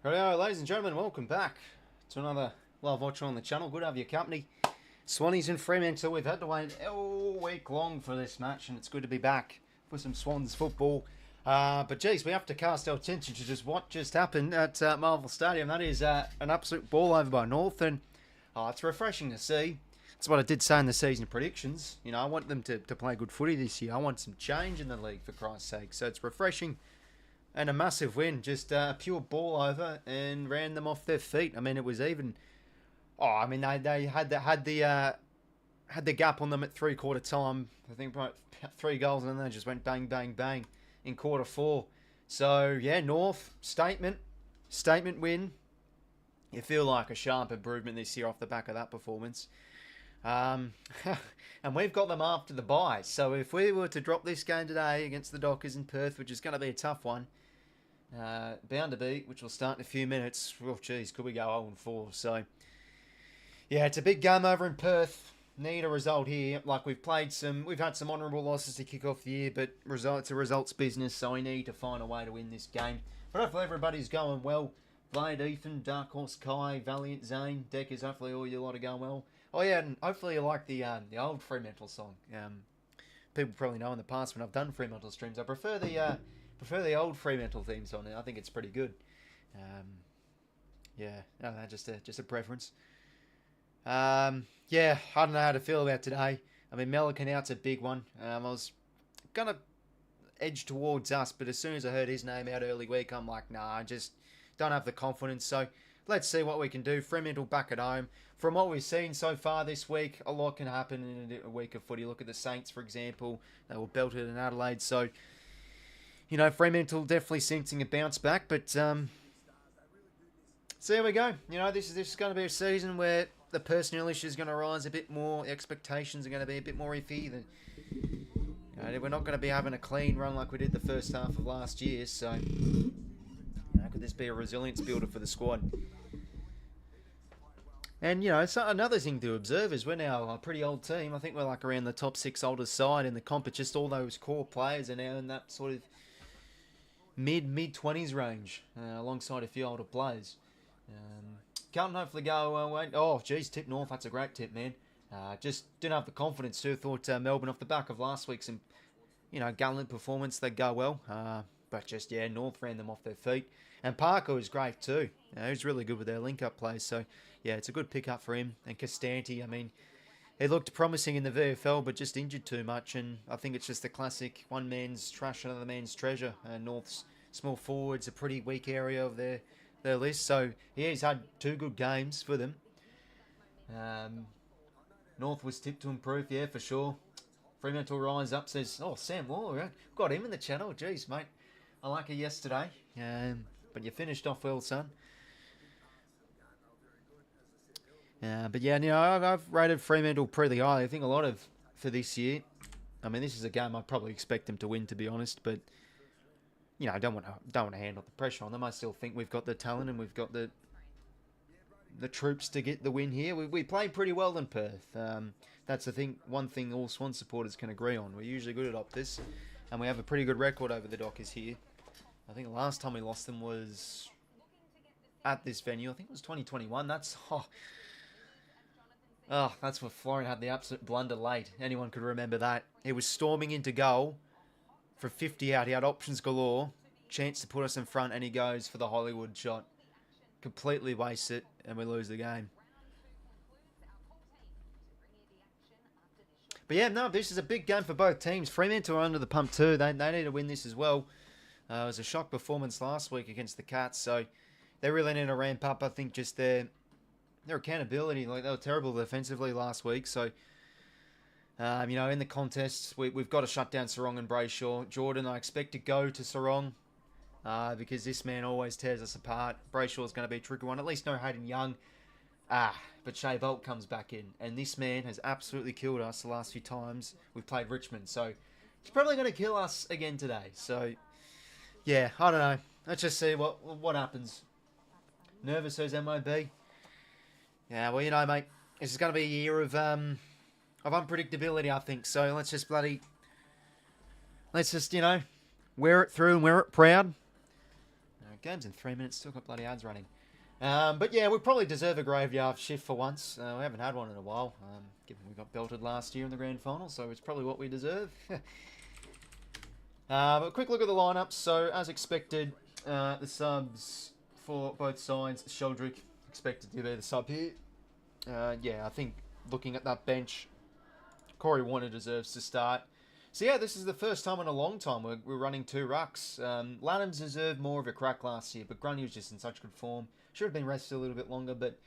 Hello, ladies and gentlemen, welcome back to another live watch on the channel. Good to have your company. Swannies and Fremantle. We've had to wait all week long for this match, and it's good to be back for some Swans football. But geez, we have to cast our attention to just what just happened at Marvel Stadium. That is an absolute ball over by North, and it's refreshing to see. That's what I did say in the season predictions. You know, I want them to play good footy this year. I want some change in the league, for Christ's sake. So it's refreshing. And a massive win, just a pure ball over and ran them off their feet. I mean, it was even. They had the gap on them at 3/4 time. I think about 3 goals, and then they just went bang, bang, bang in quarter 4. So yeah, North statement win. You feel like a sharp improvement this year off the back of that performance. And we've got them after the bye. So if we were to drop this game today against the Dockers in Perth, which is going to be a tough one. Bound to be, which will start in a few minutes. Oh, geez, could we go 0-4? So, yeah, it's a big game over in Perth. Need a result here. Like, we've had some honourable losses to kick off the year, but it's a results business, so we need to find a way to win this game. But hopefully everybody's going well. Blade, Ethan, Dark Horse, Kai, Valiant, Zane, Deckers, hopefully all you lot are going well. Oh, yeah, and hopefully you like the old Fremantle song. People probably know in the past when I've done Fremantle streams, I prefer the old Fremantle theme song. I think it's pretty good. Yeah, I don't know, just a preference. Yeah, I don't know how to feel about today. I mean, 𝐓𝐿𝐿𝐿𝐿 𝐿𝐼's a big one. I was gonna edge towards us, but as soon as I heard his name out early week, I'm like, nah, I just don't have the confidence. So let's see what we can do. Fremantle back at home. From what we've seen so far this week, a lot can happen in a week of footy. Look at the Saints, for example. They were belted in Adelaide. So, you know, Fremantle definitely sensing a bounce back. But, so there we go. You know, this is going to be a season where the personnel issue is going to rise a bit more. The expectations are going to be a bit more iffy. We're not going to be having a clean run like we did the first half of last year. So, could this be a resilience builder for the squad? And, you know, another thing to observe is we're now a pretty old team. I think we're like around the top 6 oldest side in the comp. It's just all those core players are now in that sort of mid-20s range, alongside a few older players. Can't hopefully go away. Oh, geez, tip North. That's a great tip, man. Just didn't have the confidence to. Thought Melbourne off the back of last week's, gallant performance, they'd go well. But just, yeah, North ran them off their feet. And Parker was great too. He was really good with their link-up plays. So, yeah, it's a good pick-up for him. And 𝐓𝐿𝐿𝐿𝐼, I mean, he looked promising in the VFL, but just injured too much. And I think it's just the classic one man's trash, another man's treasure. North's small forwards a pretty weak area of their list. So, yeah, he's had 2 good games for them. North was tipped to improve, yeah, for sure. Fremantle rise up, says, oh, Sam Waller, got him in the channel. Jeez, mate, I like it yesterday. But you finished off well, son. But yeah, you know, I've rated Fremantle pretty high. I think a lot of for this year. I mean, this is a game I'd probably expect them to win, to be honest. But you know, I don't want to handle the pressure on them. I still think we've got the talent and we've got the troops to get the win here. We played pretty well in Perth. That's the thing. One thing all Swan supporters can agree on. We're usually good at Optus, and we have a pretty good record over the Dockers here. I think the last time we lost them was at this venue. I think it was 2021. That's that's where Florian had the absolute blunder late. Anyone could remember that. He was storming into goal for 50 out. He had options galore, chance to put us in front, and he goes for the Hollywood shot. Completely wastes it, and we lose the game. But yeah, no, this is a big game for both teams. Fremantle are under the pump too. They need to win this as well. It was a shock performance last week against the Cats, so they really need to ramp up. I think just their accountability. Like, they were terrible defensively last week, so you know, in the contests we've got to shut down Sarong and Brayshaw. Jordan, I expect to go to Sarong because this man always tears us apart. Brayshaw's going to be a tricky one. At least no Hayden Young. But 𝐓𝐿𝐿𝐿 comes back in, and this man has absolutely killed us the last few times we've played Richmond. So he's probably going to kill us again today. So yeah, I don't know. Let's just see what happens. Nervous as MOB. Yeah, well, you know, mate, this is going to be a year of unpredictability, I think. So let's just, you know, wear it through and wear it proud. game's in 3 minutes, still got bloody ads running. But yeah, we probably deserve a graveyard shift for once. We haven't had one in a while, given we got belted last year in the grand final, so it's probably what we deserve. But quick look at the lineup. So, as expected, the subs for both sides, Sheldrick expected to be the sub here. Yeah, I think looking at that bench, Corey Warner deserves to start. So yeah, this is the first time in a long time we're running 2 rucks. Lanhams deserved more of a crack last year, but Grundy was just in such good form. Should have been rested a little bit longer, but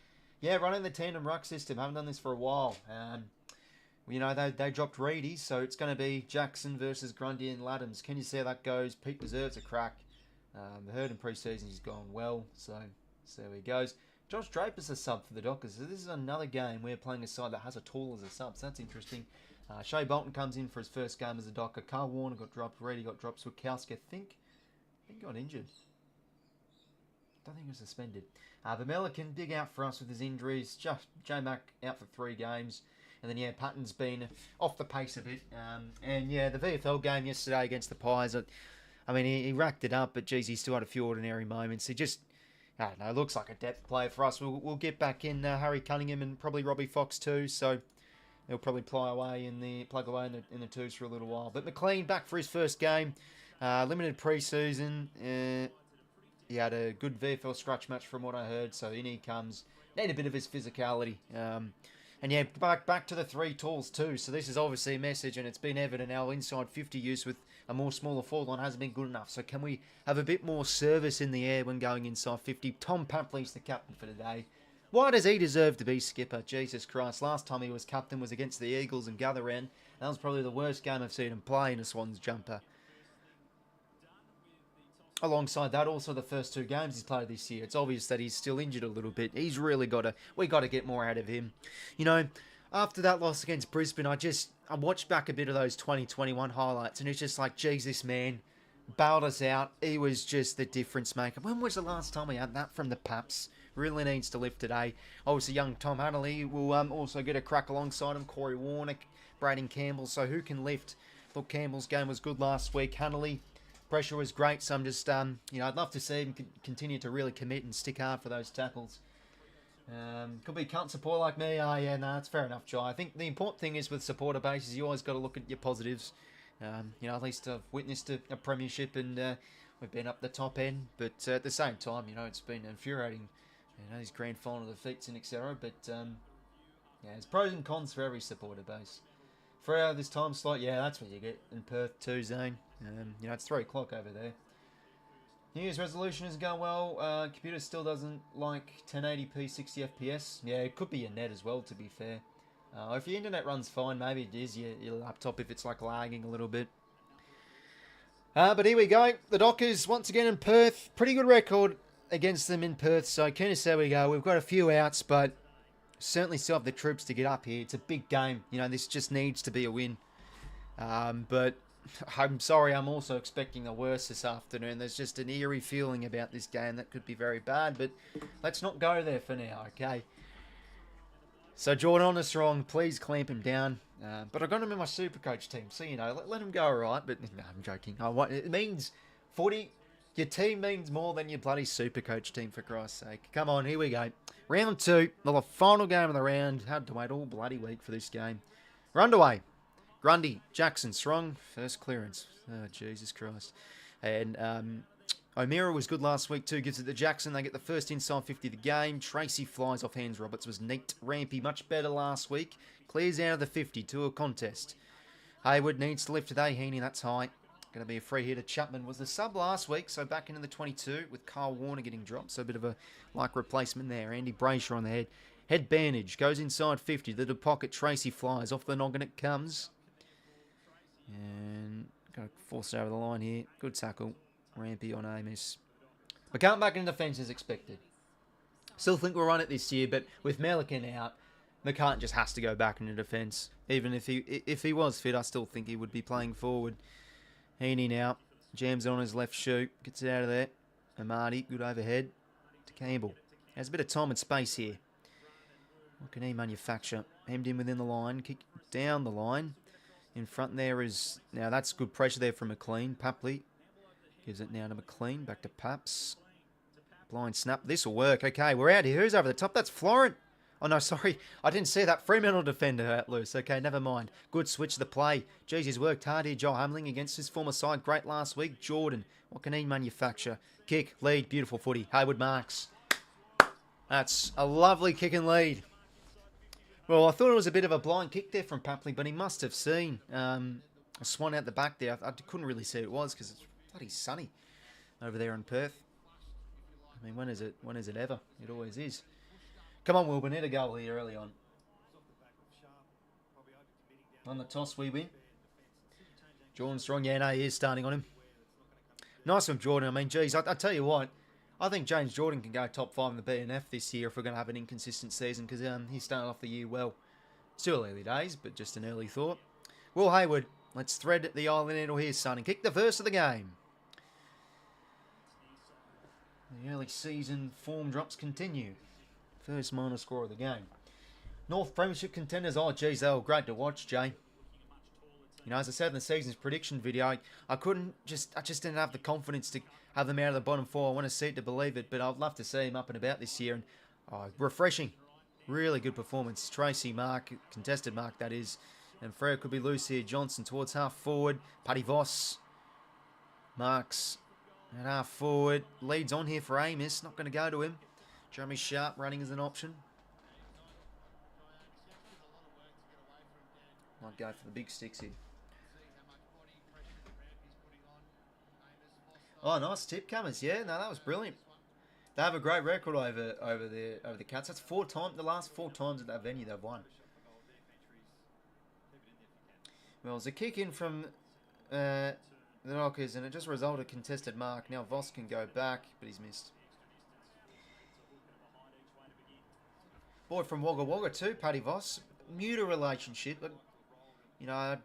yeah, running the tandem ruck system. Haven't done this for a while. You know, they dropped Reedy, so it's going to be Jackson versus Grundy and Lanhams. Can you see how that goes? Pete deserves a crack. I heard in pre-season he's gone well, so there he goes. Josh Draper's a sub for the Dockers. So this is another game we're playing a side that has a tall as a sub, so that's interesting. Shea Bolton comes in for his first game as a Docker. Carl Warner got dropped. Reedy got dropped. 𝐓𝐿𝐴, I think got injured. Don't think he was suspended. But 𝐼𝐗𝐿𝐴, big out for us with his injuries. J-Mac out for 3 games. And then, yeah, Patton's been off the pace a bit. And, yeah, the VFL game yesterday against the Pies, I mean, he racked it up, but, geez, he still had a few ordinary moments. He just, I don't know, looks like a depth player for us. We'll get back in Harry Cunningham and probably Robbie Fox too, so he'll probably plug away in the twos for a little while. But McLean back for his first game. Limited pre-season. He had a good VFL scratch match from what I heard, so in he comes. Need a bit of his physicality. And yeah, back to the 3 tools too. So this is obviously a message, and it's been evident our inside 50 use with a more smaller forward line hasn't been good enough. So can we have a bit more service in the air when going inside 50? Tom Papley's the captain for today. Why does he deserve to be skipper? Jesus Christ. Last time he was captain was against the Eagles in Gatherend. That was probably the worst game I've seen him play in a Swans jumper. Alongside that, also the first 2 games he's played this year. It's obvious that he's still injured a little bit. He's really we got to get more out of him. You know, after that loss against Brisbane, I watched back a bit of those 2021 highlights, and it's just like, geez, this man bailed us out. He was just the difference maker. When was the last time we had that from the Paps? Really needs to lift today. Obviously, young Tom Hanley will also get a crack alongside him. Corey Warner, Braden Campbell. So who can lift? Look, Campbell's game was good last week. Hanley, pressure was great. So I'm just, you know, I'd love to see him continue to really commit and stick hard for those tackles. Could be cunt support like me. Oh, yeah, no, that's fair enough, Jai. I think the important thing is with supporter bases, you always got to look at your positives. You know, at least I've witnessed a premiership and we've been up the top end. But at the same time, you know, it's been infuriating. You know, these grand final defeats and etc. But, yeah, there's pros and cons for every supporter base. Freo this time slot, yeah, that's what you get in Perth 2 zone. You know, it's 3 o'clock over there. New Year's resolution isn't going well. Computer still doesn't like 1080p 60 FPS. Yeah, it could be your net as well, to be fair. If your internet runs fine, maybe it is your laptop if it's like lagging a little bit. But here we go. The Dockers once again in Perth. Pretty good record against them in Perth. So there we go. We've got a few outs, but certainly still have the troops to get up here. It's a big game. You know, this just needs to be a win. But I'm sorry, I'm also expecting the worst this afternoon. There's just an eerie feeling about this game that could be very bad, but let's not go there for now, okay? So Jordan Armstrong, please clamp him down. But I've got him in my Supercoach team, so, you know, let him go all right. But, no, I'm joking. It means footy. Your team means more than your bloody Supercoach team, for Christ's sake. Come on, here we go. Round 2, the final game of the round. Had to wait all bloody week for this game. We're underway. Grundy, Jackson, Strong, first clearance. Oh, Jesus Christ. And O'Meara was good last week too. Gives it to Jackson. They get the first inside 50 of the game. Tracy flies off hands. Roberts was neat. Rampy, much better last week. Clears out of the 50 to a contest. Hayward needs to lift today. Heaney, that's high. Going to be a free hitter. Chapman was the sub last week, so back into the 22 with Carl Warner getting dropped. So a bit of a like replacement there. Andy Brayshaw on the head. Head bandage. Goes inside 50. The pocket. Tracy flies. Off the noggin it comes. And got to force it over the line here. Good tackle. Rampy on Amos. McCann back in defence as expected. Still think we'll run it this year, but with Melican out, McCann just has to go back into defence. Even if he was fit, I still think he would be playing forward. Heaney now. Jams on his left shoe. Gets it out of there. Amadi, good overhead. To Campbell. Has a bit of time and space here. What can he manufacture? Hemmed in within the line. Kick down the line. In front there is... Now that's good pressure there from McLean. Papley gives it now to McLean. Back to Paps. Blind snap. This will work. Okay, we're out here. Who's over the top? That's Florent. Oh, no, sorry. I didn't see that Fremantle defender out loose. Okay, never mind. Good switch to the play. Jeez, he's worked hard here. 𝐼𝐻𝐿𝐼𝐻𝐿 against his former side. Great last week. Jordan. What can he manufacture? Kick, lead, beautiful footy. 𝐻𝐻𝐿𝐼𝐻𝐿 marks. That's a lovely kick and lead. Well, I thought it was a bit of a blind kick there from Papley, but he must have seen a Swan out the back there. I couldn't really see who it was because it's bloody sunny over there in Perth. I mean, when is it ever? It always is. Come on, Wilbur, need a goal here early on. On the toss, we win. Jordan Strong, yeah, no, he is starting on him. Nice from Jordan. I mean, geez, I tell you what, I think James Jordan can go top 5 in the BNF this year if we're going to have an inconsistent season because he started off the year well. Still early days, but just an early thought. Will Hayward, let's thread the island needle here, son, and kick the first of the game. The early season form drops continue. First minor score of the game. North Premiership contenders. Oh, geez, they were great to watch, Jay. You know, as I said in the season's prediction video, I just didn't have the confidence to have them out of the bottom 4. I want to see it to believe it, but I'd love to see them up and about this year. And refreshing. Really good performance. Tracy mark, contested mark that is. And freo could be loose here. Johnson towards half forward. Paddy Voss marks at half forward. Leads on here for Amos. Not going to go to him. Jeremy Sharp running as an option. Might go for the big sticks here. Oh, nice tip, Comers. Yeah, no, that was brilliant. They have a great record over the Cats. That's the last 4 times at that venue they've won. Well, it's a kick in from the Knockers, and it just resulted in a contested mark. Now Voss can go back, but he's missed. Boy from Wagga Wagga too, Paddy Voss. Muta relationship, but you know,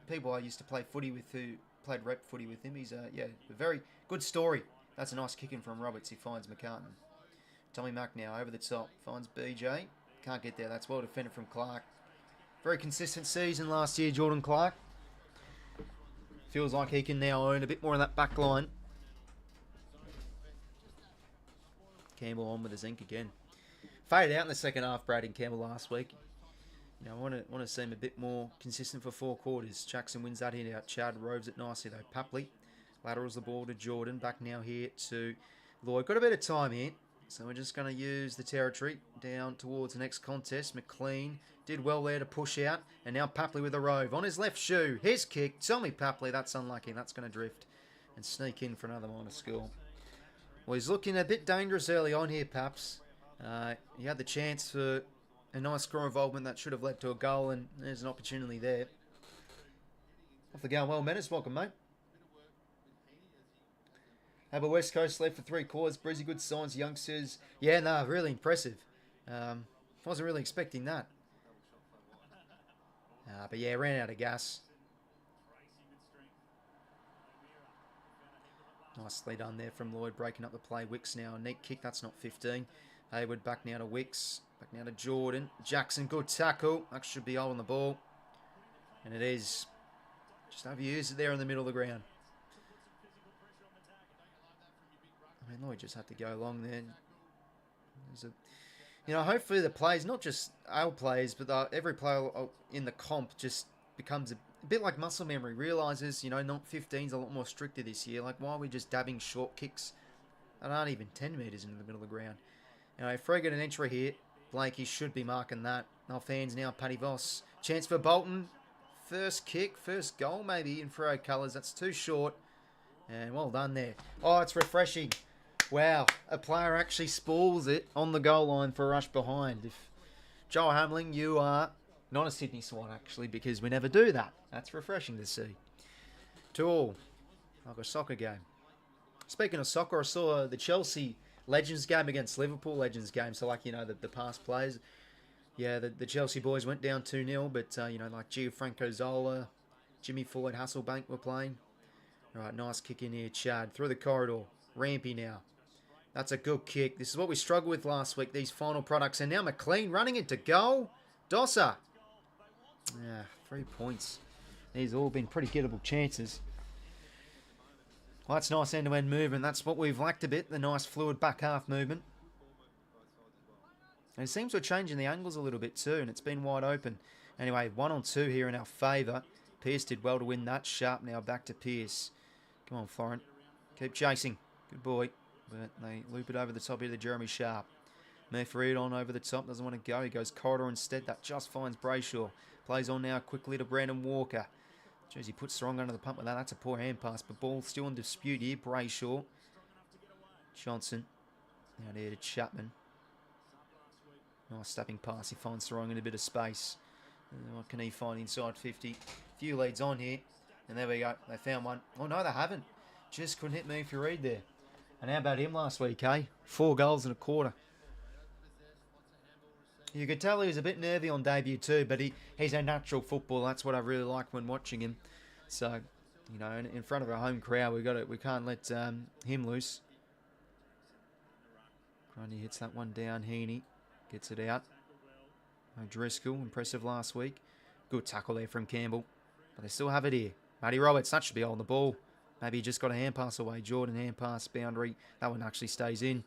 people I used to play footy with who played rep footy with him. He's a very good story. That's a nice kick in from Roberts. He finds McCartan. Tommy Mack now over the top. Finds BJ. Can't get there. That's well defended from Clark. Very consistent season last year, Jordan Clark. Feels like he can now own a bit more of that back line. Campbell on with a zinc again. Faded out in the second half, Braden Campbell last week. You know, I want to see him a bit more consistent for 4 quarters. Jackson wins that hit out. Chad roves it nicely though. Papley laterals the ball to Jordan. Back now here to Lloyd. Got a bit of time here, so we're just going to use the territory down towards the next contest. McLean did well there to push out, and now Papley with a rove on his left shoe. His kick. Tell me, Papley, that's unlucky. That's going to drift and sneak in for another minor score. Well, he's looking a bit dangerous early on here, Paps. He had the chance for a nice score involvement that should have led to a goal, and there's an opportunity there. Off the go, well, Menace, welcome, mate. How about West Coast left for 3 quarters? Breezy, good signs, youngsters. Yeah, no, really impressive. Wasn't really expecting that. But yeah, ran out of gas. Nicely done there from Lloyd, breaking up the play. 𝐓𝐿𝐼𝐻𝐿 now, a neat kick, that's not 15. Hayward back now to 𝐓𝐿𝐼𝐻𝐿. Back now to Jordan. Jackson, good tackle. That should be on the ball. And it is. Just overused it there in the middle of the ground. I mean, Lloyd just had to go along there. You know, hopefully the players, not just our players, but every player in the comp just becomes a bit like muscle memory. Realises, you know, not 15's a lot more stricter this year. Like, why are we just dabbing short kicks that aren't even 10 metres into the middle of the ground? You know, if Freo get an entry here, Blakey should be marking that. Off hands now, Paddy Voss. Chance for Bolton. First kick, first goal maybe in Freo colours. That's too short. And well done there. Oh, it's refreshing. Wow, a player actually spools it on the goal line for a rush behind. If 𝐻𝐿𝐼𝐻𝐿, you are not a Sydney Swan actually, because we never do that. That's refreshing to see. 2-2. Like a soccer game. Speaking of soccer, I saw the Chelsea Legends game against Liverpool Legends game. So, like, you know, the past players. Yeah, the Chelsea boys went down 2-0. But, you know, like Gianfranco Zola, Jimmy Floyd, Hasselbank were playing. All right, nice kick in here, Chad. Through the corridor. Rampy now. That's a good kick. This is what we struggled with last week, these final products. And now McLean running into goal. Dosser. Yeah, 3 points. These have all been pretty gettable chances. Well, that's nice end-to-end movement. That's what we've lacked a bit, the nice fluid back half movement. And it seems we're changing the angles a little bit too, and it's been wide open. Anyway, 1-on-2 here in our favour. Pearce did well to win that. Sharp now back to Pearce. Come on, Florent. Keep chasing. Good boy. But they loop it over the top here to Jeremy Sharp. Murphy Reid on over the top. Doesn't want to go. He goes corridor instead. That just finds Brayshaw. Plays on now quickly to Brandon Walker. Jeez, he puts Strong under the pump with that. That's a poor hand pass. But ball still in dispute here. Brayshaw. Johnson. Out here to Chapman. Nice stepping pass. He finds Strong in a bit of space. What can he find inside 50? Few leads on here. And there we go. They found one. Oh, no, they haven't. Just couldn't hit Murphy Reid there. And how about him last week, eh? 4 goals and a quarter. You could tell he was a bit nervy on debut too, but he's a natural footballer. That's what I really like when watching him. So, you know, in front of a home crowd, we can't let him loose. Grundy hits that one down. Heaney gets it out. O'Driscoll, impressive last week. Good tackle there from Campbell. But they still have it here. Matty Roberts, that should be on the ball. Maybe he just got a hand pass away. Jordan, hand pass, boundary. That one actually stays in.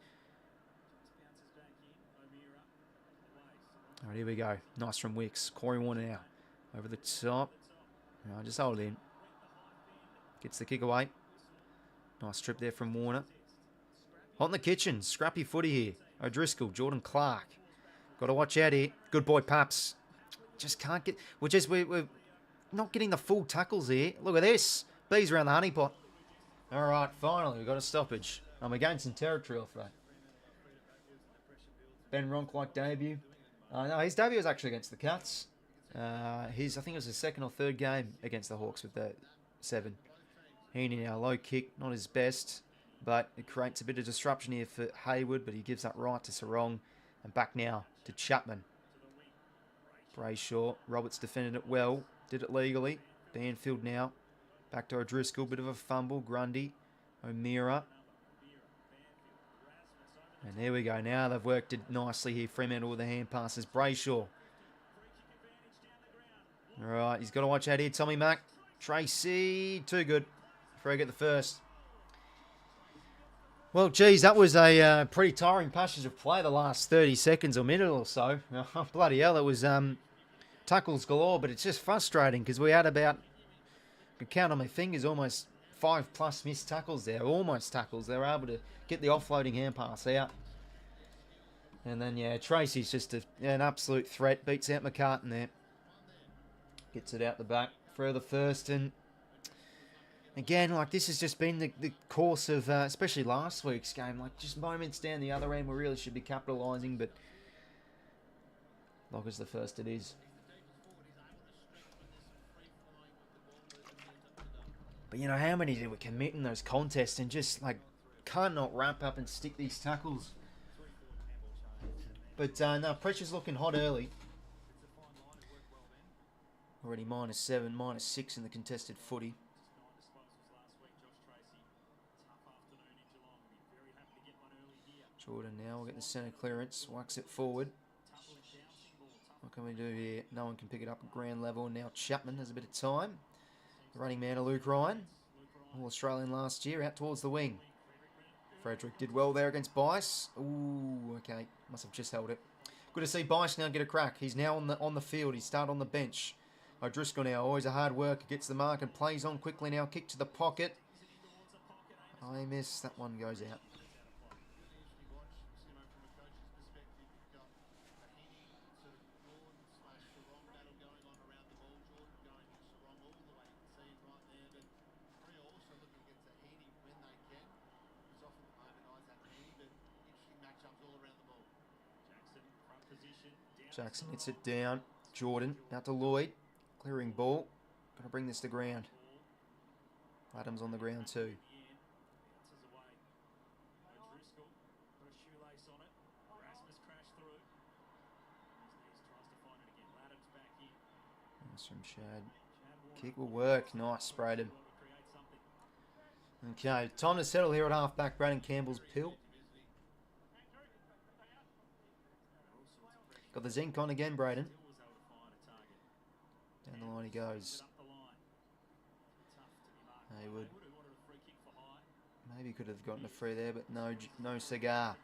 All right, here we go. Nice from Wicks. Corey Warner now. Over the top. No, just hold it in. Gets the kick away. Nice trip there from Warner. Hot in the kitchen. Scrappy footy here. O'Driscoll, Jordan Clark. Got to watch out here. Good boy, Paps. Just can't get... We're not getting the full tackles here. Look at this. Bees around the honey pot. All right, finally, we've got a stoppage. And we're gaining some territory off that. Ben Ronk debut. No, his debut was actually against the Cats. I think it was his second or third game against the Hawks with the 7. Heaney now, low kick, not his best, but it creates a bit of disruption here for Hayward, but he gives that right to Sarong. And back now to Chapman. Brayshaw, Roberts defended it well, did it legally. Banfield now, back to O'Driscoll, bit of a fumble, Grundy, O'Meara. And there we go. Now they've worked it nicely here. Fremantle with the hand passes. Brayshaw. All right, he's got to watch out here. Tommy Mack. Tracy. Too good. Freo get the first. Well, geez, that was a pretty tiring passage of play the last 30 seconds or minute or so. Oh, bloody hell, it was tackles galore, but it's just frustrating because we had about, I could count on my fingers, almost 5+ missed tackles there. Almost tackles. They were able to get the offloading hand pass out. And then, yeah, Tracy's just an absolute threat. Beats out McCartan there. Gets it out the back. For the first. And again, like, this has just been the course of, especially last week's game. Like, just moments down the other end we really should be capitalising. But Loggers the first it is. But, you know, how many did we commit in those contests and just, like, can't not wrap up and stick these tackles. But, no, pressure's looking hot early. Already -7, -6 in the contested footy. Jordan now will get the centre clearance, whacks it forward. What can we do here? No one can pick it up at ground level. Now Chapman has a bit of time. The running man of Luke Ryan. All Australian last year, out towards the wing. Frederick did well there against Bice. Ooh, okay. Must have just held it. Good to see Bice now get a crack. He's now on the field. He started on the bench. O'Driscoll now, always a hard worker, gets the mark and plays on quickly now. Kick to the pocket. I miss. That one goes out. Jackson hits it down. Jordan out to Lloyd. Clearing ball. Got to bring this to ground. Adams on the ground too. Nice from Shad. Kick will work. Nice. Sprayed him. Okay, time to settle here at half back. Braden Campbell's pill. Got the zinc on again, Braden. Down the line he goes. Hayward. Maybe could have gotten a free there, but no cigar.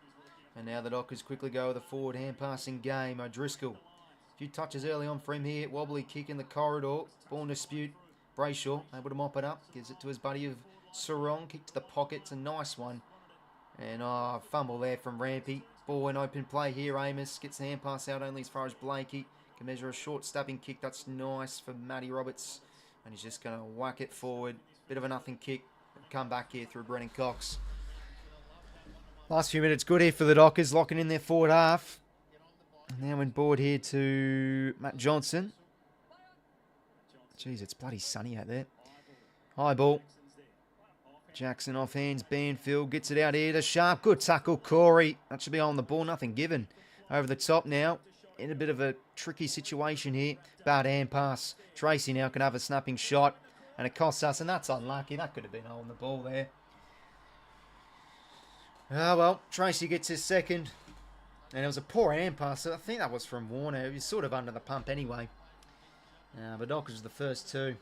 And now the Dockers quickly go with a forward hand passing game. 𝐼𝐻𝐿𝐴. A few touches early on for him here. Wobbly kick in the corridor. Ball in dispute. Brayshaw able to mop it up. Gives it to his buddy of 𝐸. Kick to the pocket. It's a nice one. And fumble there from Rampy. Ball in open play here. Amos gets the hand pass out only as far as 𝐵𝐿𝐴𝐾𝐬. Can measure a short stabbing kick. That's nice for Matty Roberts. And he's just going to whack it forward. Bit of a nothing kick. Come back here through Brennan Cox. Last few minutes good here for the Dockers. Locking in their forward half. Now in board here to Matt Johnson. Jeez, it's bloody sunny out there. High ball. Jackson off hands. Banfield gets it out here to Sharp. Good tackle, Corey. That should be on the ball. Nothing given. Over the top now. In a bit of a tricky situation here. Bad hand pass. Tracy now can have a snapping shot. And it costs us. And that's unlucky. That could have been on the ball there. Oh, well. Tracy gets his second. And it was a poor hand pass. I think that was from Warner. He was sort of under the pump anyway. But Dockers was the first two.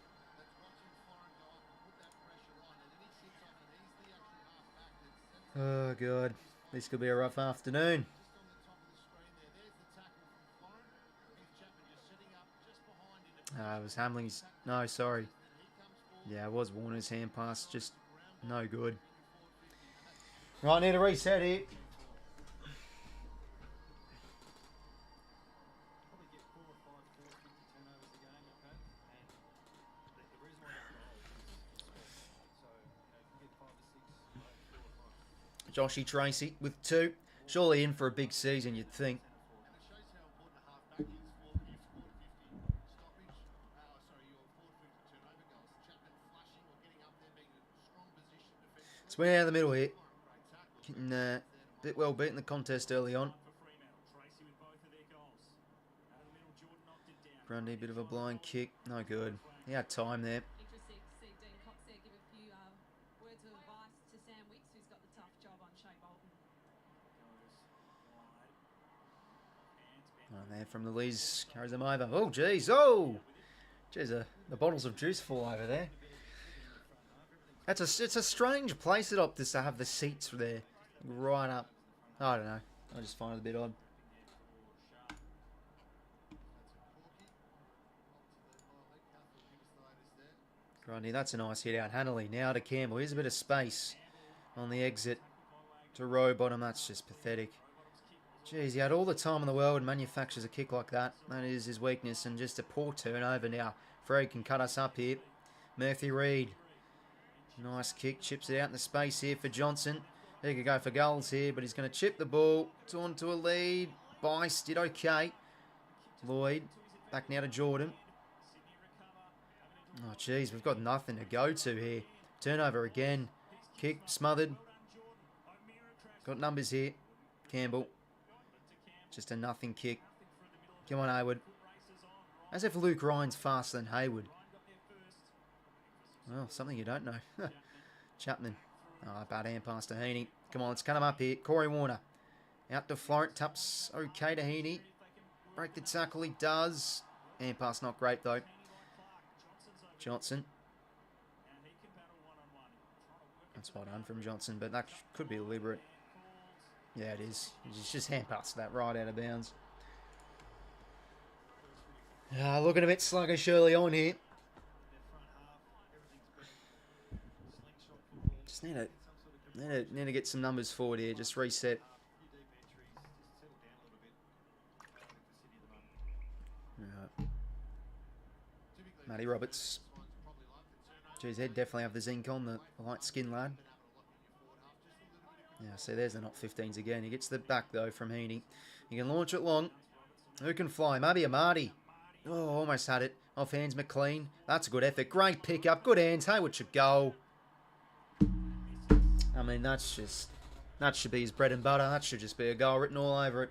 Oh, God. This could be a rough afternoon. It was Hamling's. No, sorry. Yeah, it was Warner's hand pass. Just no good. Right, need a reset here. 𝐼𝐻𝐿𝐴 Tracy with 2. Surely in for a big season, you'd think. It's way out of the middle here. Getting a bit well beaten the contest early on. Grundy, bit of a blind kick. No good. He had time there. There from the Lees, carries them over. Oh, geez. Oh! Geez, the bottles of juice fall over there. It's a strange place at Optus to have the seats there. Right up. I don't know. I just find it a bit odd. Grundy, that's a nice hit out. Hanley now to Campbell. Here's a bit of space on the exit to Rowbottom. That's just pathetic. Jeez, he had all the time in the world and manufactures a kick like that. That is his weakness, and just a poor turnover now. Freo can cut us up here. Murphy Reid. Nice kick, chips it out in the space here for Johnson. He could go for goals here, but he's going to chip the ball. On to a lead. Bice did okay. Lloyd, back now to Jordan. Oh, jeez, we've got nothing to go to here. Turnover again. Kick, smothered. Got numbers here. Campbell. Just a nothing kick. Come on, Hayward. As if Luke Ryan's faster than Hayward. Well, something you don't know. Chapman. Oh, bad hand pass to 𝐴𝐴𝐞𝐬. Come on, let's cut him up here. Corey Warner. Out to Florent. Taps okay to 𝐴𝐴𝐞𝐬. Break the tackle, he does. Hand pass not great, though. Johnson. That's well done from Johnson, but that could be deliberate. Yeah, it is. He's just hand passed that right out of bounds. Looking a bit sluggish early on here. Just need to get some numbers forward here. Just reset. Right. Matty Roberts. Geez, he'd definitely have the zinc on, the light skin lad. Yeah, see, there's the not 15s again. He gets the back, though, from 𝐴𝐴𝐞𝐬. He can launch it long. Who can fly? Maybe a Marty. Oh, almost had it. Off hands, McLean. That's a good effort. Great pick-up. Good hands. Hayward should go. I mean, that should be his bread and butter. That should just be a goal written all over it.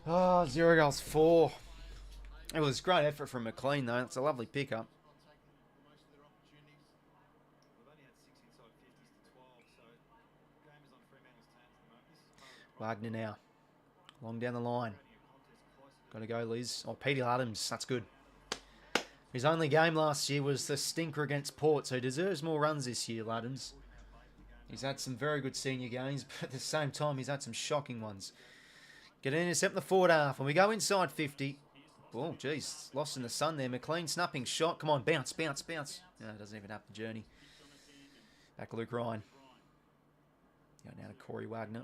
Oh, 0 goals, 4. It was a great effort from McLean, though. It's a lovely pick-up. Wagner now. Long down the line. Got to go, Liz. Oh, Peter Adams. That's good. His only game last year was the stinker against Port, so he deserves more runs this year, Adams. He's had some very good senior games, but at the same time, he's had some shocking ones. Get an intercept in the forward half, and we go inside 50. Oh, geez, lost in the sun there. McLean snapping shot. Come on, bounce, bounce, bounce. No, it doesn't even have the journey. Back to 𝐼𝐻𝐿𝐻𝐿. Go now to 𝐸𝐿𝐻𝐿𝐻.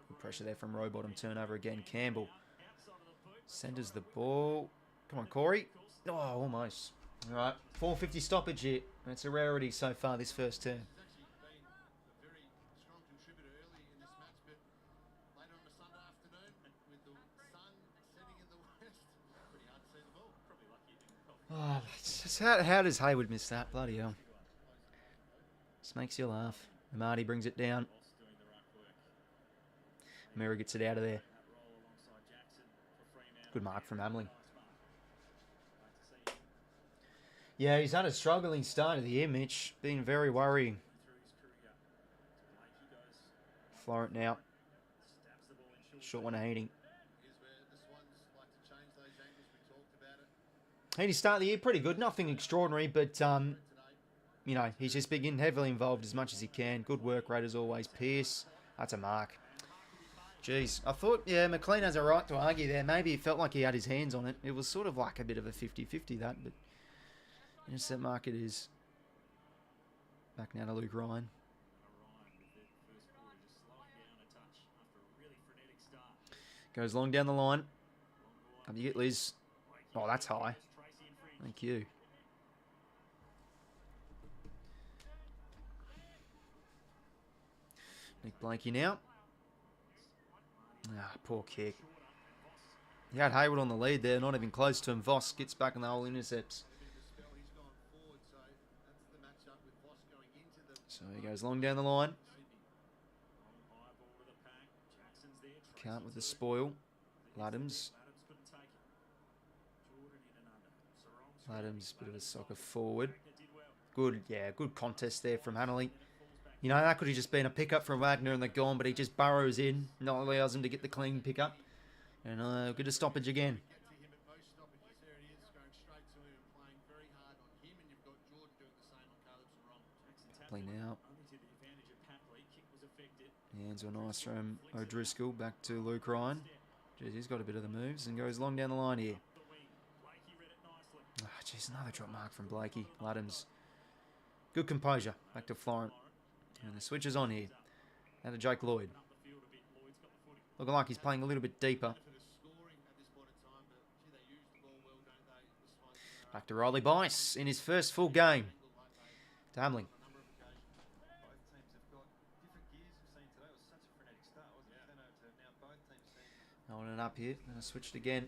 Good pressure there from Rowbottom. Turnover again. Campbell centres the ball. Come on, Corey. Oh, almost. All right, 450 stoppage here. It's a rarity so far this first term. Oh, just how does Hayward miss that? Bloody hell. Just makes you laugh. Marty brings it down. Mira gets it out of there. Good mark from Hamling. Yeah, he's had a struggling start of the year, Mitch. Been very worrying. Florent now. Short one to Heaney. Heaney started the year pretty good. Nothing extraordinary, but, you know, he's just been getting heavily involved as much as he can. Good work rate as always. Pearce, that's a mark. Jeez, I thought, yeah, McLean has a right to argue there. Maybe it felt like he had his hands on it. It was sort of like a bit of a 50-50, that, but intercept mark it is. Back now to Luke Ryan. Goes long down the line. Up you get Liz. Oh, that's high. Thank you. Nick Blakey now. Ah, poor kick. He had Hayward on the lead there, not even close to him. 𝐕𝐻𝐿𝐻 gets back in the whole intercepts. So he goes long down the line. Can't with the spoil. Laddams. Laddams, bit of a soccer forward. Good, yeah, good contest there from Hanley. You know, that could have just been a pickup from Wagner and they're gone, but he just burrows in, not allows him to get the clean pickup. And get a stoppage again. Play now. Hands are nice from O'Driscoll. Back to Luke Ryan. Jeez, he's got a bit of the moves and goes long down the line here. Oh, jeez, another drop mark from Blakey. Laddams. Good composure. Back to Florent. And the switch is on here. Now to Jake Lloyd. Looking like he's playing a little bit deeper. Back to Riley Bice in his first full game. To Hamling. Holding it up here. And I switched again.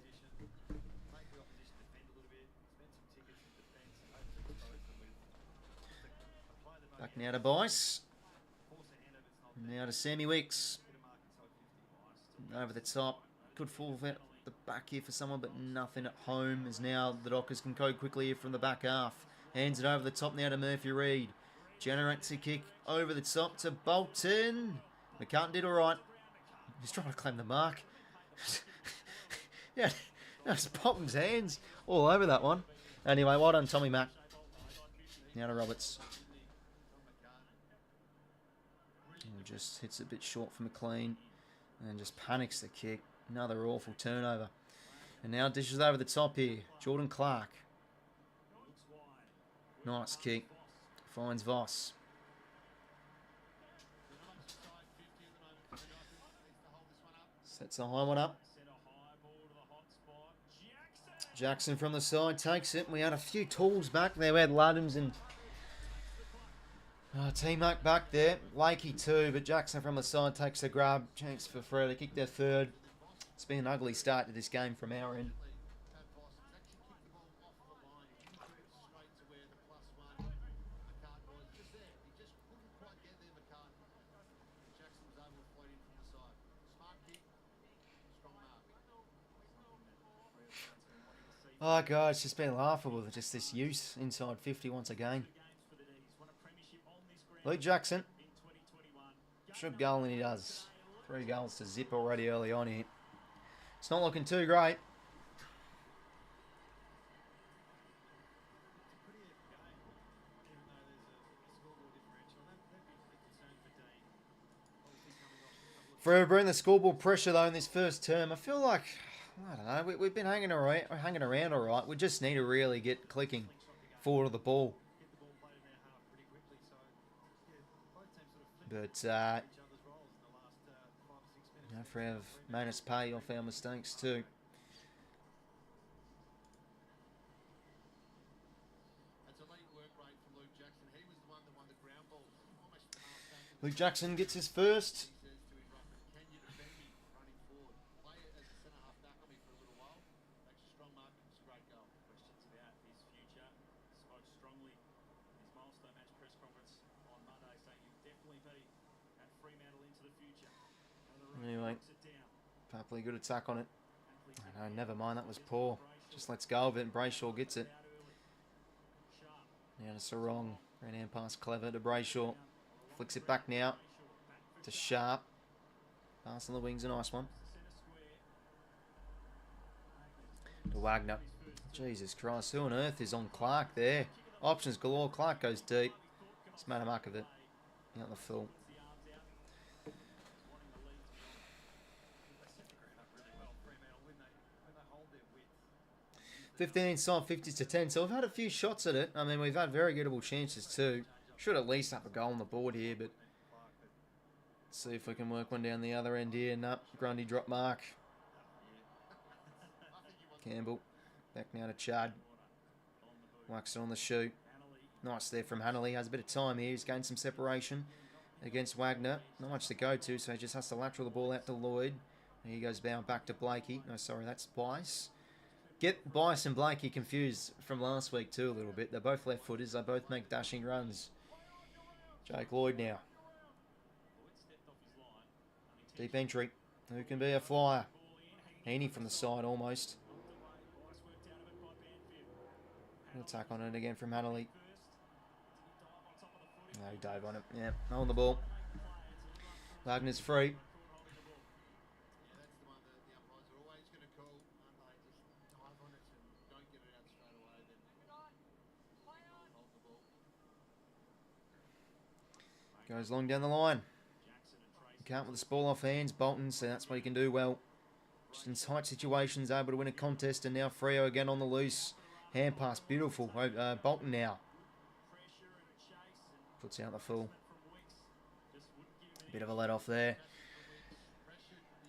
Back now to Bice. Now to Sammy Weeks. Over the top. Good fall at the back here for someone, but nothing at home. As now the Dockers can go quickly here from the back half. Hands it over the top now to Murphy Reid. Generates a kick over the top to Bolton. McCartan did all right. He's trying to claim the mark. Yeah, that's Bolton's hands all over that one. Anyway, well done, Tommy Mack. Now to Roberts. And just hits a bit short for McLean. And just panics the kick. Another awful turnover. And now dishes over the top here. Jordan Clark. Nice kick. Finds 𝐕𝐻𝐿𝐻. Sets a high one up. Jackson from the side takes it. We had a few tools back there. We had Laddams and T-Mac back there. 𝐓𝐿𝐻𝐿𝐻 too, but Jackson from the side takes the grab. Chance for freo to kick their third. It's been an ugly start to this game from our end. Oh, God, it's just been laughable. Just this use inside 50 once again. Luke Jackson. Should goal and he does. 3 goals to zip already early on here. It's not looking too great. Freo bring the scoreboard pressure though in this first term. I feel like, I don't know, we've been hanging around all right. We just need to really get clicking forward of the ball. But Freo have made us pay off our mistakes too. Luke Jackson gets his first. Anyway, Papley, good attack on it. No, never mind, that was poor. Just lets go of it and Brayshaw gets it. Now to Sarong. Ran hand pass clever to Brayshaw. Flicks it back now to Sharp. Pass on the wings, a nice one. To Wagner. Jesus Christ, who on earth is on Clark there? Options galore. Clark goes deep. It's made a muck of it. Out the full. 15 inside 50s to 10. So we've had a few shots at it. I mean, we've had very gettable chances too. Should at least have a goal on the board here, but let's see if we can work one down the other end here. Nope, Grundy drop mark. Campbell, back now to Chad. Whacks it on the shoot. Nice there from Hanley. Has a bit of time here. He's gained some separation against Wagner. Not much to go to, so he just has to lateral the ball out to Lloyd. He goes bound back to Blakey. No, sorry, that's Bice. Get Bice and Blakey confused from last week too a little bit. They're both left footers. They both make dashing runs. Jake Lloyd now. Deep entry. Who can be a flyer? Heaney from the side almost. An attack on it again from Hanley. No, Dave on it. Yeah, on the ball. Wagner's free. Goes long down the line. Can't with the ball off hands. Bolton, so that's what he can do well. Just in tight situations, able to win a contest, and now Freo again on the loose. Hand pass, beautiful. Bolton now. Puts out the full. Bit of a let off there.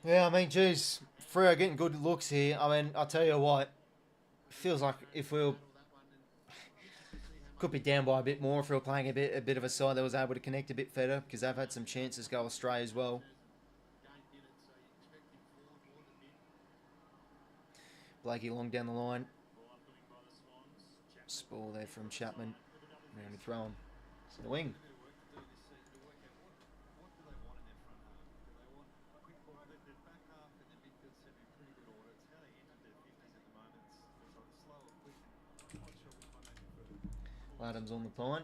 Yeah, I mean, geez, Freo getting good looks here. I mean, I'll tell you what, feels like if we were could be down by a bit more if we were playing a bit of a side that was able to connect a bit better, because they've had some chances go astray as well. Blakey long down the line. Spall there from Chapman. And throw him to the wing. Adams on the point.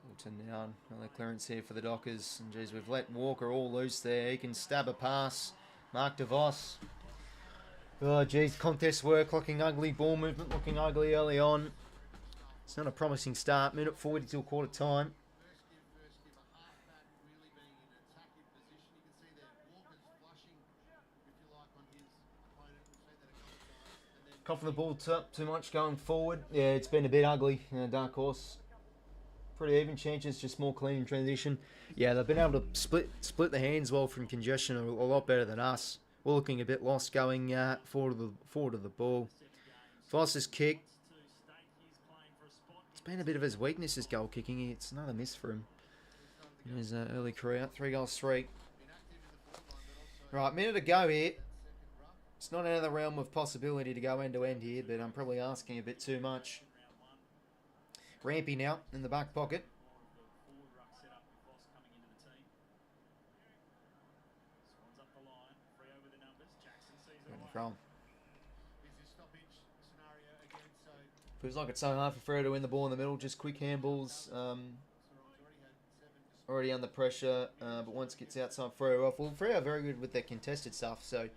Bolton down. Another clearance here for the Dockers. And geez, we've let Walker all loose there. He can stab a pass. Mark DeVos. Oh geez, contest work looking ugly. Ball movement looking ugly early on. It's not a promising start. Minute 40 till quarter time. Coughing the ball too much going forward. Yeah, it's been a bit ugly. Dark Horse. Pretty even chances, just more clean in transition. Yeah, they've been able to split the hands well from congestion a lot better than us. We're looking a bit lost going forward of the ball. Foster's kick. It's been a bit of his weakness, his goal kicking. It's another miss for him in his early career. 3 goals, 3. Right, minute to go here. It's not out of the realm of possibility to go end to end here, but I'm probably asking a bit too much. Rampy now in the back pocket. From. Feels like it's so hard for Freo to win the ball in the middle. Just quick handballs. Already under pressure, but once it gets outside Freo off. Well, Freo are very good with their contested stuff, so.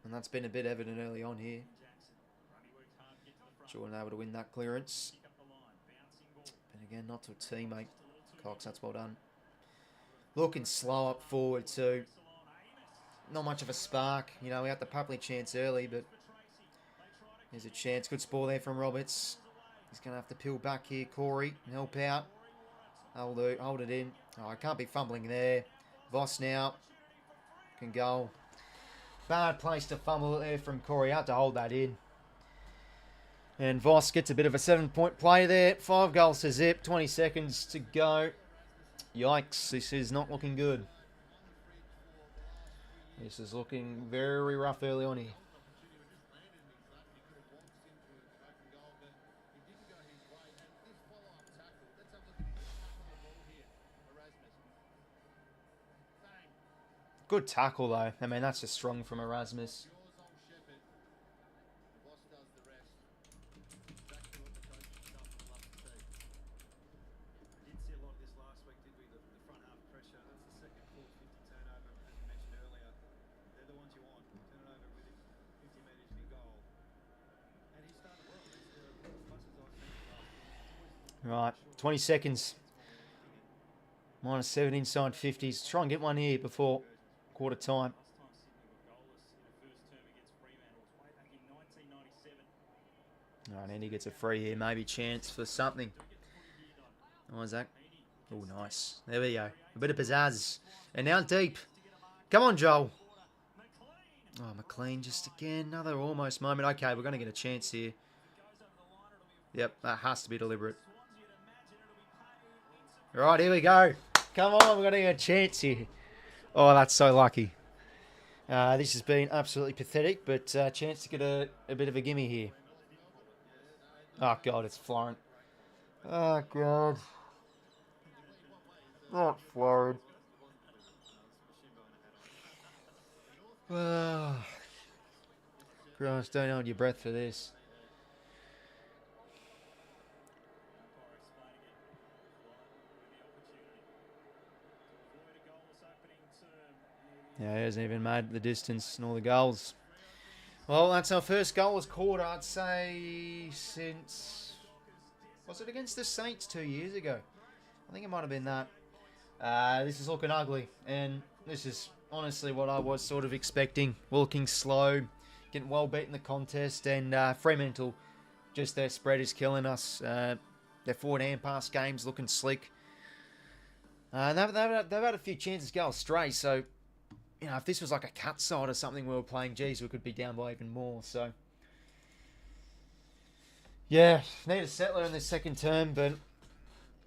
And that's been a bit evident early on here. Jordan able to win that clearance. Again, not to a teammate. Cox, that's well done. Looking slow up forward too. Not much of a spark. You know, we had the Pupley chance early, but there's a chance. Good spoil there from Roberts. He's going to have to peel back here. Corey, help out. Hold it in. Oh, I can't be fumbling there. Voss now can go. Bad place to fumble it there from Corey. Had to hold that in. And Voss gets a bit of a 7-point play there. 5 goals to 𝐓𝐴𝐿. 20 seconds to go. Yikes, this is not looking good. This is looking very rough early on here. Good tackle though. I mean, that's just strong from Erasmus. Right, 20 seconds. -7 inside 50s. Try and get one here before quarter time. Alright, and he gets a free here. Maybe chance for something. Oh, is that? Oh, nice. There we go. A bit of pizzazz. And now deep. Come on, Joel. Oh, McLean just again. Another almost moment. Okay, we're going to get a chance here. Yep, that has to be deliberate. Right, here we go. Come on, we're going to get a chance here. Oh, that's so lucky. This has been absolutely pathetic, but chance to get a bit of a gimme here. Oh, God, it's Florent. Oh, God. Not Florent. Oh. Christ, don't hold your breath for this. Yeah, he hasn't even made the distance nor the goals. Well, that's our first goal as quarter, I'd say, since... Was it against the Saints 2 years ago? I think it might have been that. This is looking ugly, and this is honestly what I was sort of expecting. Looking slow, getting well beat in the contest, and Fremantle, just their spread is killing us. Their forward hand pass games looking slick. They've had a few chances go astray, so... You know, if this was like a cut side or something we were playing, geez, we could be down by even more. So, yeah, need a settler in this second term, but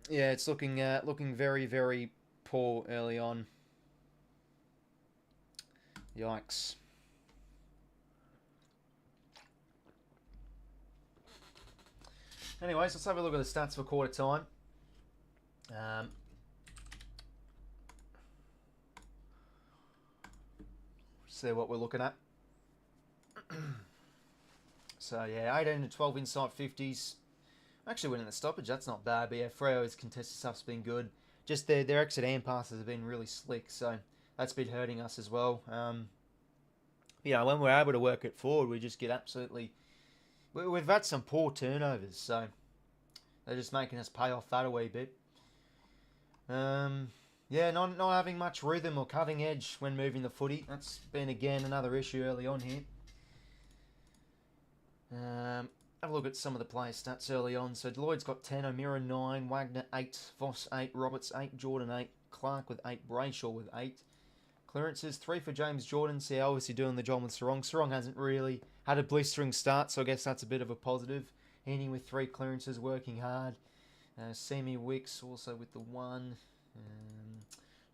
yeah, it's looking very, very poor early on. Yikes. Anyways, let's have a look at the stats for quarter time. See what we're looking at. So yeah, 18 to 12 inside 50s. Actually winning the stoppage, that's not bad. But yeah, Freo's contested stuff's been good. Just their exit hand passes have been really slick, so that's been hurting us as well. You know, when we're able to work it forward, we just get absolutely... We've had some poor turnovers, so they're just making us pay off that a wee bit. Yeah, not having much rhythm or cutting edge when moving the footy. That's been, again, another issue early on here. Have a look at some of the player stats early on. So, Lloyd's got 10, O'Meara 9, Wagner 8, Voss 8, Roberts 8, Jordan 8, Clark with 8, Brayshaw with 8. Clearances, 3 for James Jordan. So, yeah, obviously doing the job with Sarong. Sarong hasn't really had a blistering start, so I guess that's a bit of a positive. Heaney with 3 clearances, working hard. 𝐓𝐴𝐿𝐴𝐴 also with the 1.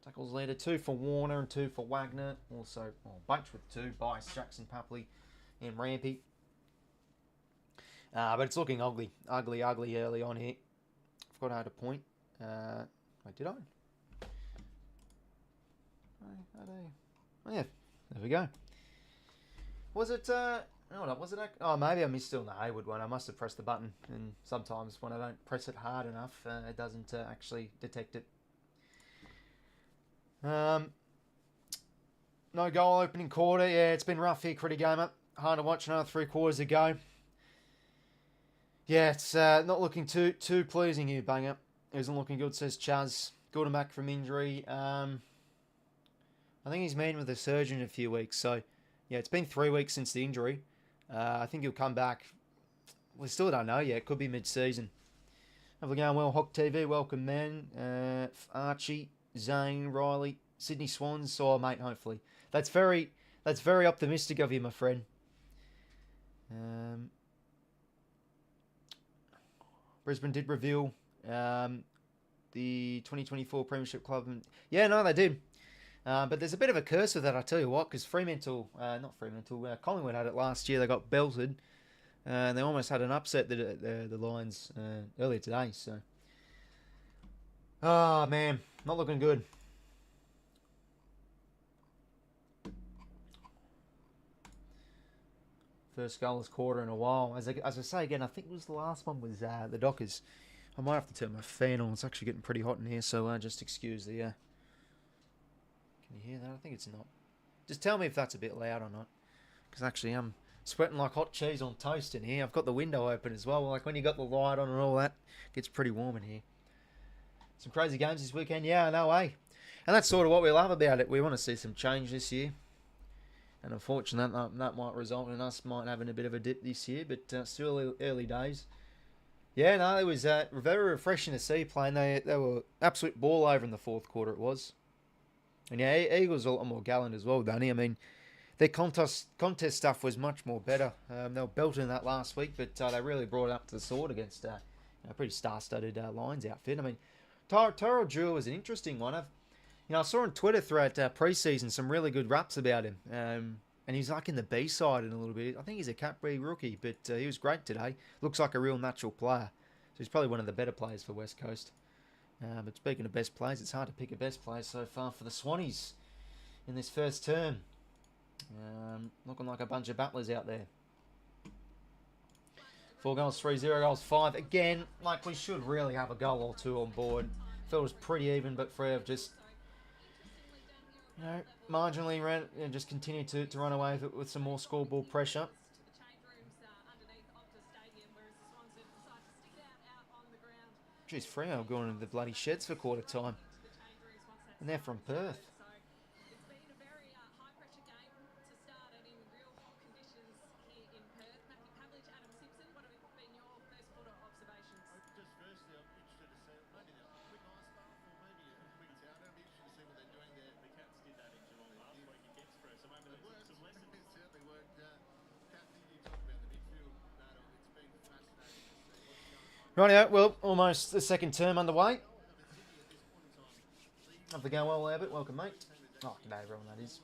Tackles leader, 2 for Warner and 2 for Wagner. Also, bunch with 2 by Jackson, Pupley and Rampy. But it's looking ugly early on here. Forgot I had a point. Wait, did I? Oh yeah, there we go. Was it? Hold up, was it? Oh, maybe I missed still in the Hayward one. I must have pressed the button, and sometimes when I don't press it hard enough, it doesn't actually detect it. No goal opening quarter. Yeah, it's been rough here, Critter Gamer. Hard to watch another 3 quarters ago. Yeah, it's not looking too pleasing here, Banger. Isn't looking good, says Chaz. Got him back from injury. I think he's meeting with a surgeon in a few weeks. So, yeah, it's been 3 weeks since the injury. I think he'll come back. We still don't know yet. Could be mid-season. Have a going well. Hock TV, welcome, man. Archie, Zane, Riley, Sydney Swans. So, mate, hopefully. That's very optimistic of you, my friend. Brisbane did reveal the 2024 Premiership Club. Yeah, no, they did. But there's a bit of a curse with that, I tell you what, because Fremantle, Collingwood had it last year. They got belted. And they almost had an upset, the Lions, earlier today. So, man, not looking good. First goalless quarter in a while. As I say again, I think it was the last one was the Dockers. I might have to turn my fan on. It's actually getting pretty hot in here, so just excuse the... Can you hear that? I think it's not. Just tell me if that's a bit loud or not. Because actually I'm sweating like hot cheese on toast in here. I've got the window open as well. Like when you got the light on and all that, it gets pretty warm in here. Some crazy games this weekend. Yeah, no way. And that's sort of what we love about it. We want to see some change this year. And unfortunately, that might result in us might having a bit of a dip this year, but still early days. Yeah, no, it was very refreshing to see playing. They were absolute ball over in the fourth quarter, it was. And yeah, Eagles a lot more gallant as well, Danny. I mean, their contest stuff was much more better. They were belting that last week, but they really brought it up to the sword against a pretty star-studded Lions outfit. I mean, 𝐼𝐻𝐿𝐴 𝐿𝐴 was an interesting one. I saw on Twitter throughout pre-season some really good raps about him. And he's like in the B side in a little bit. I think he's a Cat B rookie, but he was great today. Looks like a real natural player. So he's probably one of the better players for West Coast. But speaking of best players, it's hard to pick a best player so far for the Swannies in this first term. Looking like a bunch of battlers out there. 4 goals, 3, 0 goals, 5. Again, like we should really have a goal or two on board. Felt it was pretty even, but freo just... marginally ran, just continued to run away with some more scoreboard pressure. Geez, Freo going into the bloody sheds for quarter time. And they're from Perth. Rightio, well, almost the second term underway. Have a go well, 𝐓𝐴𝐿𝐴, welcome, mate. Oh, g'day everyone, that is.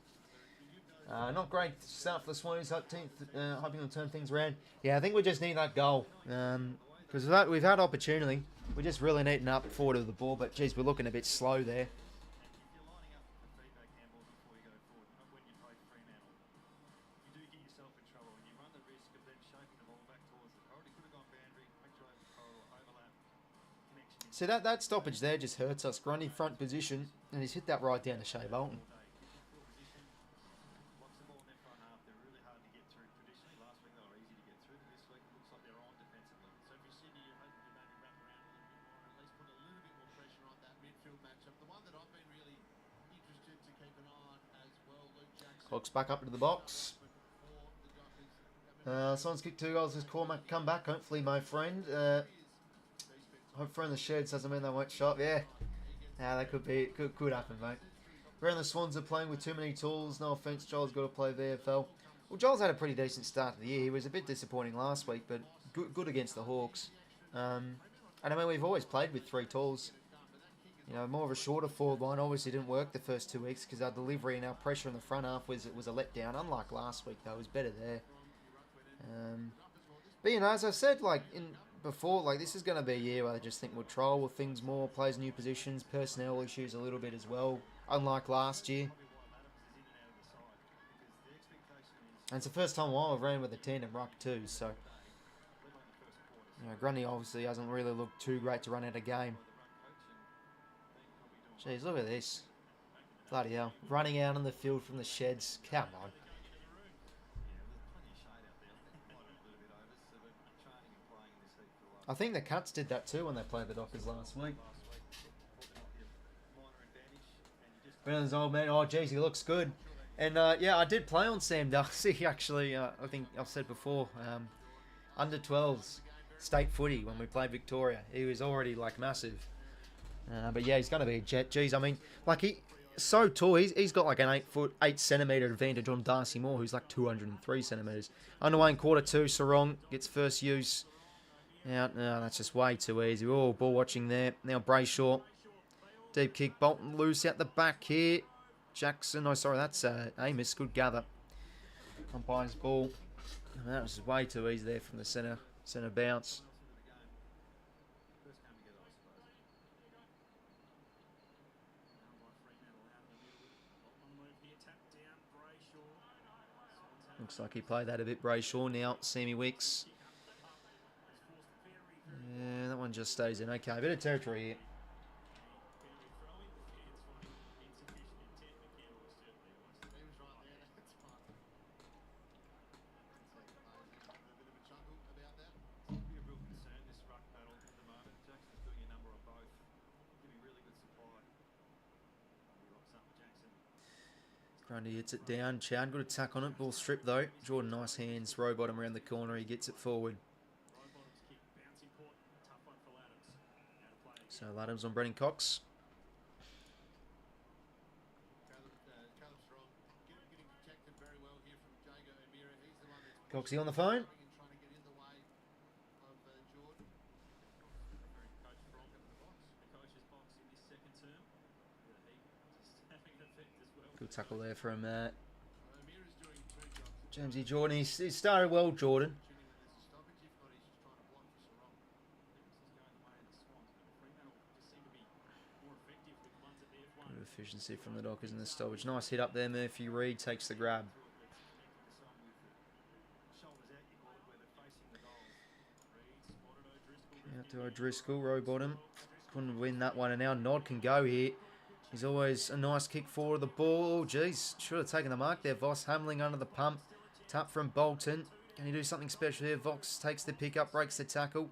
Not great start for the Swans, hoping to turn things around. Yeah, I think we just need that goal. Because we've had opportunity. We just really need an up forward of the ball, but geez, we're looking a bit slow there. So that stoppage there just hurts us. Grundy front position, and he's hit that right down to 𝐻𝐴 𝐿𝐴. Clock's back up into the box. Swans kicked 2 goals. This core might come back, hopefully, my friend. Hope friend the sheds doesn't mean they won't shot. Yeah, that could happen, mate. Around the Swans are playing with too many tools. No offense, Joel's got to play VFL. Well, Joel's had a pretty decent start to the year. He was a bit disappointing last week, but good against the Hawks. And I mean, we've always played with 3 tools. More of a shorter forward line. Obviously didn't work the first 2 weeks because our delivery and our pressure in the front half was a letdown. Unlike last week, though, it was better there. But as I said, before, this is going to be a year where I just think we'll trial with things more, plays new positions, personnel issues a little bit as well, unlike last year. And it's the first time in a while we've ran with a tandem ruck too, so Grundy obviously hasn't really looked too great to run out of game. Jeez, look at this. Bloody hell. Running out on the field from the sheds. Come on. I think the Cats did that too when they played the Dockers last week. Brennan's old man. Oh, geez, he looks good. And yeah, I did play on Sam Darcy actually. I think I've said before. Under 12s state footy when we played Victoria. He was already like massive. But yeah, he's going to be a jet. Geez, I mean, like he's so tall. He's got like an 8 centimetre advantage on Darcy Moore, who's like 203 centimetres. Underway in quarter 2. Sarong gets first use. Now, no, that's just way too easy. Oh, ball watching there. Now Brayshaw. Deep kick. Bolton loose out the back here. Jackson. Oh, sorry, that's Amos. Good gather. Umpire's ball. That was way too easy there from the centre bounce. Looks like he played that a bit, Brayshaw. Now, 𝐓𝐴𝐴𝐿𝐴𝐴𝐿. Yeah, that one just stays in. Okay, a bit of territory here. Grundy hits it down. Chad, good attack on it. Ball stripped though. Jordan, nice hands. Row bottom around the corner. He gets it forward. So 𝐼𝐻𝐿𝐴𝐴𝐿 on Brennan Cox. Coxie on the phone. Good tackle there from Jamesy Jordan. He started well, Jordan. Good efficiency from the Dockers in the stoppage. Nice hit up there. Murphy Reid takes the grab. Out to O'Driscoll, row bottom. Couldn't win that one, and now Nod can go here. He's always a nice kick forward of the ball. Oh, geez, should have taken the mark there. Voss Hamling under the pump. Tap from Bolton. Can he do something special here? Voss takes the pick up, breaks the tackle.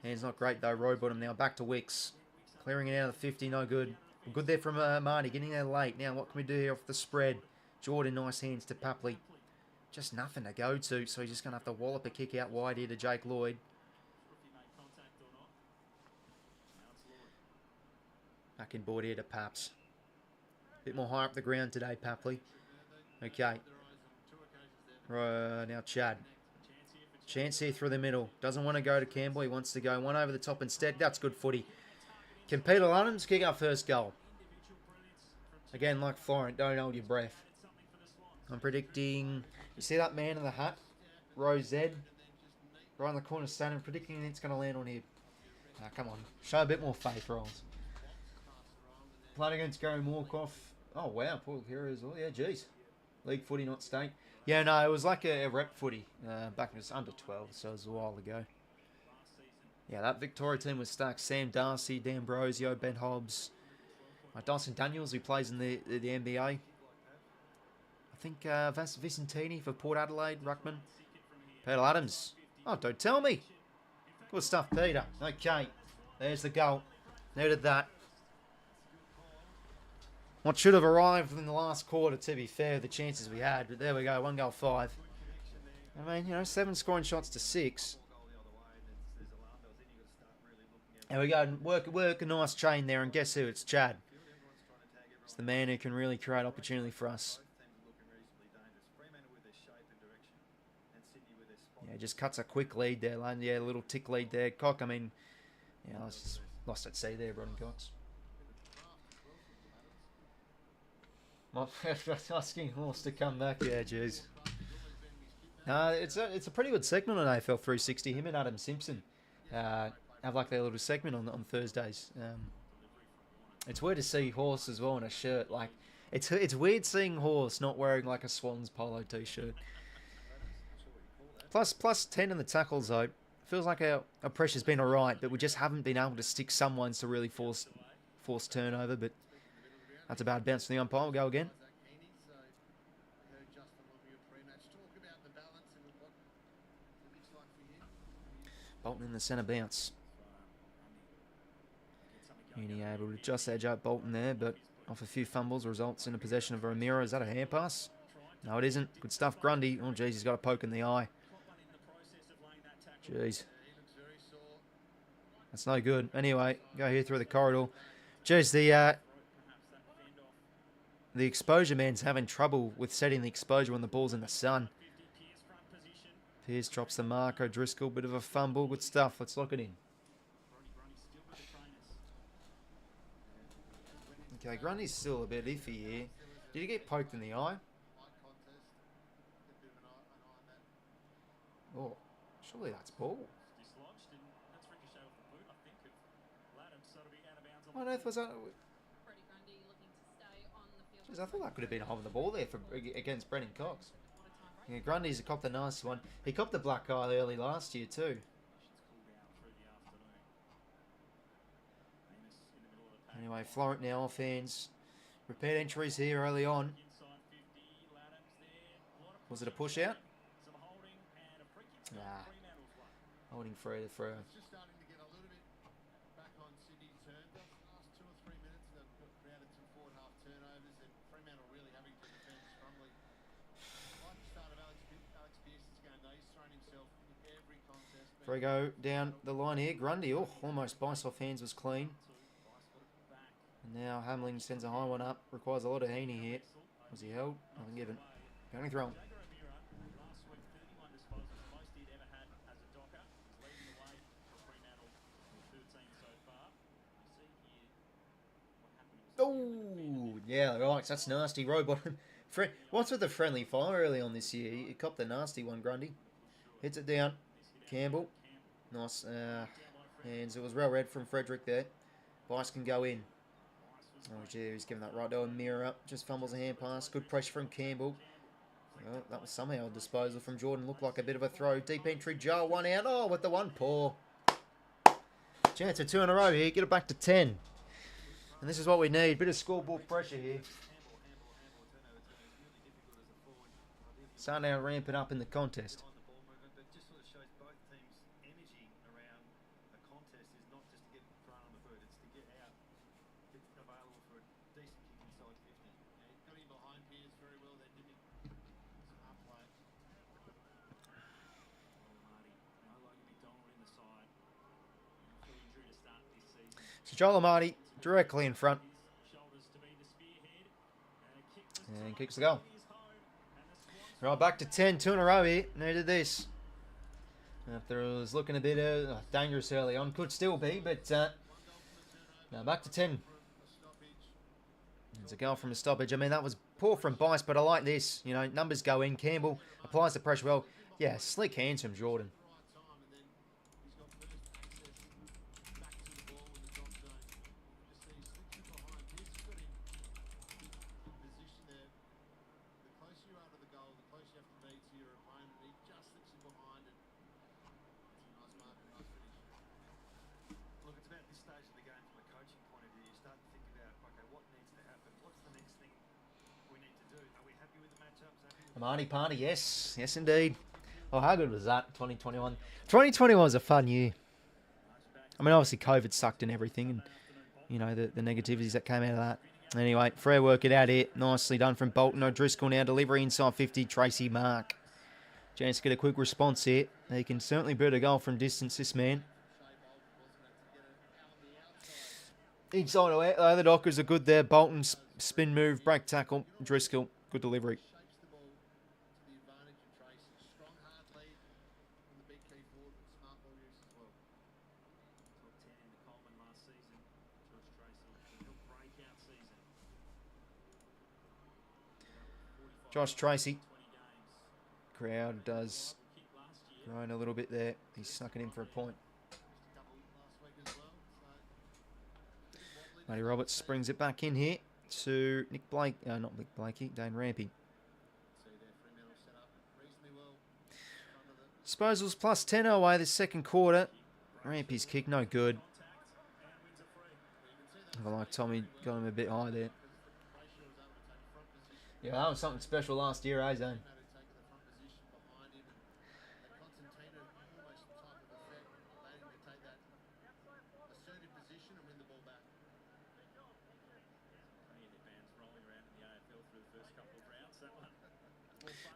Hands not great though. Row bottom now. Back to Wicks. Clearing it out of the 50, no good. Good there from Marty, getting there late. Now what can we do here off the spread? Jordan, nice hands to Papley. Just nothing to go to, so he's just going to have to wallop a kick out wide here to Jake Lloyd. Back in board here to Paps. Bit more high up the ground today, Papley. Okay. Now Chad. Chance here through the middle. Doesn't want to go to Campbell. He wants to go one over the top instead. That's good footy. Can Peter Luddins kick our first goal? Again, like Florent, don't hold your breath. I'm predicting... You see that man in the hat? Row Z. Right in the corner standing. Predicting it's going to land on him. Now, come on. Show a bit more faith, Rolls. Played against Gary Moorcock. Oh, wow. Paul Hero as well. Yeah, geez. League footy, not state. Yeah, no, it was like a rep footy. Back when it was under 12, so it was a while ago. Yeah, that Victoria team was stacked. Sam Darcy, D'Ambrosio, Ben Hobbs. Dyson Daniels, who plays in the NBA. I think Vicentini for Port Adelaide, Ruckman. Peter Adams. Oh, don't tell me. Good stuff, Peter. Okay, there's the goal. Needed that. What should have arrived in the last quarter, to be fair, the chances we had. But there we go, 1 goal 5. I mean, you know, 7 scoring shots to 6. There we go, work a nice chain there, and guess who? It's Chad. It's the man who can really create opportunity for us. Yeah, just cuts a quick lead there, lad. Yeah, a little tick lead there. Cock, I mean, yeah, I was just lost at sea there, Brennan Cox. My first asking horse to come back. Yeah, jeez. It's a pretty good segment on AFL 360. Him and Adam Simpson have like their little segment on Thursdays. It's weird to see Horse as well in a shirt. Like it's weird seeing Horse not wearing like a Swans polo t-shirt. Plus 10 in the tackles though. Feels like our pressure's been alright, but we just haven't been able to stick some ones to really force turnover. But that's a bad bounce from the umpire. We'll go again. Bolton in the centre bounce. Heaney able to just edge out Bolton there, but off a few fumbles results in a possession of O'Meara. Is that a hand pass? No, it isn't. Good stuff, Grundy. Oh, jeez, he's got a poke in the eye. Jeez. That's no good. Anyway, go here through the corridor. Jeez, the exposure man's having trouble with setting the exposure when the ball's in the sun. Pearce drops the mark. O'Driscoll, bit of a fumble. Good stuff. Let's lock it in. Okay, Grundy's still a bit iffy here. Did he get poked in the eye? Oh, surely that's ball. What on earth was that? Jeez, I thought that could have been holding the ball there against Brendan Cox. Yeah, Grundy's copped a nice one. He copped the black eye early last year too. Anyway, Florent now offense. Repeat entries here early on. Was it a push out? Nah. Holding free to freo. Freo down the line here. Grundy, oh, almost bites off hands, was clean. And now Hamling sends a high one up. Requires a lot of Heaney here. Was he held? Nothing given. Going through. Oh, yeah, right. That's nasty. Robot. What's with the friendly fire early on this year? He copped the nasty one, Grundy. Hits it down. Campbell. Nice hands. It was well read from Frederick there. Bice can go in. Oh, gee, he's giving that right to a mirror up. Just fumbles a hand pass. Good pressure from Campbell. Well, that was somehow a disposal from Jordan. Looked like a bit of a throw. Deep entry. Joe, one out. Oh, with the one. Poor. Chance of 2 in a row here. Get it back to 10. And this is what we need. Bit of scoreboard pressure here. Sundown ramping up in the contest. So Joel Amati directly in front. And kicks the goal. Right, back to 10, 2 in a row here. Needed this. After it was looking a bit dangerous early on. Could still be, but now back to 10. There's a goal from a stoppage. I mean, that was poor from Bice, but I like this. You know, numbers go in. Campbell applies the pressure well. Yeah, slick hands from Jordan. Amani Party, yes. Yes, indeed. Oh, how good was that, 2021? 2021 was a fun year. I mean, obviously, COVID sucked in everything and, you know, the negativities that came out of that. Anyway, Freo work it out here. Nicely done from Bolton. O'Driscoll now delivery inside 50. Tracy Mark. Chance to get a quick response here. He can certainly boot a goal from distance, this man. Inside or out, the Dockers are good there. Bolton, spin move, break tackle. Driscoll, good delivery. Josh Tracy. Crowd does groan a little bit there. He's snuck it in for a point. Matty Roberts brings it back in here to Nick Blake. Not Nick Blakey, Dane Rampy. Disposals plus 10 away the second quarter. Rampy's kick, no good. I like Tommy got him a bit high there. Yeah, that was something special last year, eh, Zane?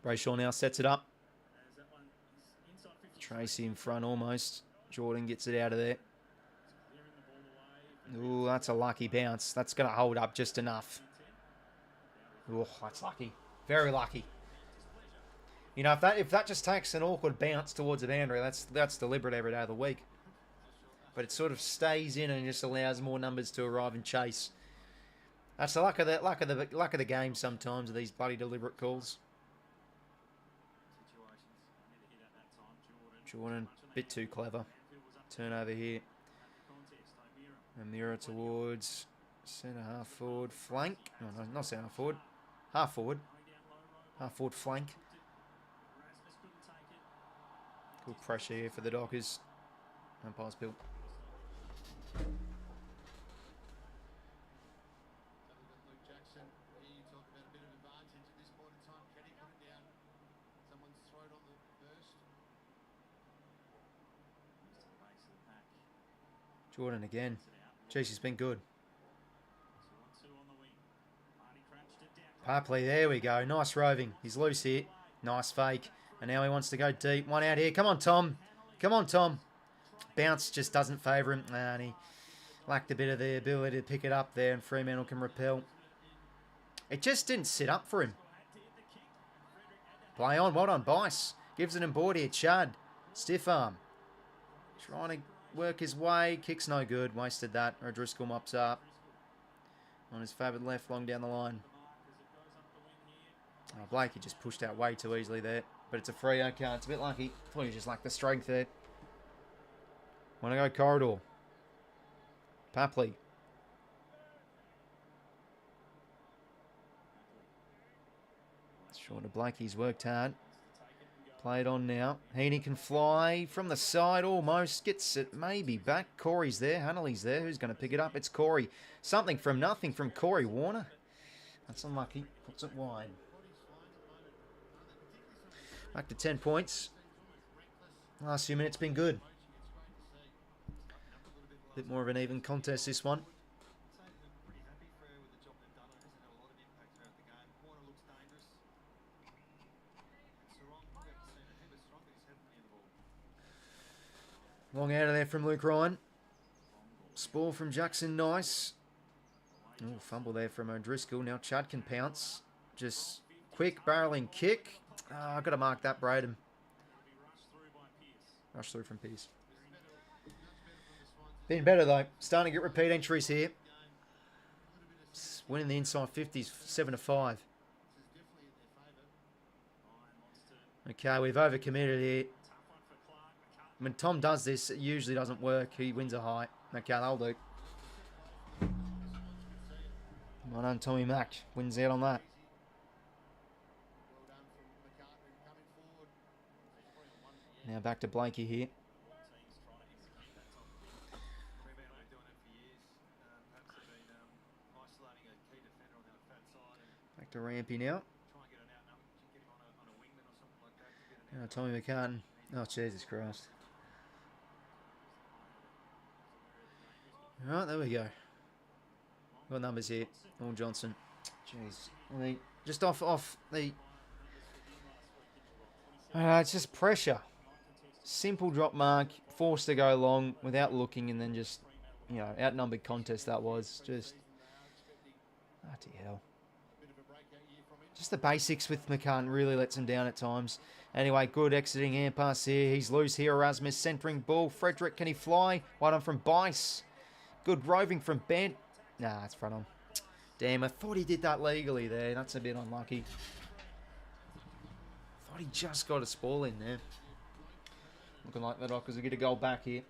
Brayshaw now sets it up. Tracy in front almost. Jordan gets it out of there. Ooh, that's a lucky bounce. That's going to hold up just enough. Oh, that's lucky. Very lucky. You know, if that just takes an awkward bounce towards the boundary, that's deliberate every day of the week. But it sort of stays in and just allows more numbers to arrive and chase. That's the luck of the game sometimes, of these bloody deliberate calls. Jordan, a bit too clever. Turnover here. O'Meara towards centre half forward flank. No, not centre forward. Half forward. Half forward flank. Good pressure here for the Dockers. Umpire's built. Jordan again. Jeez, he's been good. Parpley, there we go. Nice roving. He's loose here. Nice fake. And now he wants to go deep. One out here. Come on, Tom. Come on, Tom. Bounce just doesn't favour him. And he lacked a bit of the ability to pick it up there. And Fremantle can repel. It just didn't sit up for him. Play on. Well done, Bice. Gives it in board here. Chad. Stiff arm. Trying to work his way. Kick's no good. Wasted that. O'Driscoll mops up. On his favoured left, long down the line. Oh, Blakey just pushed out way too easily there. But it's a freo count. It's a bit lucky. Thought he just lacked the strength there. Want to go corridor. Papley. Short of Blakey's worked hard. Played on now. Heaney can fly from the side almost. Gets it maybe back. Corey's there. Hanley's there. Who's going to pick it up? It's Corey. Something from nothing from Corey Warner. That's unlucky. Puts it wide. Back to 10 points. Last few minutes been good. Bit more of an even contest this one. Long out of there from Luke Ryan. Spore from Jackson, nice. Oh, fumble there from O'Driscoll. Now Chad can pounce. Just quick barreling kick. Oh, I've got to mark that, Braden. Rush through from Pearce. Been better though. Starting to get repeat entries here. Winning the inside 50s 7-5. Okay, we've overcommitted here. When Tom does this, it usually doesn't work. He wins a high. Okay, that'll do. Well done, Tommy Mack. Wins out on that. Now back to Blakey here. Back to Rampy now. Now Tommy McCartan. Oh, Jesus Christ. Alright, there we go. Got numbers here. All Johnson. Jeez. I mean, just off the... it's just pressure. Simple drop mark. Forced to go long without looking and then just, you know, outnumbered contest that was. Just... bloody hell. Just the basics with McCann really lets him down at times. Anyway, good exiting hand pass here. He's loose here. Erasmus centering ball. Frederick, can he fly? Well done from Bice. Good roving from Bent. Nah, it's front on. Damn, I thought he did that legally there. That's a bit unlucky. Thought he just got a spoil in there. Looking like the Dockers will get a goal back here.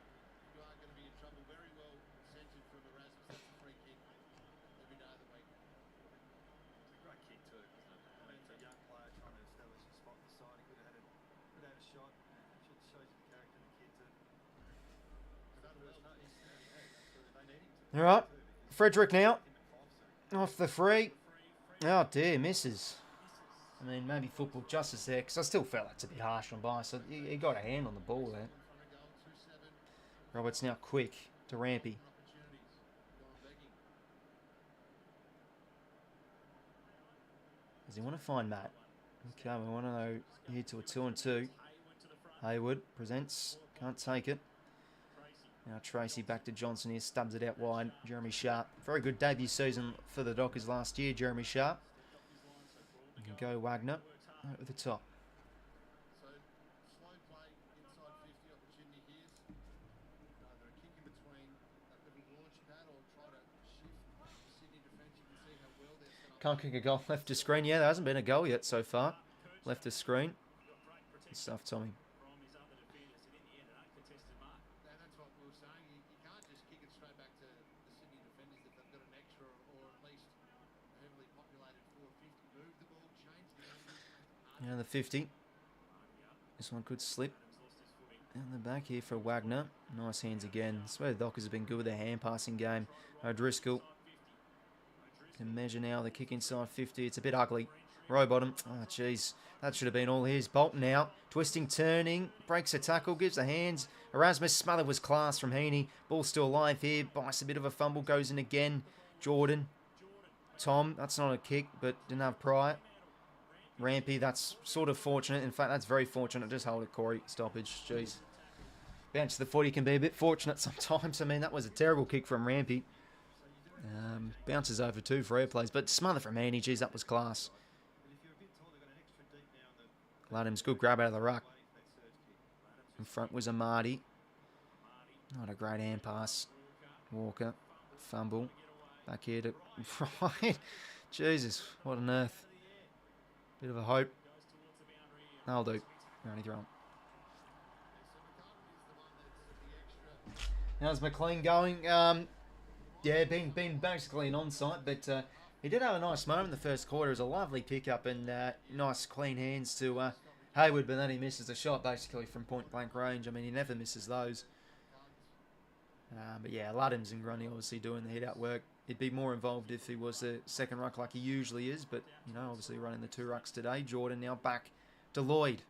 All right, Frederick now. Off the free. Oh dear, misses. I mean, maybe football justice there, because I still felt that's a bit harsh on Bice. So he got a hand on the ball there. Roberts now quick to Rampy. Does he want to find Matt? Okay, we want to know here to a 2-2. Hayward presents. Can't take it. Now Tracy back to Johnson here. Stubs it out wide. Jeremy Sharp. Very good debut season for the Dockers last year, Jeremy Sharp. You can go Wagner over the top. Can't kick a goal left to screen. Yeah, there hasn't been a goal yet so far. Left to screen. Good stuff, Tommy. Now the 50. This one could slip. Down the back here for Wagner. Nice hands again. I swear the Dockers have been good with their hand passing game. O'Driscoll can measure now the kick inside 50. It's a bit ugly. Row bottom. Oh, jeez. That should have been all his. Bolton now. Twisting, turning. Breaks a tackle. Gives the hands. Erasmus smothered was class from 𝐼𝐴𝐻𝐛𝐾. Ball still alive here. Bites a bit of a fumble. Goes in again. Jordan. Tom. That's not a kick, but didn't have prior. Rampy, that's sort of fortunate. In fact, that's very fortunate. Just hold it, Corey. Stoppage. Jeez. Bounce to the footy can be a bit fortunate sometimes. I mean, that was a terrible kick from Rampy. Bounces over too for airplays. But smother from 𝐼𝐴𝐻𝐻𝐾. Jeez, that was class. Ladham's good grab out of the ruck. In front was 𝐼𝐴𝐻𝐻𝐾. Not a great hand pass. Walker. Fumble. Back here to... Right. Jesus, what on earth. Bit of a hope. That'll do. Only throw him. How's McLean going? Yeah, been basically an onside, but he did have a nice moment in the first quarter. It was a lovely pickup and nice clean hands to Hayward, but then he misses a shot basically from point blank range. I mean, he never misses those. But yeah, Ludham's and Grundy obviously doing the hit-out work. He'd be more involved if he was the second ruck like he usually is, but, you know, obviously running the two rucks today. Jordan now back to Lloyd.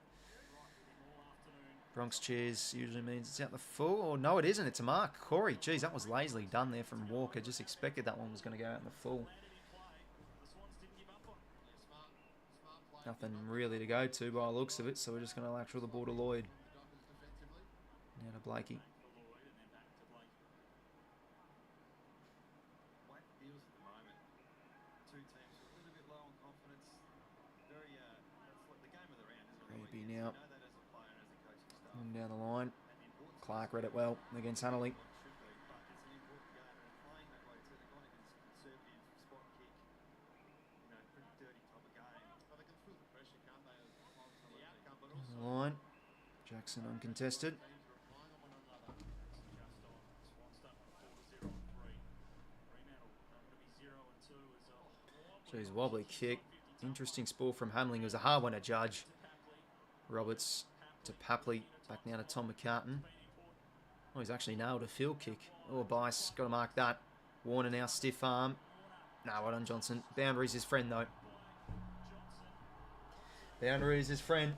Bronx cheers usually means it's out the full. Or no, it isn't. It's a mark. Corey, geez, that was lazily done there from Walker. Just expected that one was going to go out in the full. Nothing really to go to by the looks of it, so we're just going to lateral the ball to Lloyd. Now to Blakey. Now, down the line. Clark read it well against Hanley. The line. Jackson uncontested. Jeez, wobbly kick. Interesting spool from Hamling. It was a hard one to judge. Roberts to 𝐴𝐻𝐿𝐼. Back now to Tom McCartan. Oh, he's actually nailed a field kick. Oh, Bice. Got to mark that. Warner now stiff arm. Nah, well done, Johnson. Boundary's his friend, though. Boundary is his friend.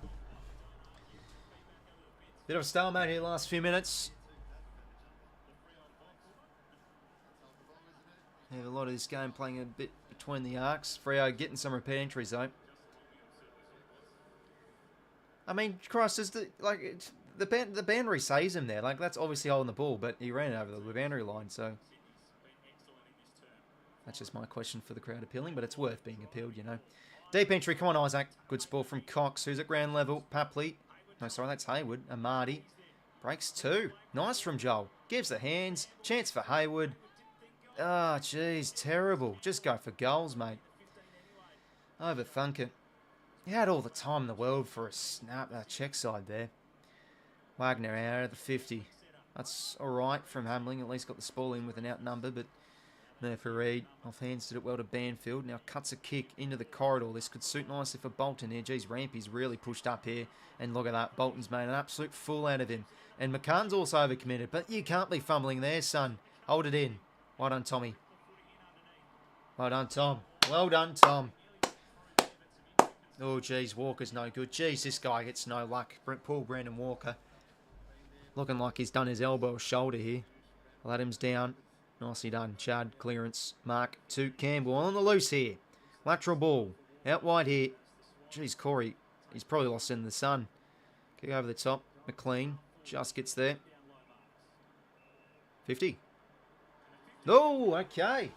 Bit of a stalemate here last few minutes. We have a lot of this game playing a bit between the arcs. Freo getting some repeat entries, though. I mean, Christ, is the boundary saves him there. Like, that's obviously holding the ball, but he ran over the boundary line, so... That's just my question for the crowd appealing, but it's worth being appealed, you know. Deep entry, come on, Isaac. Good sport from Cox, who's at ground level. 𝐴𝐻𝐿𝐼. No, sorry, that's Hayward. 𝐼𝐴𝐻𝐻𝐾. Breaks two. Nice from Joel. Gives the hands. Chance for Hayward. Ah, jeez, terrible. Just go for goals, mate. 𝐼𝐴𝐻𝐻𝐾. He had all the time in the world for a snap, check side there. Wagner out of the 50. That's all right from Hamling. At least got the ball in with an outnumber, but Murphy Reid off hands did it well to Banfield. Now cuts a kick into the corridor. This could suit nicely for Bolton here. Geez, Rampy's really pushed up here. And look at that. Bolton's made an absolute fool out of him. And McCann's also overcommitted. But you can't be fumbling there, son. Hold it in. Well done, Tommy. Well done, Tom. Well done, Tom. Oh, geez, Walker's no good. Geez, this guy gets no luck. Poor Brandon Walker. Looking like he's done his elbow or shoulder here. Ladham's down. Nicely done. Chad, clearance. Mark to Campbell. On the loose here. Lateral ball. Out wide here. Jeez, Corey. He's probably lost in the sun. Kick over the top. McLean just gets there. 50. Oh, okay.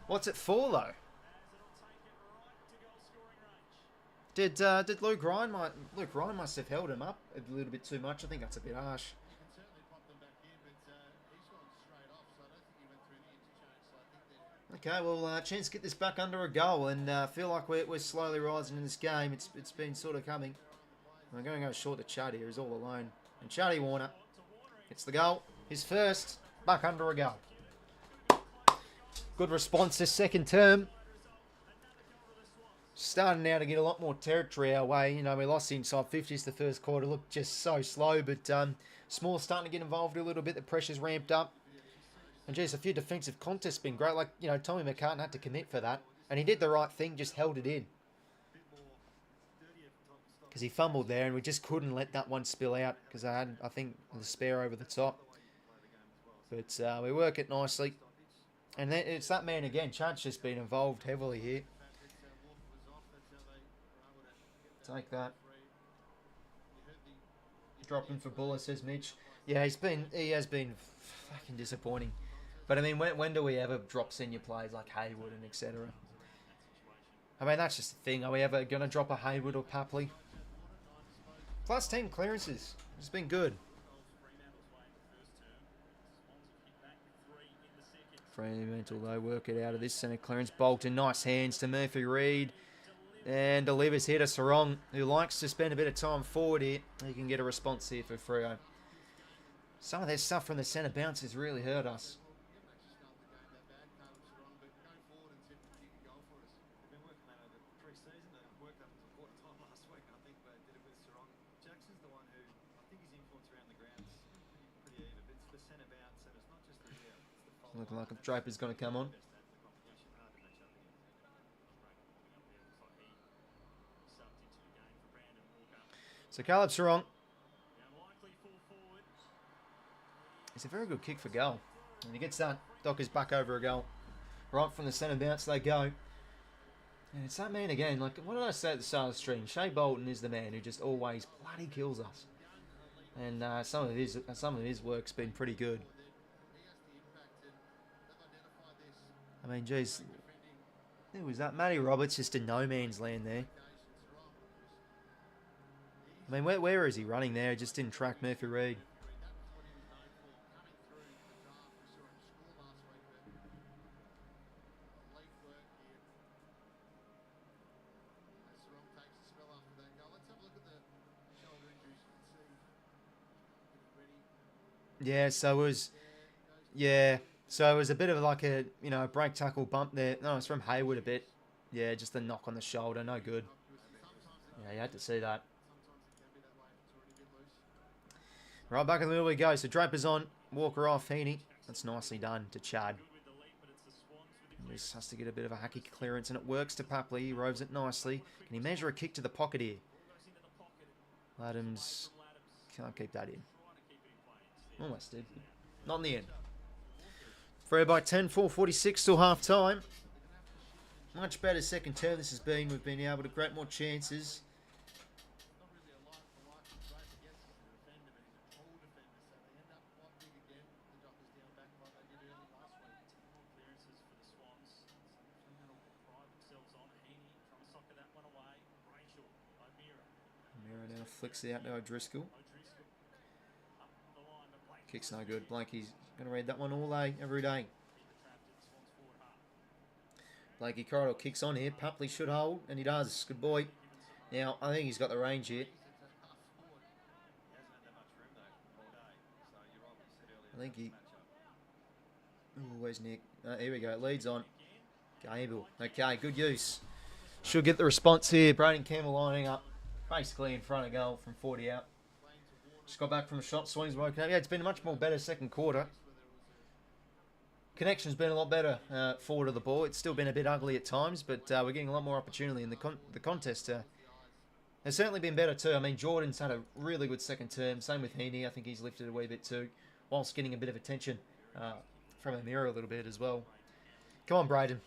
What's it for, though? Did Luke Ryan must have held him up a little bit too much. I think that's a bit harsh. Okay, well, chance to get this back under a goal, and feel like we're slowly rising in this game. It's been sort of coming. I'm going to go short to Chad here. He's all alone, and Chaddy Warner gets the goal. His first back under a goal. Good response this second term. Starting now to get a lot more territory our way. You know, we lost the inside 50s the first quarter. Looked just so slow, but Small starting to get involved a little bit. The pressure's ramped up. And geez, a few defensive contests been great. Like, you know, Tommy McCartan had to commit for that. And he did the right thing, just held it in. Because he fumbled there and we just couldn't let that one spill out. Because I had, I think, the spare over the top. But we work it nicely. And then it's that man again. Chad's just been involved heavily here. Take that. Dropping for Buller, says Mitch. Yeah, he has been fucking disappointing. But I mean, when do we ever drop senior players like Hayward and etc.? I mean, that's just the thing. Are we ever going to drop a Hayward or Papley? Plus 10 clearances. It's been good. Fremantle, though, work it out of this centre clearance. Bolton, nice hands to Murphy Reid. And delivers here to Sarong, who likes to spend a bit of time forward here. He can get a response here for Freo. Some of their stuff from the centre bounces really hurt us. Looking like a Draper's going to come on. So Caleb Sarong. It's a very good kick for goal. And he gets that. Docker's back over a goal. Right from the centre bounce they go. And it's that man again. Like, what did I say at the start of the stream? Shea Bolton is the man who just always bloody kills us. And some of his work's been pretty good. I mean, geez. Who was that? Matty Roberts just in no man's land there. I mean, where is he running there? Just didn't track Murphy Reid. Yeah, so it was... Yeah, so it was a bit of like a, you know, break tackle bump there. No, it's from Hayward a bit. Yeah, just a knock on the shoulder. No good. Yeah, you had to see that. Right, back in the middle we go. So Draper's on. Walker off. Heaney. That's nicely done to Chad. This has to get a bit of a hacky clearance, and it works to Papley. He roves it nicely. Can he measure a kick to the pocket here? Adams can't keep that in. Almost did. Not in the end. Freo by 10, 4:46 till half time. Much better second term this has been. We've been able to create more chances. Mira now flicks it out to 𝐼𝐴. Kick's no good. 𝐵lankey's going to read that one all day, every day. 𝐵lankey corridor kicks on here. Papley should hold, and he does. Good boy. Now, I think he's got the range here. I think he... Oh, where's Nick? Here we go. Leads on. 𝐴𝐵. Okay, good use. Should get the response here. Braden Campbell lining up basically in front of goal from 40 out. Just got back from a shot. Swans woke up. Yeah, it's been a much more better second quarter. Connection's been a lot better forward of the ball. It's still been a bit ugly at times, but we're getting a lot more opportunity in the contest. Has certainly been better too. I mean, Jordan's had a really good second term. Same with Heaney. I think he's lifted a wee bit too, whilst getting a bit of attention from Amira a little bit as well. Come on, Braden.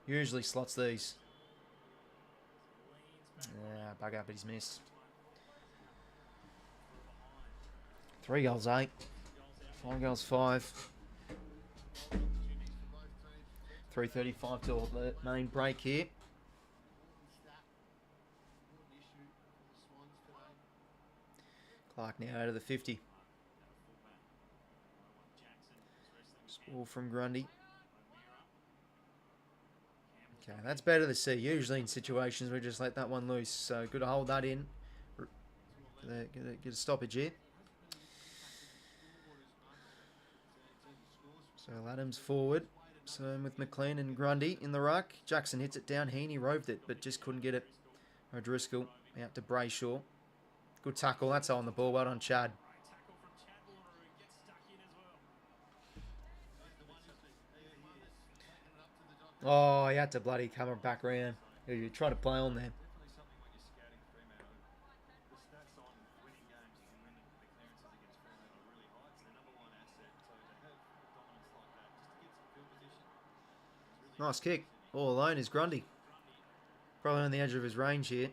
Usually slots these. Yeah, bugger, but he's missed. 3 goals, 8. 5 goals, 5. 3:35 till the main break here. Clark now out of the 50. Score from Grundy. Okay, that's better to see. Usually in situations we just let that one loose. So good to hold that in. Get a stoppage here. So Adams forward. Same with McLean and Grundy in the ruck. Jackson hits it down. Heaney roved it, but just couldn't get it. O'Driscoll out to Brayshaw. Good tackle. That's on the ball. Well done, Chad. Oh, he had to bloody come back around. He tried to play on there. Nice kick. All alone is Grundy. Probably on the edge of his range here.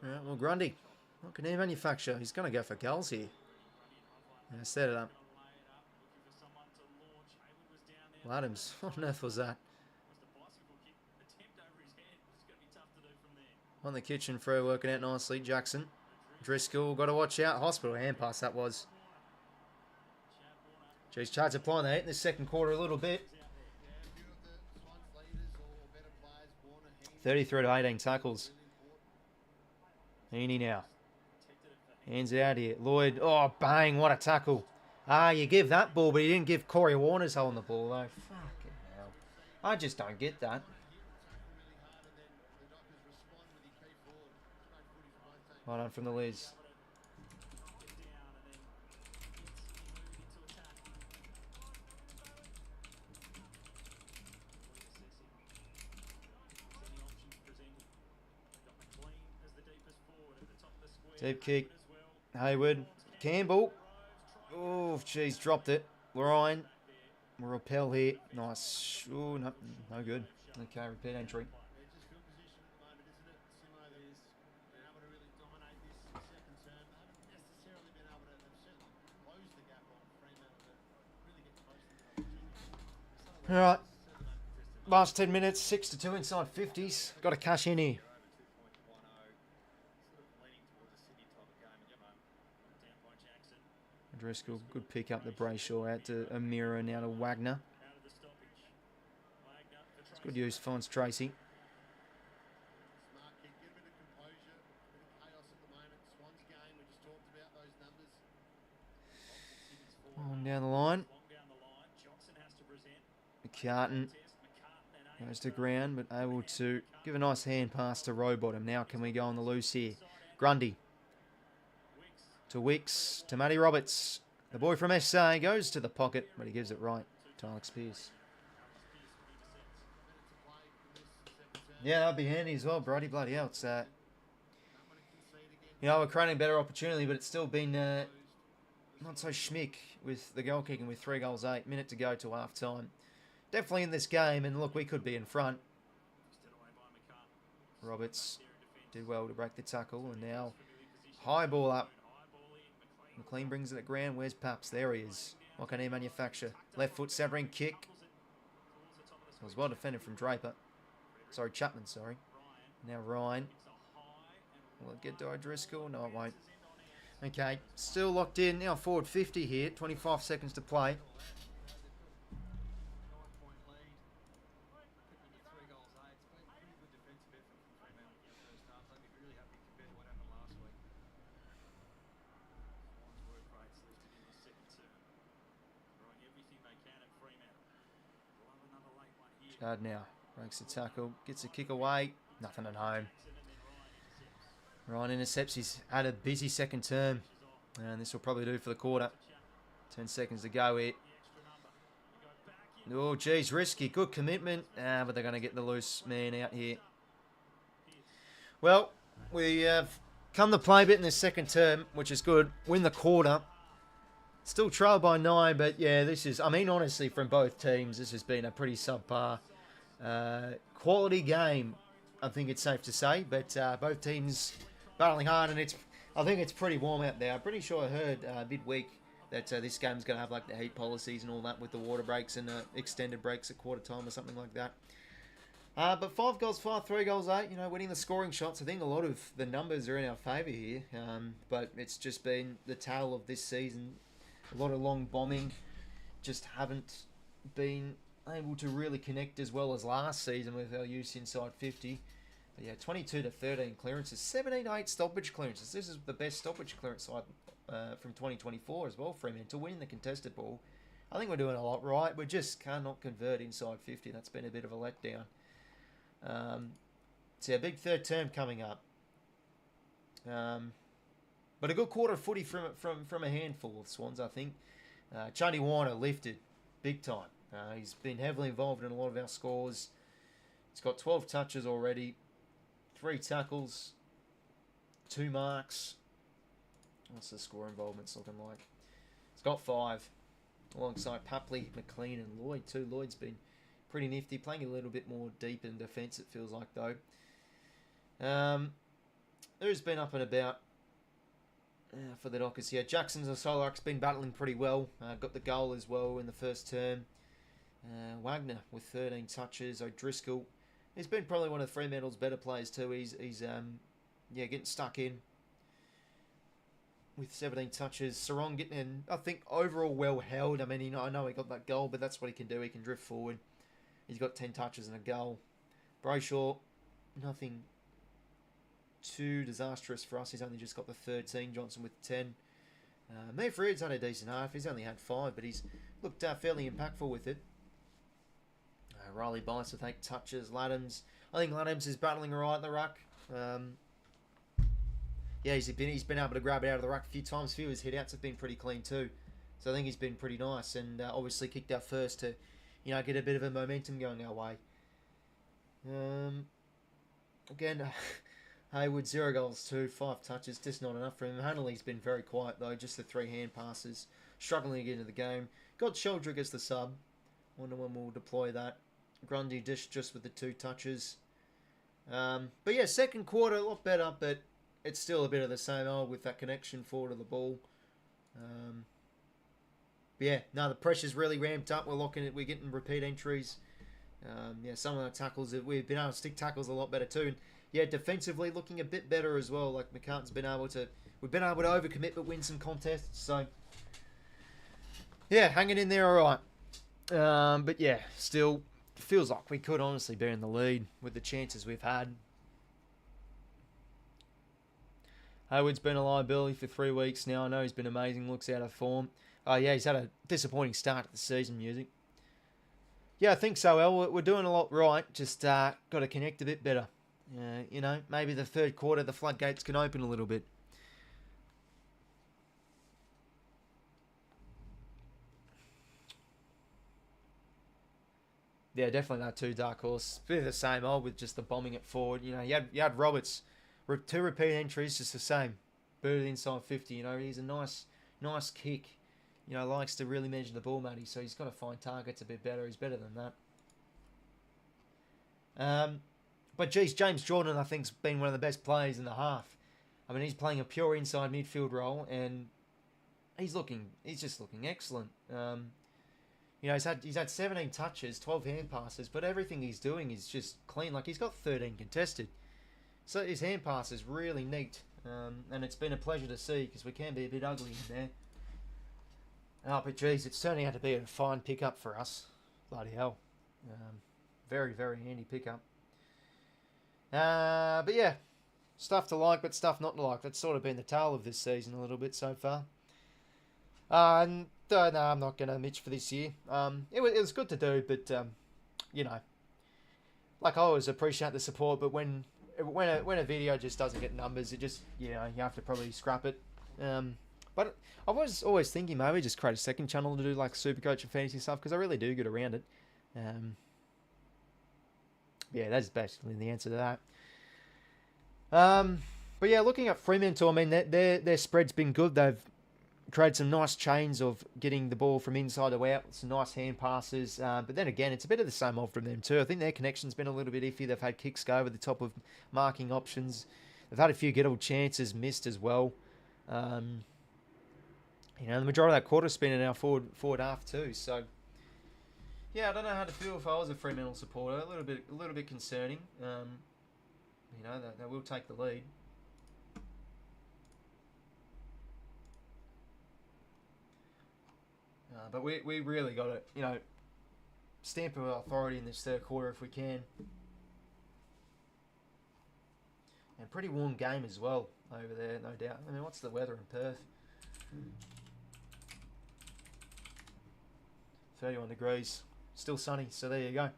Alright, well, Grundy. What can he manufacture? He's going to go for goals here. Yeah, set it up. Well, Adams, what on earth was that? On the kitchen, Freo working out nicely. Jackson. Driscoll, got to watch out. Hospital hand pass that was. Jeez, Chad's applying that in the second quarter a little bit. 33 to 18 tackles. Heaney now. Hands it out here. Lloyd. Oh, bang. What a tackle. Ah, you give that ball, but you didn't give Corey Warner's holding the ball, though. Fucking hell. I just don't get that. Well done from the Liz. Deep kick. Hayward. Campbell. Oh, jeez, dropped it. Lorine. Repel here. Nice. Oh, no good. Okay, repeat entry. All right. Last 10 minutes, 6-2 inside 50s. Got to cash in here. Driscoll, good pick up the Brayshaw out to Amira, now to Wagner. It's good use, finds Tracy. On down the line. McCartan goes to ground, but able to give a nice hand pass to Rowbottom. Now can we go on the loose here? Grundy. To Wicks, to Matty Roberts. The boy from SA goes to the pocket, but he gives it right to Alex Pearce. Yeah, that'd be handy as well, Brody. Bloody hell. It's, you know, we're creating a better opportunity, but it's still been not so schmick with the goal kicking with 3 goals, 8. Minute to go to half time. Definitely in this game, and look, we could be in front. Roberts did well to break the tackle, and now high ball up. McLean brings it at ground. Where's Paps? There he is. What can he manufacture? Left foot severing kick. It was well defended from Draper. Sorry, Chapman, sorry. Now Ryan. Will it get to O'Driscoll? No, it won't. Okay, still locked in. Now forward 50 here. 25 seconds to play. Chad now breaks the tackle, gets a kick away, nothing at home. Ryan intercepts. He's had a busy second term, and this will probably do for the quarter. 10 seconds to go here. Oh, geez, risky. Good commitment, but they're going to get the loose man out here. Well, we have come to play a bit in this second term, which is good. Win the quarter. Still trailed by 9, but yeah, this is, I mean, honestly, from both teams, this has been a pretty subpar quality game, I think it's safe to say. But both teams battling hard, and I think it's pretty warm out there. I'm pretty sure I heard midweek that this game's going to have like the heat policies and all that with the water breaks and extended breaks at quarter time or something like that. But 5 goals, 3 goals, 8, winning the scoring shots. I think a lot of the numbers are in our favour here. But it's just been the tale of this season. A lot of long bombing. Just haven't been able to really connect as well as last season with our use inside 50. But yeah, 22 to 13 clearances. 17 to 8 stoppage clearances. This is the best stoppage clearance side from 2024 as well, Fremantle. Winning the contested ball. I think we're doing a lot right. We just cannot convert inside 50. That's been a bit of a letdown. So yeah, big third term coming up. But a good quarter of footy from a handful of Swans, I think. 𝐻𝐿𝐼 𝐿𝐴𝐻𝐪 lifted big time. He's been heavily involved in a lot of our scores. He's got 12 touches already, 3 tackles, 2 marks. What's the score involvements looking like? He's got 5 alongside Papley, McLean and Lloyd too. Lloyd's been pretty nifty, playing a little bit more deep in defence, it feels like, though. Who's been up and about for the Dockers here? Jackson's and Solark's been battling pretty well. Got the goal as well in the first term. Wagner with 13 touches. O'Driscoll, he's been probably one of Fremantle's better players too. He's getting stuck in with 17 touches. Sarong getting in, I think, overall well held. I mean, I know he got that goal, but that's what he can do. He can drift forward. He's got 10 touches and a goal. Brayshaw, nothing too disastrous for us. He's only just got the 13. Johnson with 10. Mayfield's had a decent half. He's only had 5, but he's looked fairly impactful with it. Riley Bice with 8 touches. Ladhams, I think Ladhams is battling all right at the ruck. Yeah, he's been able to grab it out of the ruck a few times. A few of his hit-outs have been pretty clean too. So I think he's been pretty nice, and obviously kicked our first to, get a bit of a momentum going our way. Again, Hayward, 0 goals too, 5 touches, just not enough for him. Hanley's been very quiet though, just the 3 hand passes, struggling to get into the game. Got Sheldrick as the sub. Wonder when we'll deploy that. Grundy just with the 2 touches. But yeah, second quarter a lot better, but it's still a bit of the same old with that connection forward of the ball. But yeah, no, the pressure's really ramped up. We're getting repeat entries. Yeah, some of the tackles, we've been able to stick tackles a lot better too. And yeah, defensively looking a bit better as well. Like McCartan's been able to, we've been able to overcommit but win some contests. So yeah, hanging in there all right. But yeah, still feels like we could honestly be in the lead with the chances we've had. Hayward's been a liability for 3 weeks now. I know he's been amazing, looks out of form. Yeah, he's had a disappointing start to the season, music. Yeah, I think so, El. We're doing a lot right. Just got to connect a bit better. Maybe the third quarter, the floodgates can open a little bit. Yeah, definitely that 2 dark horse. Bit of the same old with just the bombing it forward. You had Roberts, 2 repeat entries, just the same. Booted inside 50. He's a nice kick. Likes to really measure the ball, Matty. So he's got to find targets a bit better. He's better than that. But geez, James Jordan, I think, has been one of the best players in the half. I mean, he's playing a pure inside midfield role, and he's just looking excellent. He's had 17 touches, 12 hand passes, but everything he's doing is just clean. Like, he's got 13 contested. So his hand pass is really neat. And it's been a pleasure to see, because we can be a bit ugly in there. But geez, it's turning out to be a fine pickup for us. Bloody hell. Very, very handy pickup. But yeah, stuff to like, but stuff not to like. That's sort of been the tale of this season a little bit so far. No, I'm not going to mitch for this year. It was good to do, but like, I always appreciate the support. But when a video just doesn't get numbers, it just you have to probably scrap it. But I was always thinking maybe just create a second channel to do like Supercoach and fantasy stuff, because I really do get around it. Yeah, that's basically the answer to that. But yeah, looking at Fremantle, I mean, their spread's been good. They've created some nice chains of getting the ball from inside to out, some nice hand passes. But then again, it's a bit of the same old from them too. I think their connection's been a little bit iffy. They've had kicks go over the top of marking options. They've had a few gettable chances missed as well. You know, the majority of that quarter's been in our forward half too. So yeah, I don't know how to feel if I was a Fremantle supporter. A little bit concerning. You know, they will take the lead. But we really got to, you know, stamp of authority in this third quarter if we can. And pretty warm game as well over there, no doubt. I mean, what's the weather in Perth? 31 degrees. Still sunny, so there you go.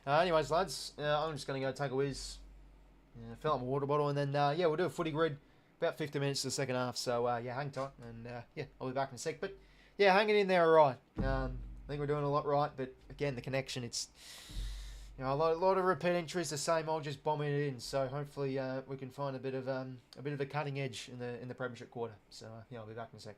Anyways, lads, I'm just going to go take a whiz, fill up my water bottle, and then, yeah, we'll do a footy grid. About 50 minutes to the second half, so, yeah, hang tight, and, yeah, I'll be back in a sec. But, yeah, hanging in there all right. I think we're doing a lot right, but, again, the connection, it's, you know, a lot of repeat entries, the same old, just bombing it in. So, hopefully, we can find a bit of a cutting edge in the Premiership quarter. So, yeah, I'll be back in a sec.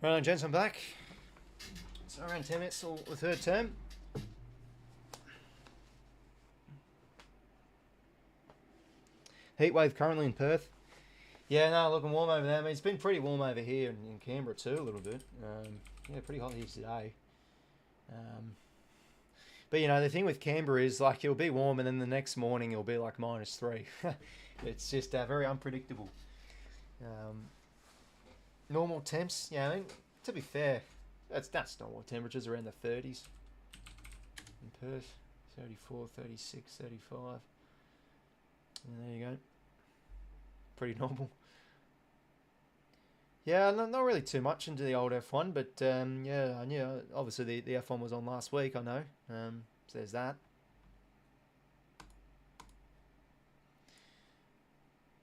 Right, gents, I'm back. So around 10 minutes till the third term. Heat wave currently in Perth. Yeah, no, looking warm over there. I mean, it's been pretty warm over here in Canberra too, a little bit. Yeah, pretty hot here today. But, you know, the thing with Canberra is, like, it'll be warm and then the next morning it'll be, like, -3. It's just very unpredictable. Normal temps, yeah, I mean, to be fair, that's normal temperatures around the 30s. In Perth, 34, 36, 35. And there you go. Pretty normal. Yeah, not really too much into the old F1, but yeah, I knew, obviously the F1 was on last week, I know. So there's that.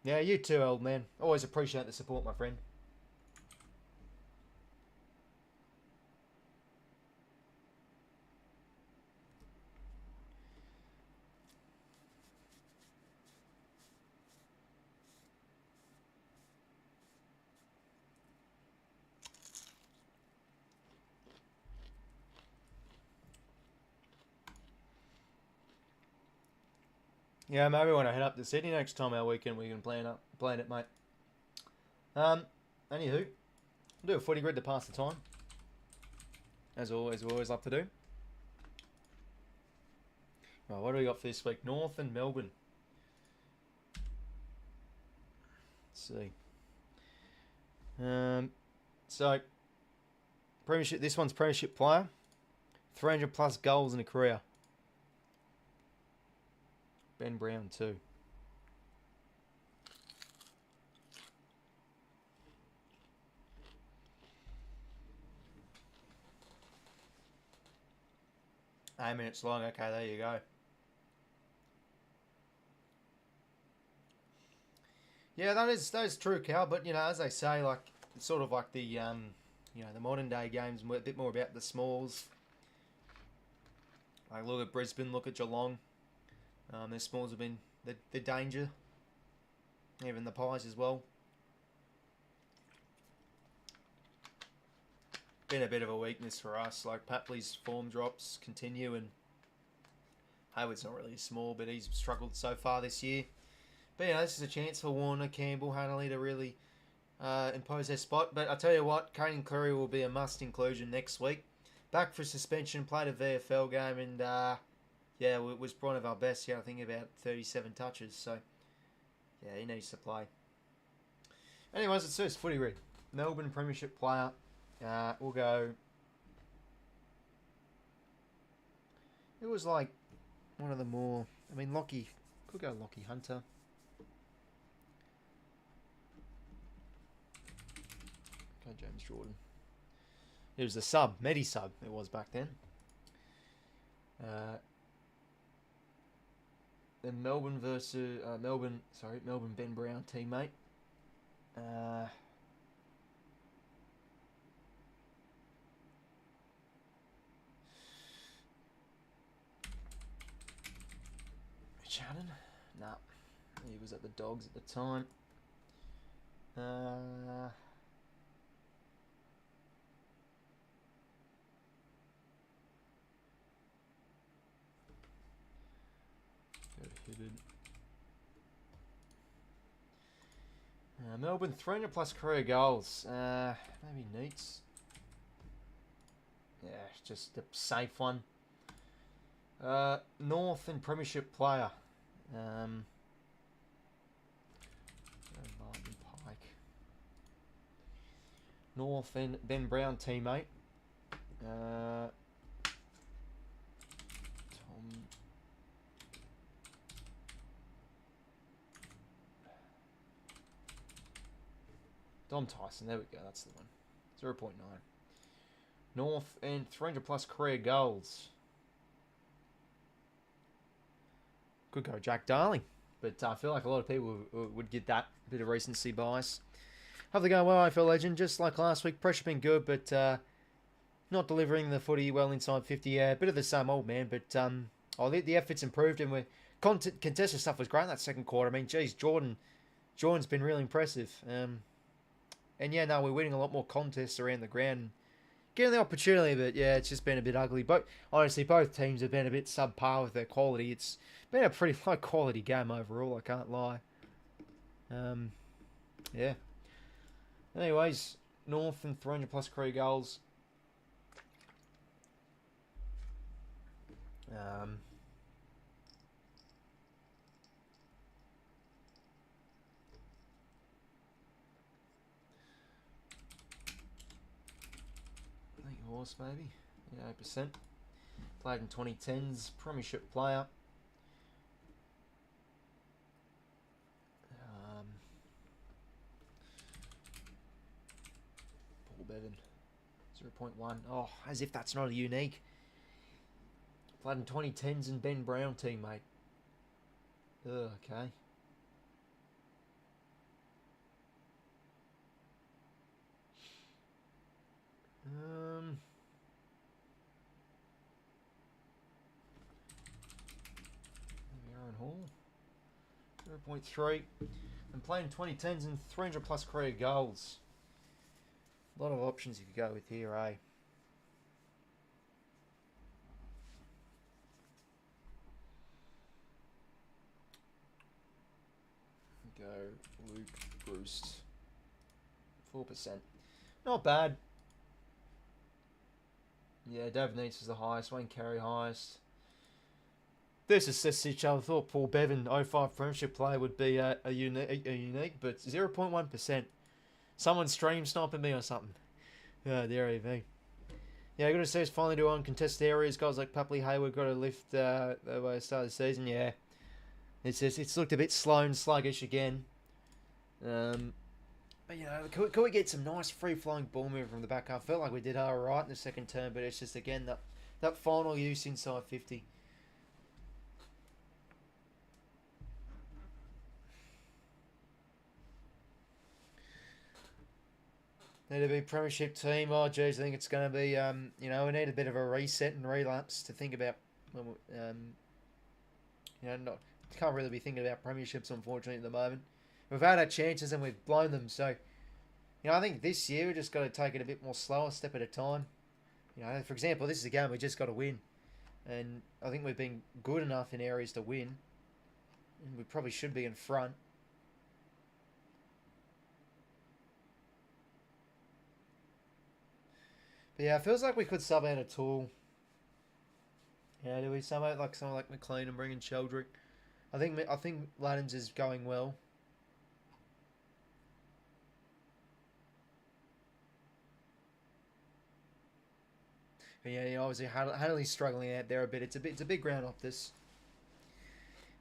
Yeah, you too, old man. Always appreciate the support, my friend. Yeah, maybe when I head up to Sydney next time our weekend, we can plan it, mate. Anywho, we'll do a footy grid to pass the time. As always, we always love to do. Right, what do we got for this week? North and Melbourne. Let's see. So, premiership. This one's premiership player. 300 plus goals in a career. Ben Brown too. Eight minutes long. Okay, there you go. Yeah, that is true, Cal. But you know, as they say, like it's sort of like the you know, the modern day games, a bit more about the smalls. Like look at Brisbane, look at Geelong. Their smalls have been the danger. Even the Pies as well. Been a bit of a weakness for us. Like Papley's form drops continue, and Hayward's not really small, but he's struggled so far this year. But yeah, this is a chance for Warner, Campbell, Hanley to really impose their spot. But I tell you what, 𝐤𝐿 𝐿𝐼 will be a must inclusion next week. Back for suspension, played a VFL game, and yeah, it was one of our best. Yeah, I think about 37 touches. So yeah, he needs to play. Anyways, it's first footy read. Melbourne Premiership player. We'll go. It was like one of the more. I mean, Lockie could go Lockie Hunter. Go James Jordan. It was the sub, Medi sub. It was back then. Then Melbourne versus Melbourne Ben Brown teammate. Shannon? Nah. He was at the Dogs at the time. Go to Hibbard. Melbourne 300 plus career goals. Maybe 𝐓𝐿𝐼𝐻. Yeah, just a safe one. North and Premiership player. Martin Pike. North and Ben Brown teammate. Tom. Dom Tyson, there we go, that's the one. 0.9. North and 300 plus career goals. Could go Jack Darling, but I feel like a lot of people would get that bit of recency bias. Have they going well, AFL legend? Just like last week, pressure been good, but not delivering the footy well inside 50. Yeah, a bit of the same old man, but the effort's improved, and contested stuff was great in that second quarter. I mean, geez, Jordan's been really impressive. And yeah, no, we're winning a lot more contests around the ground. Getting the opportunity, but yeah, it's just been a bit ugly. But honestly, both teams have been a bit subpar with their quality. It's been a pretty high quality game overall, I can't lie. Yeah. Anyways, North and 300 plus career goals. Um, I think horse maybe. Yeah, 8%. Played in 2010s, premiership player. Paul Bevan, 0.1. Oh, as if that's not a unique. Played in 2010s and Ben Brown teammate. Ugh, okay. Aaron Hall, 0.3. And played in 2010s and 300 plus career goals. A lot of options you could go with here, eh? Go Luke Bruce, 4%. Not bad. Yeah, David Neitz is the highest. Wayne Carey highest. This assists each other. I thought Paul Bevan, 05 premiership player, would be a unique, but 0.1%. Someone's stream sniping me or something. Yeah, there you go. Yeah, I got to say, it's finally to uncontested areas. Guys like Papley Hayward got to lift the way start of the season. Yeah, it's looked a bit slow and sluggish again. But you know, could we get some nice free-flowing ball movement from the back half? Felt like we did all right in the second term, but it's just again that final use inside 50. Need to be premiership team. Oh, geez, I think it's going to be, you know, we need a bit of a reset and relapse to think about, you know, can't really be thinking about premierships, unfortunately, at the moment. We've had our chances and we've blown them, so, you know, I think this year we've just got to take it a bit more slow, a step at a time. You know, for example, this is a game we just got to win, and I think we've been good enough in areas to win, and we probably should be in front. But yeah, it feels like we could sub out a tool. Yeah, do we sub out like someone like McLean and bring in �絵𝐥𝐿? I think Ladens is going well. But yeah, obviously Hadley's struggling out there a bit. It's a big ground off this.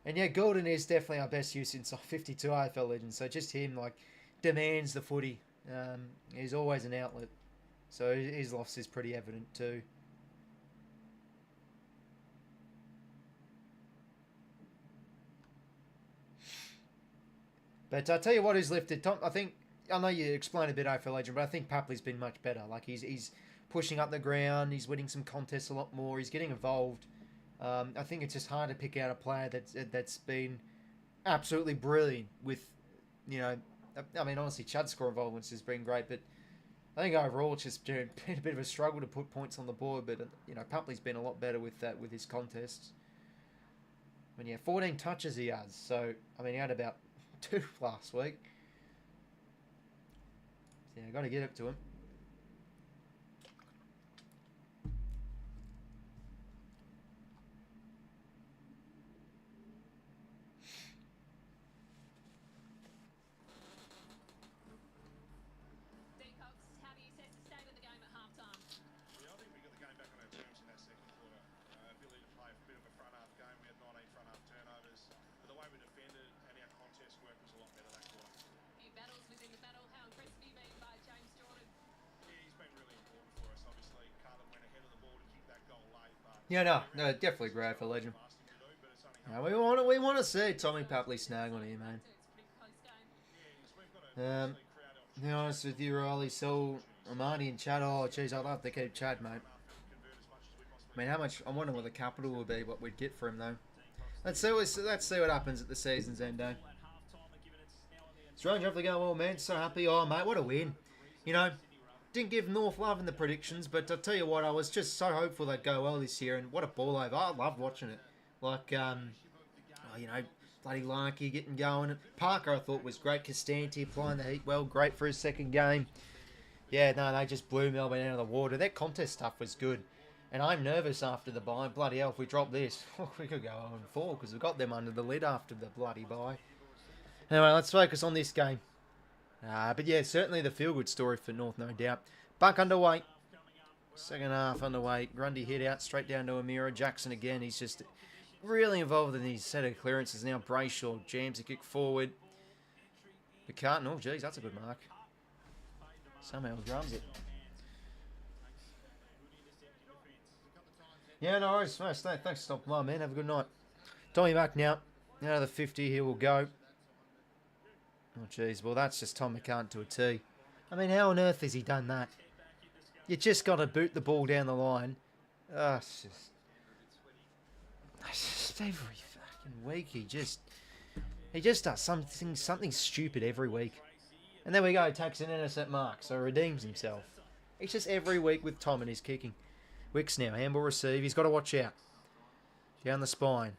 And yeah, Gordon is definitely our best use inside 52 AFL legends. So just him like demands the footy. He's always an outlet. So his loss is pretty evident too. But I'll tell you what, who's lifted. Tom, I know you explained a bit AFL legend, but I think Papley's been much better. Like he's pushing up the ground. He's winning some contests a lot more. He's getting involved. I think it's just hard to pick out a player that's been absolutely brilliant with, you know, I mean, honestly, Chad's score involvement has been great, but I think overall it's just been a bit of a struggle to put points on the board. But, you know, Papley's been a lot better with that, with his contests. And yeah, 14 touches he has. So, I mean, he had about 2 last week. So, yeah, got to get up to him. Yeah, no, definitely great for legend. Yeah, we want to see Tommy Papley snag on here, man. To be honest with you, Riley, so Amani and Chad. Oh, jeez, I'd love to keep Chad, mate. I mean, how much? I wonder what the capital would be, what we'd get for him, though. Let's see what happens at the season's end, eh? Strange, hopefully going well, man. So happy. Oh, mate, what a win. You know, didn't give North love in the predictions, but I'll tell you what, I was just so hopeful they'd go well this year, and what a ball over. I loved watching it. Like, you know, bloody Larky getting going. Parker, I thought, was great. Costanti applying the heat well. Great for his second game. Yeah, no, they just blew Melbourne out of the water. Their contest stuff was good. And I'm nervous after the bye. Bloody hell, if we drop this, we could go 0-4 because we've got them under the lid after the bloody bye. Anyway, let's focus on this game. But yeah, certainly the feel-good story for North, no doubt. Buck underway. Second half underway. Grundy hit out straight down to Amira. Jackson again. He's just really involved in his set of clearances now. Brayshaw jams a kick forward. McCartan. Oh, geez, that's a good mark. Somehow drums it. Yeah, no worries. Thanks for stopping by, man. Have a good night. Tommy back now. Another 50. Here we'll go. Oh, jeez. Well, that's just Tom McCartan to a T. I mean, how on earth has he done that? You just got to boot the ball down the line. It's just every fucking week he just does something stupid every week. And there we go, takes an intercept mark, so redeems himself. It's just every week with Tom and his kicking. Wicks now, handball receive. He's got to watch out. Down the spine.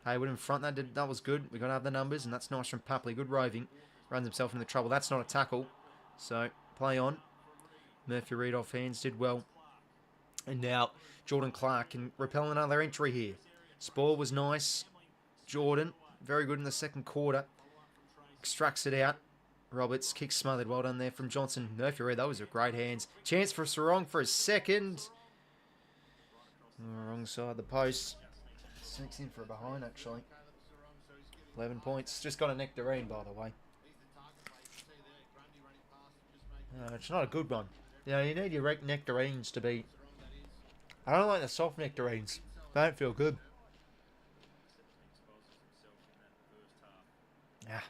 Hayward in front. That was good. We've got to have the numbers, and that's nice from Papley. Good roving. Runs himself into trouble. That's not a tackle. So, play on. Murphy Reid off hands. Did well. And now, Jordan Clark can repel another entry here. Spore was nice. Jordan, very good in the second quarter. Extracts it out. Roberts, kick smothered. Well done there from Johnson. Murphy Reid, those were great hands. Chance for Sarong for a second. Wrong side of the post. Sneaks in for a behind, actually. 11 points. Just got a nectarine, by the way. It's not a good one. You know, you need your nectarines to be... I don't like the soft nectarines. They don't feel good.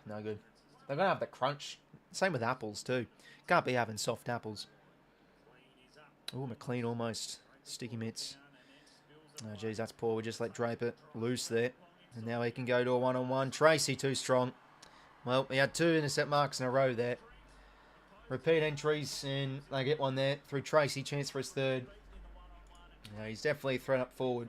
No good. They're going to have the crunch. Same with apples, too. Can't be having soft apples. Oh, McLean almost. Sticky mitts. Oh, geez, that's poor. We just let Draper loose there. And now he can go to a one-on-one. Tracy, too strong. Well, he had 2 intercept marks in a row there. Repeat entries, and they get one there through Tracy. Chance for his third. He's definitely thrown up forward.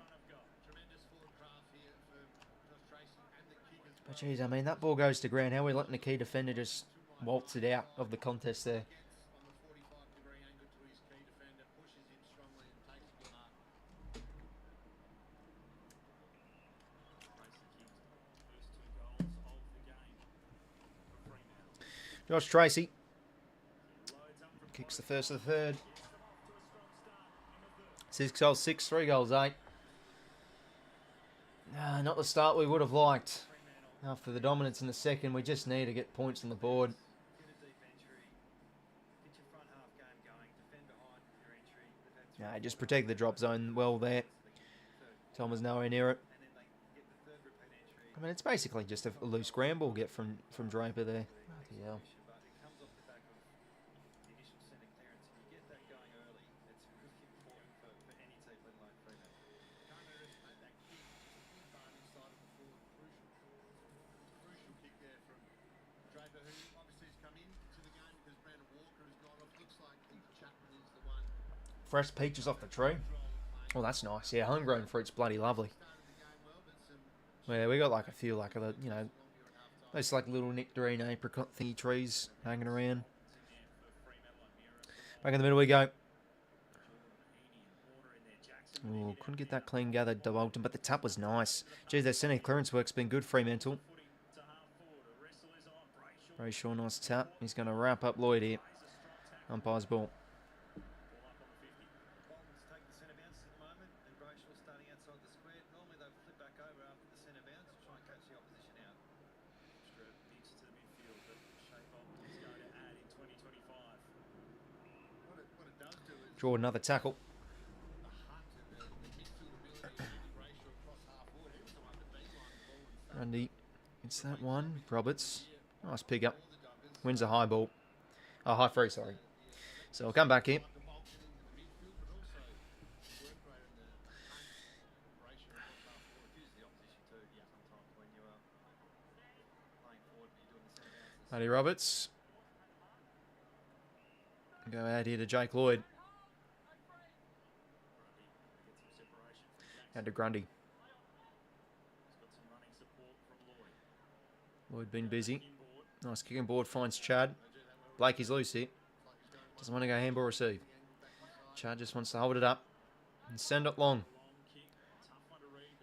But geez, I mean, that ball goes to ground. How are we letting the key defender just waltz it out of the contest there? Josh Tracy kicks the first of the third. 6 goals 6, 3 goals 8. Not the start we would have liked. After the dominance in the second, we just need to get points on the board. Just protect the drop zone well there. Tom was nowhere near it. I mean, it's basically just a loose ground ball get from Draper there. Yeah. Fresh peaches off the tree. Oh, that's nice. Yeah, homegrown fruit's bloody lovely. Yeah, we got like a few, like, you know, those like little nectarine apricot thingy trees hanging around. Back in the middle we go. Oh, couldn't get that clean gathered, Dalton, but the tap was nice. Geez, their centre clearance work's been good, Fremantle. Brayshaw, nice tap. He's going to wrap up Lloyd here. Umpire's ball. Draw another tackle. Grundy, it's that one. Roberts, nice pick up. Wins a high ball. Oh, high free, sorry. So I'll come back here. Matty Roberts. Go out here to Jake Lloyd. And to Grundy. Lloyd been busy. Nice kicking board, finds Chad. Blake is loose here. Doesn't want to go handball receive. Chad just wants to hold it up and send it long.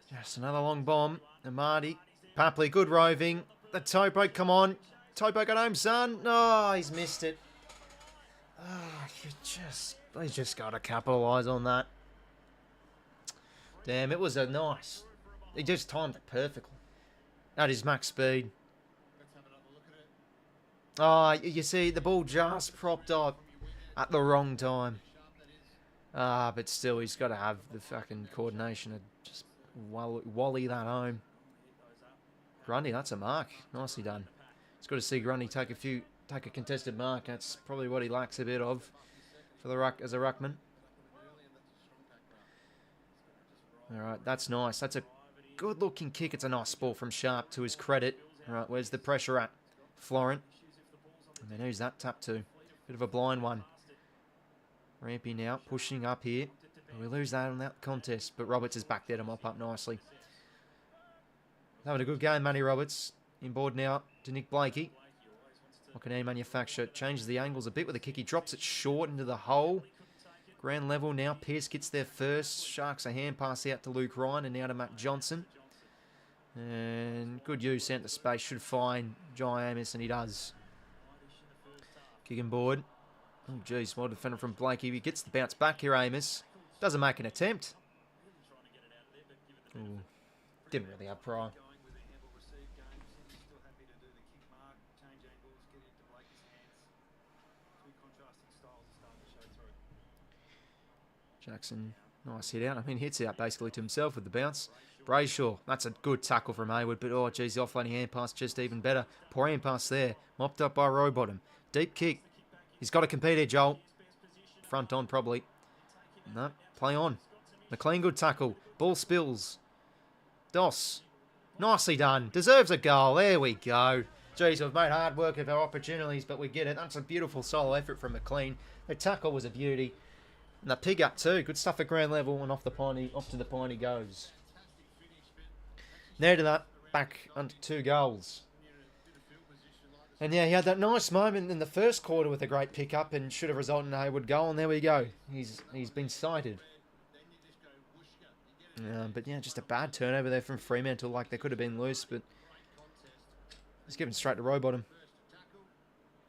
Just another long bomb. Amadi. Papley, good roving. The Topo, come on. Topo got home, son. No, he's missed it. They just got to capitalise on that. Damn, it was a nice. He just timed it perfectly. At his max speed. Oh, you see, the ball just propped up at the wrong time. But still, he's got to have the fucking coordination to just wally that home. Grundy, that's a mark. Nicely done. It's good to see Grundy take a contested mark. That's probably what he lacks a bit of for the ruck as a ruckman. All right, that's nice. That's a good-looking kick. It's a nice ball from Sharp, to his credit. All right, where's the pressure at? Florent. And then who's that tap to? Bit of a blind one. Rampy now, pushing up here. We lose that on that contest, but Roberts is back there to mop up nicely. Having a good game, Manny Roberts. Inboard now to Nick Blakey. What can 𝐴𝐴 changes the angles a bit with a kick. He drops it short into the hole. Ground level now. Pearce gets there first. Sharks a hand pass out to Luke Ryan and now to Matt Johnson. And good use out to space. Should find Jai Amos, and he does. Kicking board. Oh, geez. Well defended from Blakey. He gets the bounce back here, Amos. Doesn't make an attempt. Ooh. Didn't really have prior. Jackson, nice hit out. I mean, hits out basically to himself with the bounce. Brayshaw, that's a good tackle from Hayward, but oh, geez, the offloading hand pass just even better. Poor hand pass there, mopped up by Rowbottom. Deep kick. He's got to compete here, Joel. Front on, probably. No, play on. McLean, good tackle. Ball spills. Doss, nicely done. Deserves a goal. There we go. Geez, we've made hard work of our opportunities, but we get it. That's a beautiful solo effort from McLean. The tackle was a beauty. And the pig up too. Good stuff at ground level, and off to the pine he goes. Now to that, back under 2 goals. And yeah, he had that nice moment in the first quarter with a great pick-up and should have resulted in a Hayward goal, and there we go. He's been sighted. But yeah, just a bad turnover there from Fremantle. Like, they could have been loose, but he's given straight to Rowbottom.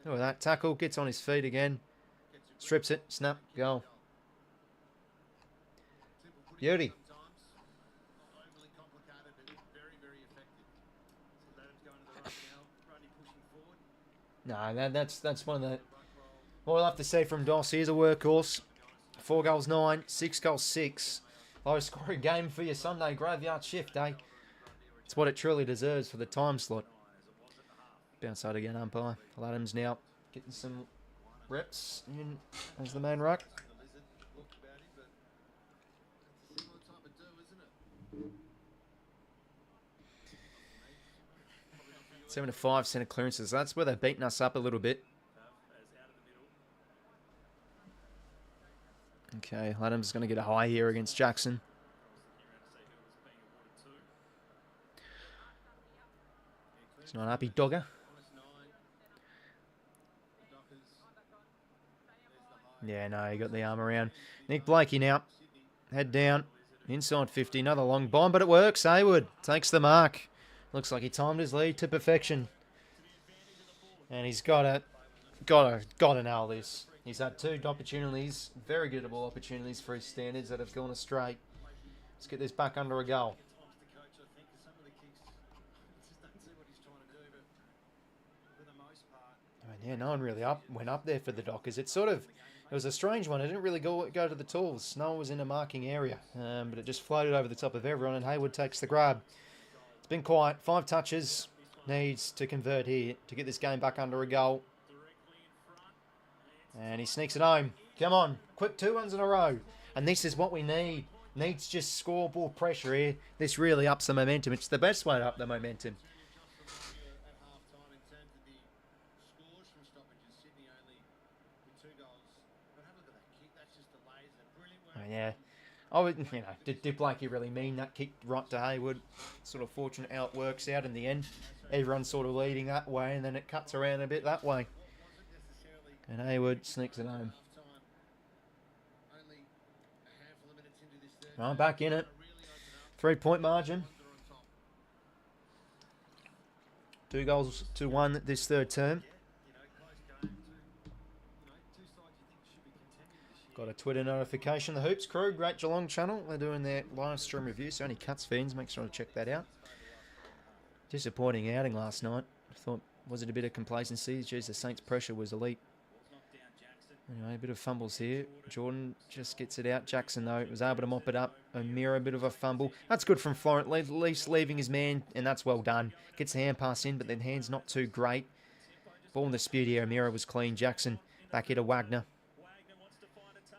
Look at that. Tackle, gets on his feet again. Strips it, snap, goal. Beauty. No, that's one of the... What we'll have to see from Doss. Here's a workhorse. 4 goals 9, 6 goals 6. Lowest scoring game for your Sunday graveyard shift, eh? It's what it truly deserves for the time slot. Bounce out again, umpire. Adams now getting some reps in as the main ruck. Seven to 5 centre clearances. That's where they've beaten us up a little bit. Okay, Adams is going to get a high here against Jackson. He's not happy, Dogger. Yeah, no, he got the arm around. Nick Blakey now. Head down. Inside 50. Another long bomb, but it works. Hayward takes the mark. Looks like he timed his lead to perfection. And he's got to nail this. He's had 2 opportunities, very gettable opportunities for his standards that have gone astray. Let's get this back under a goal. I mean, yeah, no one really went up there for the Dockers. It was a strange one. It didn't really go to the tools. No one was in a marking area, but it just floated over the top of everyone, and Hayward takes the grab. It's been quiet. 5 touches. Needs to convert here to get this game back under a goal. And he sneaks it home. Come on. Quick 2 ones in a row. And this is what we need. Needs just scoreboard pressure here. This really ups the momentum. It's the best way to up the momentum. Oh, yeah. Oh, did Blakey really mean that kick right to Hayward? Sort of fortunate how it works out in the end. Everyone's sort of leading that way, and then it cuts around a bit that way. And Hayward sneaks it home. Well, back in it. 3-point margin. 2-1 this third term. Got a Twitter notification. The Hoops crew, Great Geelong channel. They're doing their live stream review, so only Cuts fans, make sure to check that out. Disappointing outing last night. I thought, was it a bit of complacency? Jeez, the Saints' pressure was elite. Anyway, a bit of fumbles here. Jordan just gets it out. Jackson, though, was able to mop it up. O'Meara, a bit of a fumble. That's good from Florent. At least leaving his man, and that's well done. Gets the hand pass in, but then hand's not too great. Ball in the dispute here. O'Meara was clean. Jackson back here to Wagner.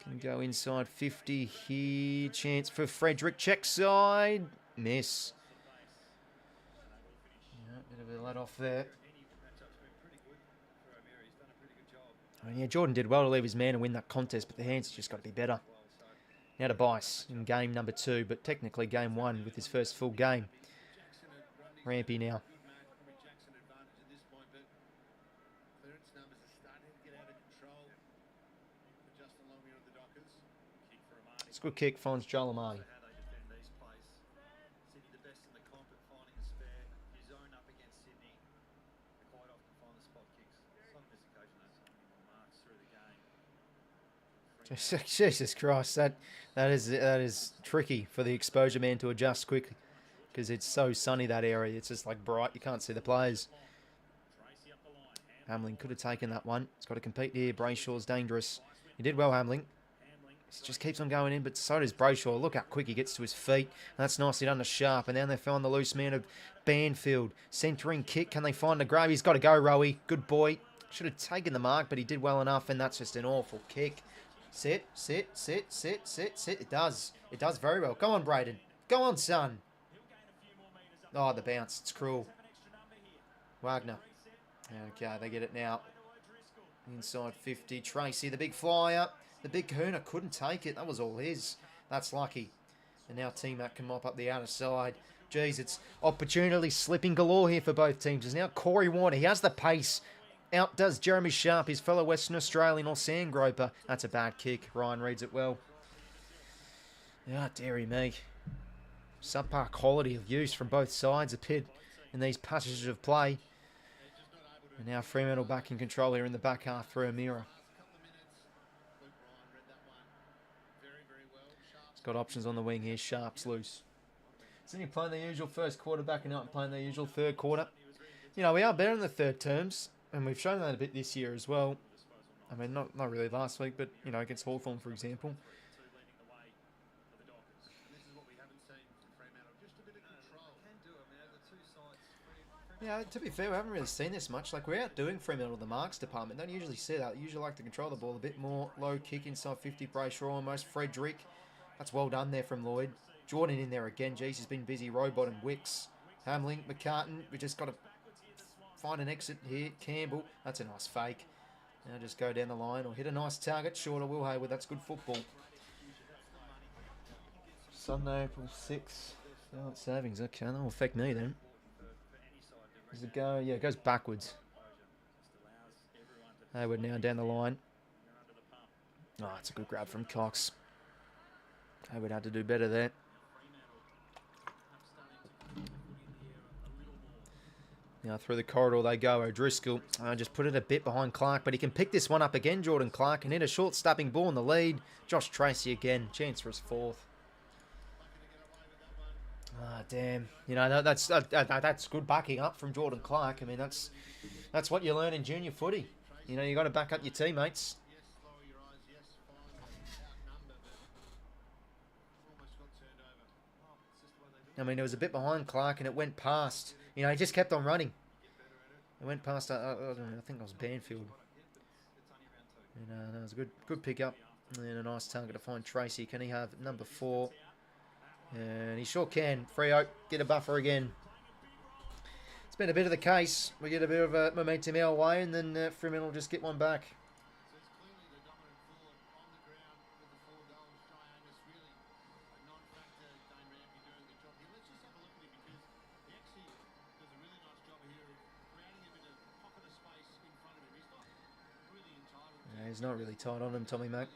Can go inside 50 here. Chance for Frederick. Check side. Miss. Yeah, bit of a let off there. Yeah, Jordan did well to leave his man and win that contest, but the hands just got to be better. Now to Bice in game number 2, but technically game 1 with his first full game. Rampy now. It's a good kick, finds 𝐓𝐿𝐼𝐿. Jesus Christ, that is tricky for the exposure man to adjust quickly because it's so sunny, that area. It's just like bright. You can't see the players. Hamling could have taken that one. He's got to compete here. Brayshaw's dangerous. He did well, Hamling. He just keeps on going in, but so does Brayshaw. Look how quick he gets to his feet. That's nicely done to Sharp. And then they found the loose man of Banfield. Centering kick. Can they find the grave? He's got to go, Rowie. Good boy. Should have taken the mark, but he did well enough, and that's just an awful kick. Sit. It does. It does very well. Go on, Braden. Go on, son. Oh, the bounce. It's cruel. Wagner. Okay, they get it now. Inside 50. Tracy, the big flyer. The big Kahuna couldn't take it. That was all his. That's lucky. And now T-Mac can mop up the outer side. Jeez, it's opportunity slipping galore here for both teams. There's now Corey Warner. He has the pace. Outdoes Jeremy Sharp, his fellow Western Australian or Sandgroper. That's a bad kick. Ryan reads it well. Ah, dearie me. Subpar quality of use from both sides appeared in these passages of play. And now Fremantle back in control here in the back half through O'Meara. He's got options on the wing here. Sharp's loose. Isn't he playing the usual first quarter, backing out and playing the usual third quarter? You know, we are better in the third terms. And we've shown that a bit this year as well. I mean, not really last week, but, you know, against Hawthorn, for example. Yeah, to be fair, we haven't really seen this much. Like, we're outdoing Fremantle in the marks department. Don't usually see that. They usually like to control the ball a bit more. Low kick inside 50, Brayshaw almost. Frederick. That's well done there from Lloyd. Jordan in there again. Jeez, he's been busy. Robot and Wicks. Hamling, McCartan. We just got to find an exit here. Campbell. That's a nice fake. Now just go down the line or hit a nice target. Short of Will Hayward. That's good football. Sunday, April 6th. Oh, savings. Okay, that will affect me then. Does it go? Yeah, it goes backwards. Hayward now down the line. Oh, it's a good grab from Cox. Hayward had to do better there. Now through the corridor they go. O'Driscoll just put it a bit behind Clark, but he can pick this one up again. Jordan Clark can hit a short stabbing ball in the lead. Josh Tracy again. Chance for his fourth. Ah, damn. You know, that's good backing up from Jordan Clark. I mean, that's what you learn in junior footy. You know, you got to back up your teammates. I mean, it was a bit behind Clark and it went past. You know, he just kept on running. It went past, I don't know, I think it was Banfield. And that was a good pick up. And a nice target to find Tracy. Can he have number 4? And he sure can. Freo, get a buffer again. It's been a bit of the case. We get a bit of a momentum our way and then Fremantle will just get one back. He's not really tight on him, Tommy Mac.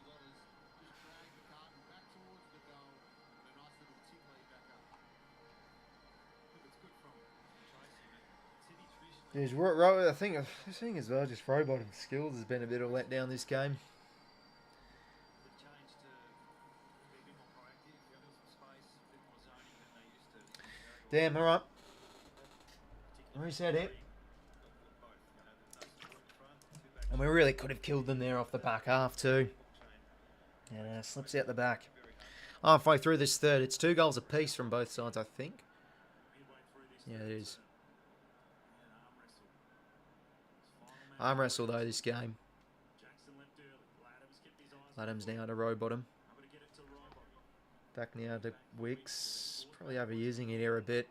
There's I think the thing as well, just row bottom skills has been a bit of a letdown this game. Damn, all right. Reset it. And we really could have killed them there off the back half too. And slips out the back. Halfway through this third, it's 2 goals apiece from both sides, I think. Yeah, it is. Arm wrestle though this game. 𝐼𝐴𝐷𝐼m's now to row bottom. Back now to 𝐼𝐴𝐷𝐼. Probably overusing it here a bit.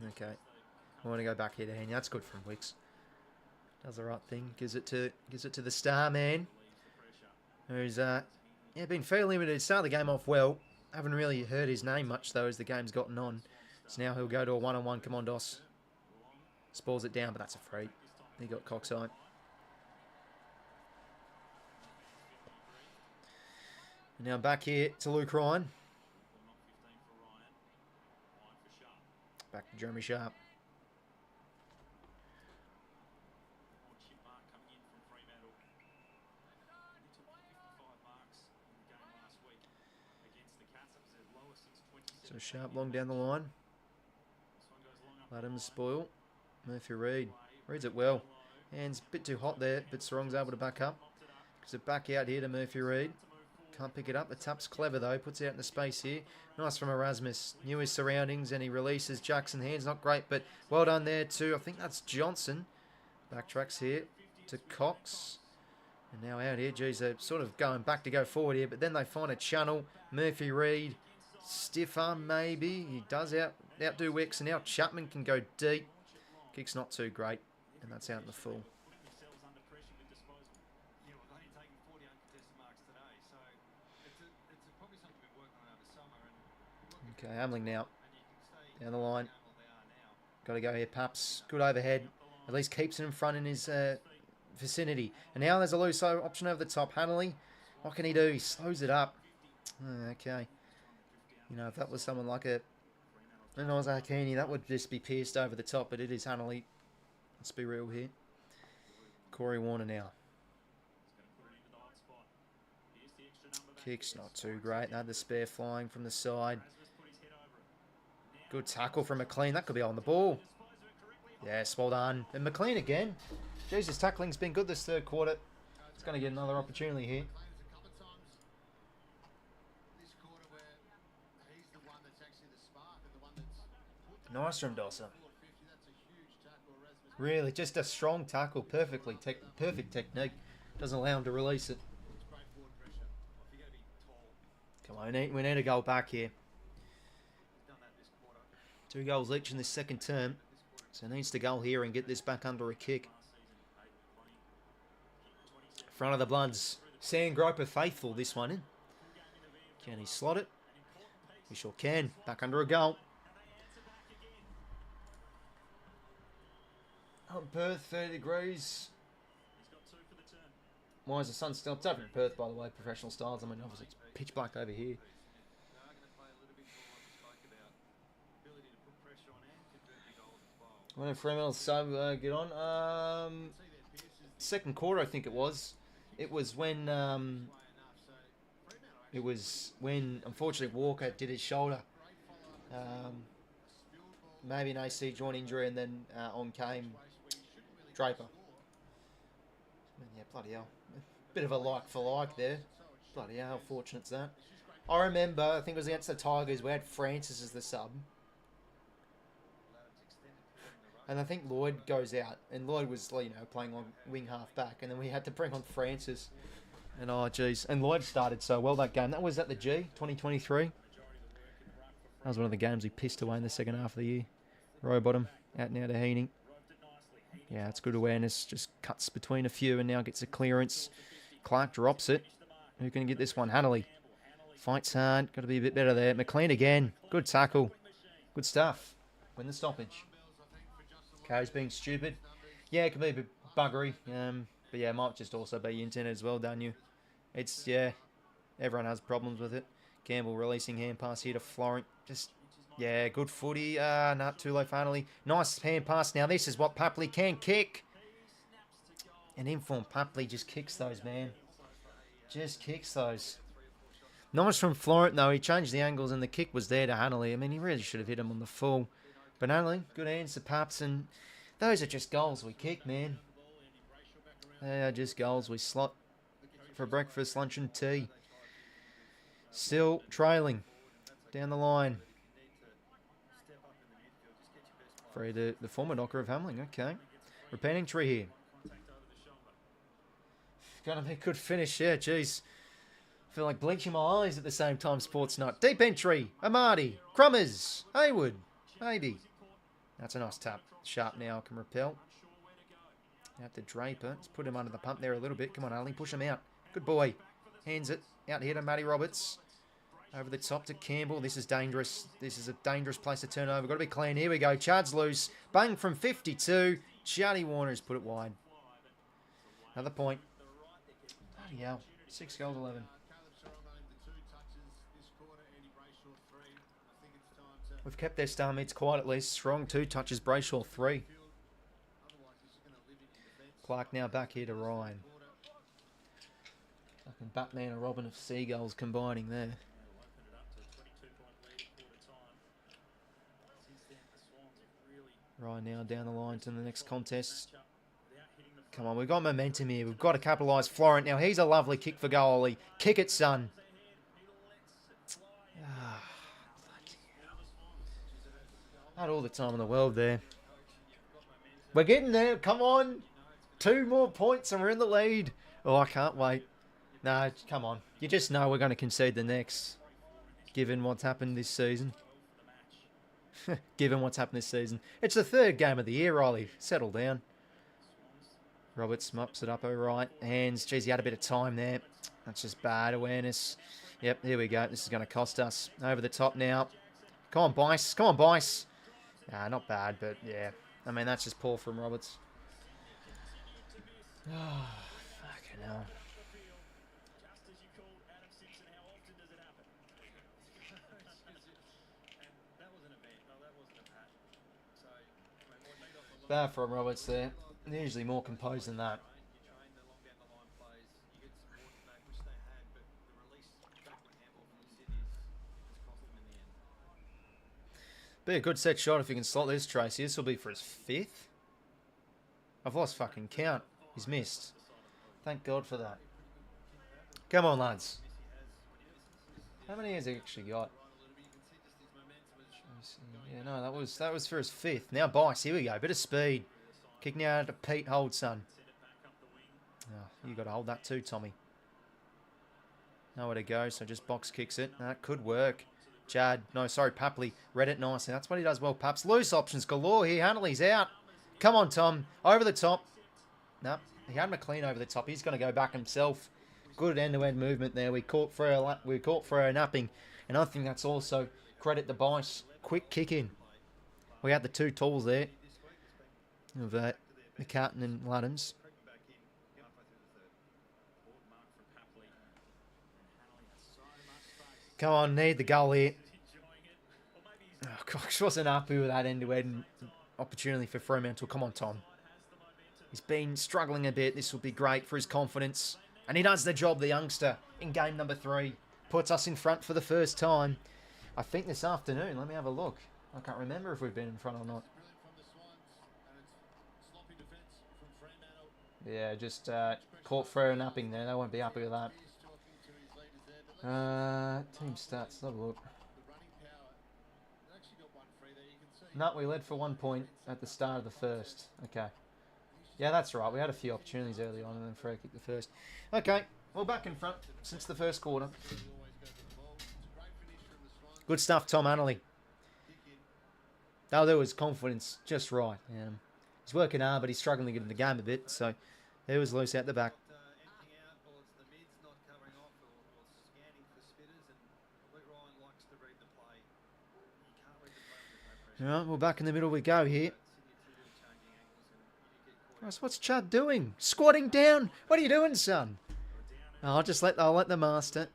Okay. I want to go back here to Heaney. That's good from 𝐼𝐴𝐷𝐼. Does the right thing. Gives it to the star man. Who's been fairly limited. Started the game off well. Haven't really heard his name much though as the game's gotten on. So now he'll go to a 1-on-1. Come on, Dos. Spoils it down, but that's a free. He got 𝐴𝐷𝐼. And now back here to Luke Ryan. Back to Jeremy Sharp. So Sharp long down the line. 𝐼𝐴𝐷𝐼m spoil. Murphy Reid. Reads it well. Hands a bit too hot there, but Sarong's able to back up. Gives it back out here to Murphy Reid. Can't pick it up. The tap's clever though. Puts it out in the space here. Nice from Erasmus. Knew his surroundings and he releases Jackson. Hands not great, but well done there too. I think that's Johnson. Backtracks here to Cox. And now out here. Geez, they're sort of going back to go forward here, but then they find a channel. Murphy Reid. Stiff arm maybe. He does outdo 𝐼𝐴𝐷𝐼, and now Chapman can go deep. Kick's not too great, and that's out in the full. Okay, Hamling now. Down the line. Got to go here, Paps. Good overhead. At least keeps it in front in his vicinity. And now there's a loose option over the top. Hanley, what can he do? He slows it up. Okay. You know, if that was someone like a 𝐼𝐴𝐷𝐼, that would just be pierced over the top, but it is Hanley. Let's be real here. Corey Warner now. Kick's not too great. They had the spare flying from the side. Good tackle from McLean. That could be on the ball. Yes, well done. And McLean again. Jesus, tackling's been good this third quarter. It's going to get another opportunity here. Nice from Dossa. Really, just a strong tackle. Perfect technique. Doesn't allow him to release it. Come on, we need a goal back here. 2 goals each in this second term. So needs to go here and get this back under a kick. Front of the Bloods. 𝐷𝐴𝐷𝐼 faithful this one in. Can he slot it? He sure can. Back under a goal. Up in Perth, 30 degrees. Why is the sun still? It's over in Perth, by the way, professional styles. I mean, obviously it's pitch black over here. When did Fremantle so get on? Second quarter, I think it was. It was when unfortunately Walker did his shoulder. Maybe an AC joint injury, and then on came Draper. Yeah, bloody hell. Bit of a like for like there. Bloody hell, how fortunate's that. I remember, I think it was against the Tigers, we had Francis as the sub. And I think Lloyd goes out. And Lloyd was, you know, playing on wing half back. And then we had to bring on Francis. And oh, geez. And Lloyd started so well that game. That was at the G, 2023. That was one of the games we pissed away in the second half of the year. Row bottom, out now to Heaney. Yeah, it's good awareness. Just cuts between a few and now gets a clearance. Clark drops it. Who can get this one? Hanley. Fights hard. Got to be a bit better there. McLean again. Good tackle. Good stuff. Win the stoppage. Carey's being stupid. Yeah, it can be a bit buggery. But yeah, it might just also be internet as well, don't you? It's, yeah, everyone has problems with it. Campbell releasing hand pass here to Florent. Just Yeah, good footy. Not too low finally. Nice hand pass. Now this is what 𝐓𝐿𝐼 can kick. And informed 𝐓𝐿𝐼 just kicks those, man. Just kicks those. Nice from Florent, though. He changed the angles and the kick was there to 𝐻𝐿𝐼. I mean, he really should have hit him on the full. But 𝐻𝐿𝐼, good hands to 𝐓𝐿𝐼. And those are just goals we kick, man. They are just goals we slot for breakfast, lunch and tea. Still trailing down the line. Free the former knocker of Hamling. Okay. Repeating tree here. Gonna be a good finish. Yeah, jeez. Feel like bleaching my eyes at the same time, Sports Nut. Deep entry. Amadi. Crummers. Haywood. Maybe. That's a nice tap. Sharp now can repel. You have to Draper. Let's put him under the pump there a little bit. Come on, Ali. Push him out. Good boy. Hands it. Out here to Matty Roberts. Over the top to Campbell. This is dangerous. This is a dangerous place to turn over. Got to be clean. Here we go. Chad's loose. Bang from 52. Charlie Warner has put it wide. Another point. Bloody hell. 6 goals, 11. We've kept their star mids quiet at least. Strong 2 touches. Brayshaw 3. Clark now back here to Ryan. Fucking Batman and Robin of Seagulls combining there. Ryan now down the line to the next contest. Come on, we've got momentum here. We've got to capitalise. Florent now. He's a lovely kick for goalie. Kick it, son. Had all the time in the world there. We're getting there. Come on. 2 more points and we're in the lead. Oh, I can't wait. No, come on. You just know we're going to concede the next, given what's happened this season. Given what's happened this season. It's the 3rd game of the year, Riley. Settle down. Roberts mops it up all right. Hands. Geez, he had a bit of time there. That's just bad awareness. Yep, here we go. This is going to cost us. Over the top now. Come on, Bice. Come on, Bice. Not bad, but yeah. I mean, that's just poor from Roberts. Oh, fucking hell. Bad from Roberts there. They're usually more composed than that. Be a good set shot if you can slot this, Tracy. This will be for his 5th. I've lost fucking count. He's missed. Thank God for that. Come on, lads. How many has he actually got? Yeah, no, that was for his 5th. Now Bice, here we go. Bit of speed. Kick now to Pete Hold, son. Oh, you got to hold that too, Tommy. Nowhere to go, so just box kicks it. That could work. 𝐻𝐿𝐼 read it nicely. That's what he does well, Paps. Loose options galore here. 𝐻𝐿𝐼's out. Come on, Tom. Over the top. No, he had McLean over the top. He's going to go back himself. Good end-to-end movement there. We caught Freo napping. And I think that's also credit to Bice. Quick kick in. We had the 2 tools there of McCartan and Luddens. Come on, need the goal here. Oh, gosh, wasn't happy with that end-to-end opportunity for Fremantle. Come on, Tom. He's been struggling a bit. This will be great for his confidence. And he does the job, the youngster, in game number 3. Puts us in front for the first time. I think this afternoon. Let me have a look. I can't remember if we've been in front or not. Yeah, just caught Freo napping there. They won't be happy with that. Team stats. Let's have a look. No, we led for 1 point at the start of the first. Okay. Yeah, that's right. We had a few opportunities early on and then Freo kicked the first. Okay. Well, back in front since the first quarter. Good stuff, Tom 𝐻𝐿𝐼. That'll do his confidence just right. He's working hard, but he's struggling to get in the game a bit. So, he was loose out the back. All right, well, back in the middle we go here. What's Chad doing? Squatting down. What are you doing, son? Oh, I'll let the master.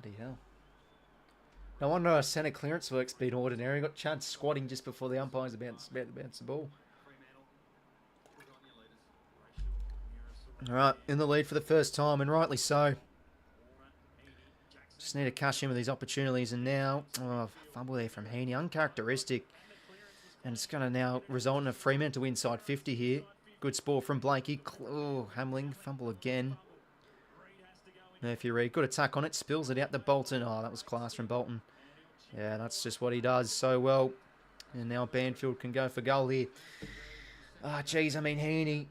Bloody hell. No wonder our centre clearance work's been ordinary. Got Chad squatting just before the umpire's about to bounce the ball. All right, in the lead for the first time, and rightly so. Just need to cash in with these opportunities, and now, fumble there from Heaney, uncharacteristic. And it's going to now result in a Fremantle inside 50 here. Good sport from Blakey. Oh, Hamling, fumble again. 𝐼𝐴, good attack on it, spills it out to Bolton. Oh, that was class from Bolton. Yeah, that's just what he does so well. And now Banfield can go for goal here. Ah, geez, I mean, Heaney.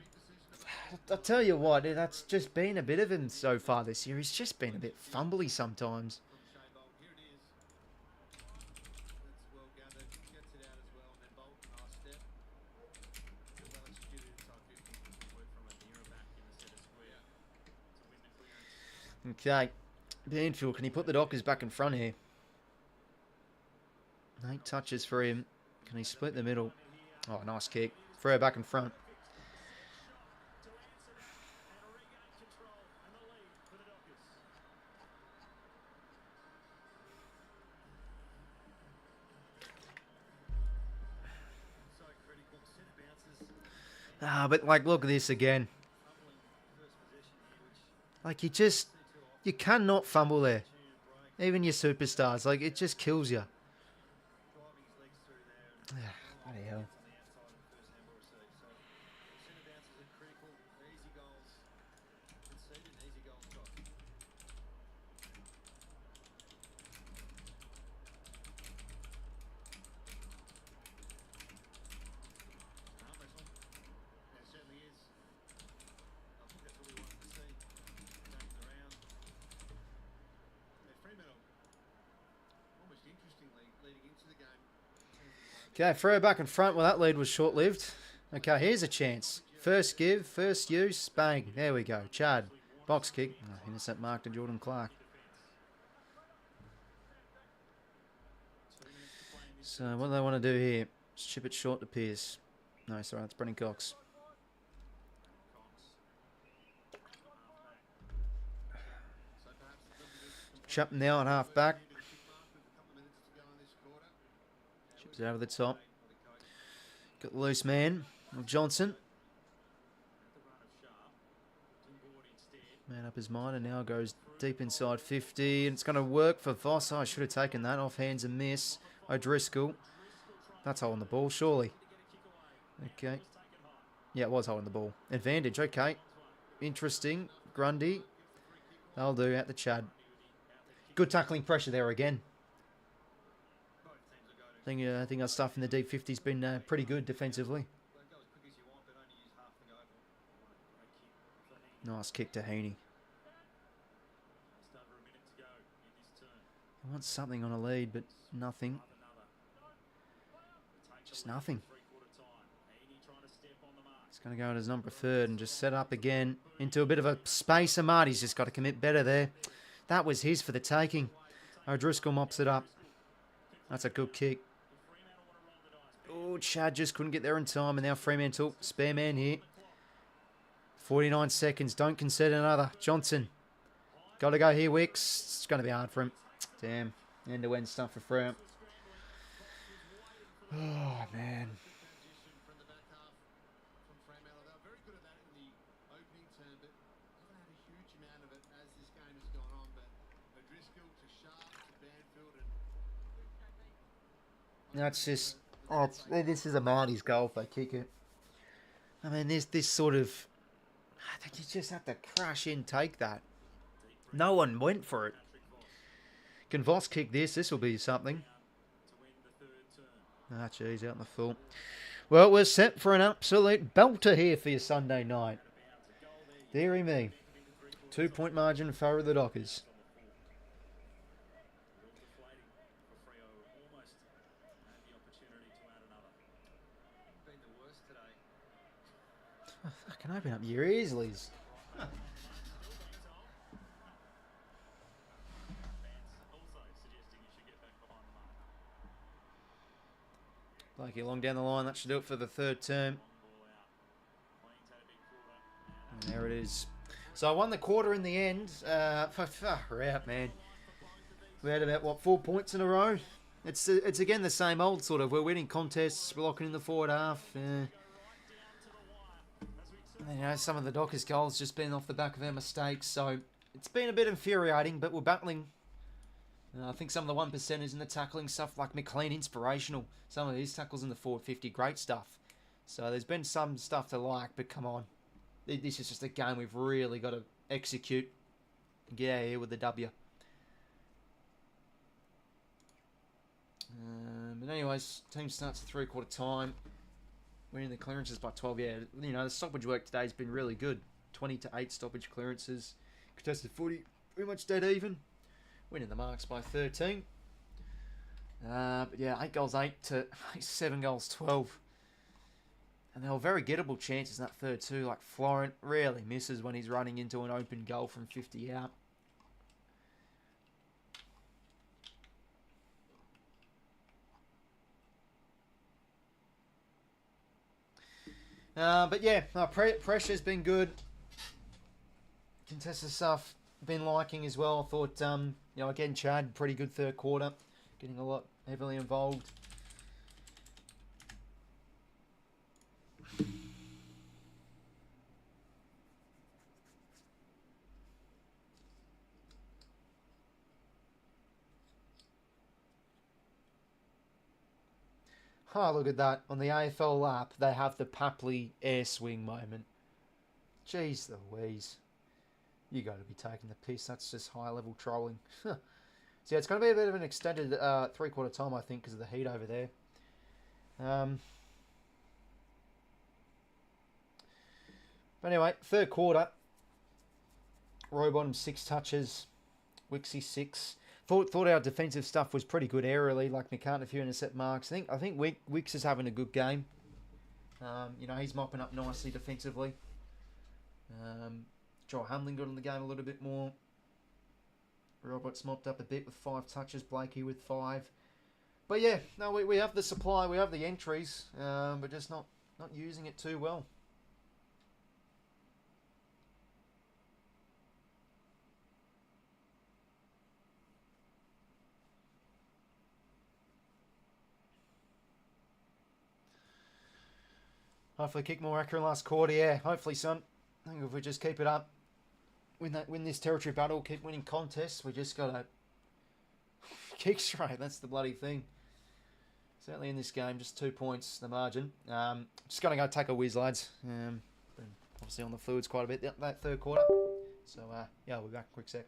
I'll tell you what, that's just been a bit of him so far this year. He's just been a bit fumbly sometimes. Okay, Banfield, can he put the Dockers back in front here? 8 touches for him. Can he split the middle? Oh, nice kick. Freo back in front. But like, look at this again. Like, you cannot fumble there. Even your superstars, like, it just kills you. Bloody hell. Okay, Freo back in front. Well, that lead was short-lived. Okay, here's a chance. First give, first use, bang. There we go. Chad. Box kick. Oh, innocent mark to Jordan Clark. So, what do they want to do here? Chip it short to Pearce. No, sorry, it's Brennan Cox. Chapman now at half back. Chips it over the top. Got the loose man of Johnson. Man up his mind and now goes deep inside 50. And it's going to work for 𝐕𝐴. I should have taken that. Off hands and miss. 𝐼𝐴. That's holding the ball, surely. Okay. Yeah, it was holding the ball. Advantage, okay. Interesting. Grundy. That'll do at the Chad. Good tackling pressure there again. I think our stuff in the deep 50's been pretty good defensively. Nice kick to Heaney. I want something on a lead, but nothing. Just nothing. He's going to go in his number 3rd and just set up again into a bit of a space. Marty's just got to commit better there. That was his for the taking. 𝐼𝐴 mops it up. That's a good kick. Oh, Chad just couldn't get there in time. And now Fremantle, spare man here. 49 seconds. Don't concede another. Johnson. Got to go here, 𝐼𝐴. It's going to be hard for him. Damn. End-to-end stuff for Freo. Oh, man. That's just... Oh, this is a Marty's goal if they kick it. I mean, this sort of... I think you just have to crash in, take that. No one went for it. Can 𝐕𝐴 kick this? This will be something. Ah, geez, out in the full. Well, we're set for an absolute belter here for your Sunday night. Deary me. 2-point margin in favour of the Dockers. I can open up your ears, Liz. Blakey along down the line. That should do it for the 3rd term. And there it is. So I won the quarter in the end. Far out, man. We had about, what, 4 points in a row? It's again the same old sort of. We're winning contests, we're locking in the forward half. Some of the Dockers goals just been off the back of our mistakes, so it's been a bit infuriating, but we're battling. I think some of the 1%ers in the tackling stuff, like McLean, inspirational. Some of his tackles in the forward 50, great stuff. So there's been some stuff to like, but come on. This is just a game we've really got to execute and get out of here with the W. But anyways, team starts at 3/4 time. Winning the clearances by 12. Yeah, the stoppage work today has been really good. 20-8 stoppage clearances. Contested footy, pretty much dead even. Winning the marks by 13. But yeah, 8 goals 8 to 7 goals 12. And they were very gettable chances in that third too. Like Florent rarely misses when he's running into an open goal from 50 out. But yeah, pressure's been good. Contested stuff, been liking as well. I thought, again, Chad, pretty good third quarter. Getting a lot heavily involved. Oh, look at that. On the AFL app, they have the Papley air swing moment. Jeez Louise. You got to be taking the piss. That's just high-level trolling. So yeah, it's going to be a bit of an extended 3/4 time, I think, because of the heat over there. But anyway, third quarter. Roy Bottom 6 touches. 𝐓𝐴𝐿𝐴 6. Thought our defensive stuff was pretty good aerially, like 𝐸𝐿𝐴 a few intercept marks. I think 𝐓𝐴𝐿𝐴 is having a good game. He's mopping up nicely defensively. Joel Hamlin got in the game a little bit more. Roberts mopped up a bit with 5 touches. Blakey with 5. But yeah, no, we have the supply, we have the entries, but just not using it too well. Hopefully kick more accurate last quarter. Yeah, hopefully, son. I think if we just keep it up, win this territory battle, keep winning contests, we just got to kick straight. That's the bloody thing. Certainly in this game, just 2 points, the margin. Just going to go take a whiz, lads. Been obviously on the fluids quite a bit that third quarter. So, yeah, we'll be back quick sec.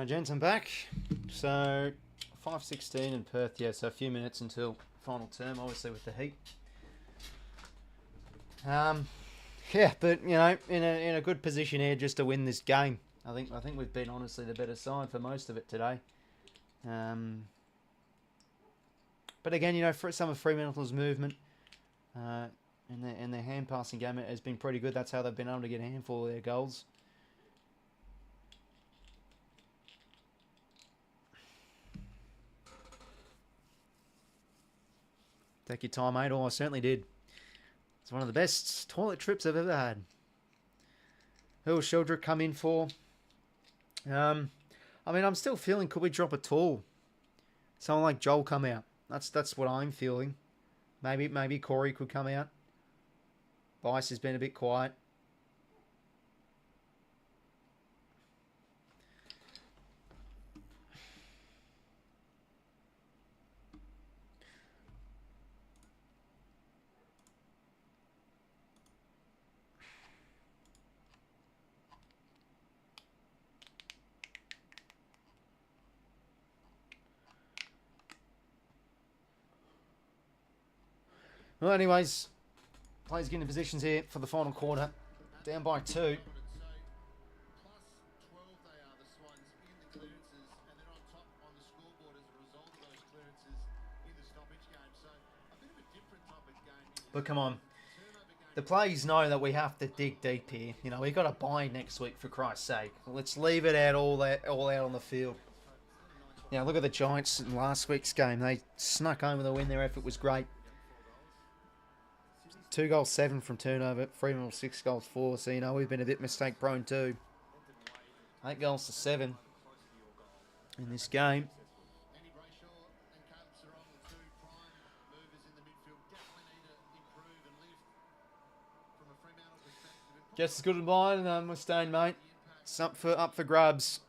Gents, I'm back. So 5:16 in Perth, yeah, so a few minutes until final term, obviously with the heat. Yeah, but you know, in a good position here just to win this game. I think we've been honestly the better side for most of it today. But again, you know, for some of Fremantle's movement and their hand passing game has been pretty good. That's how they've been able to get a handful of their goals. Take your time, mate. Oh, I certainly did. It's one of the best toilet trips I've ever had. Who will 𝐼𝐿𝐴 come in for? I mean, I'm still feeling, could we drop a tall? Someone like Joel come out. That's what I'm feeling. Maybe Corey could come out. Bice has been a bit quiet. Well, anyways, players getting positions here for the final quarter. Down by 2. But come on. The players know that we have to dig deep here. You know, we've got a bye next week, for Christ's sake. Let's leave it out all out on the field. Yeah, look at the Giants in last week's game. They snuck home with a win. Their effort was great. 2 goals, 7 from turnover. Fremantle 6 goals, 4. So, you know, we've been a bit mistake prone too. 8 goals to 7 in this game. Just as good as mine. We're staying, mate. It's up for grabs.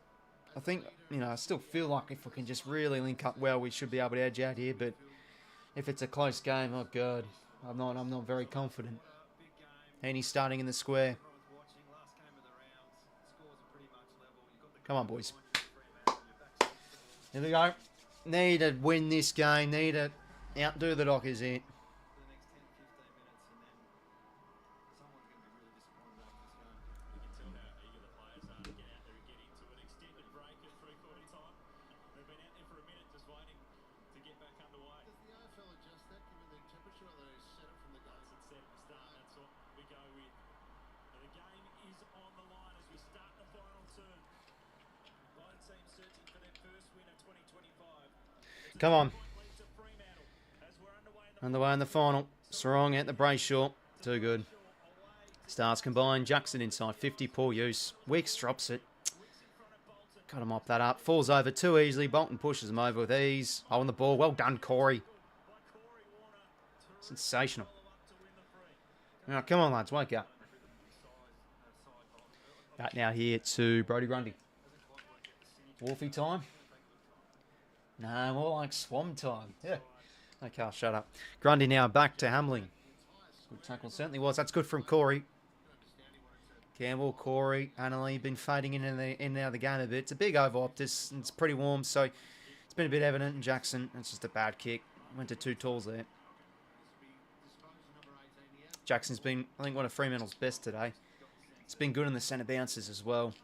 I think, you know, I still feel like if we can just really link up well, we should be able to edge out here. But if it's a close game, oh god, I'm not very confident. Heaney starting in the square. Come on, boys. Here we go. Need to win this game. Need to outdo the Dockers here. Come on. Underway in the final. Sarong at the 𝐼𝐿𝐴. Too good. Stars combined. Jackson inside 50. Poor use. Weeks drops it. Got to mop that up. Falls over too easily. Bolton pushes him over with ease. Oh, on the ball. Well done, Corey. Sensational. Now, come on, lads. Wake up. Back now here to Brodie Grundy. Wolfie time. No, more like Swam time. Yeah. Okay, I'll shut up. Grundy now back to Hamling. Good tackle certainly was. That's good from Corey. Campbell, Corey, Annalee been fading in and out of the game a bit. It's a big over Optus. It's pretty warm, so it's been a bit evident. And Jackson, it's just a bad kick. Went to 2 talls there. Jackson's been, I think, one of Fremantle's best today. It's been good in the centre bounces as well.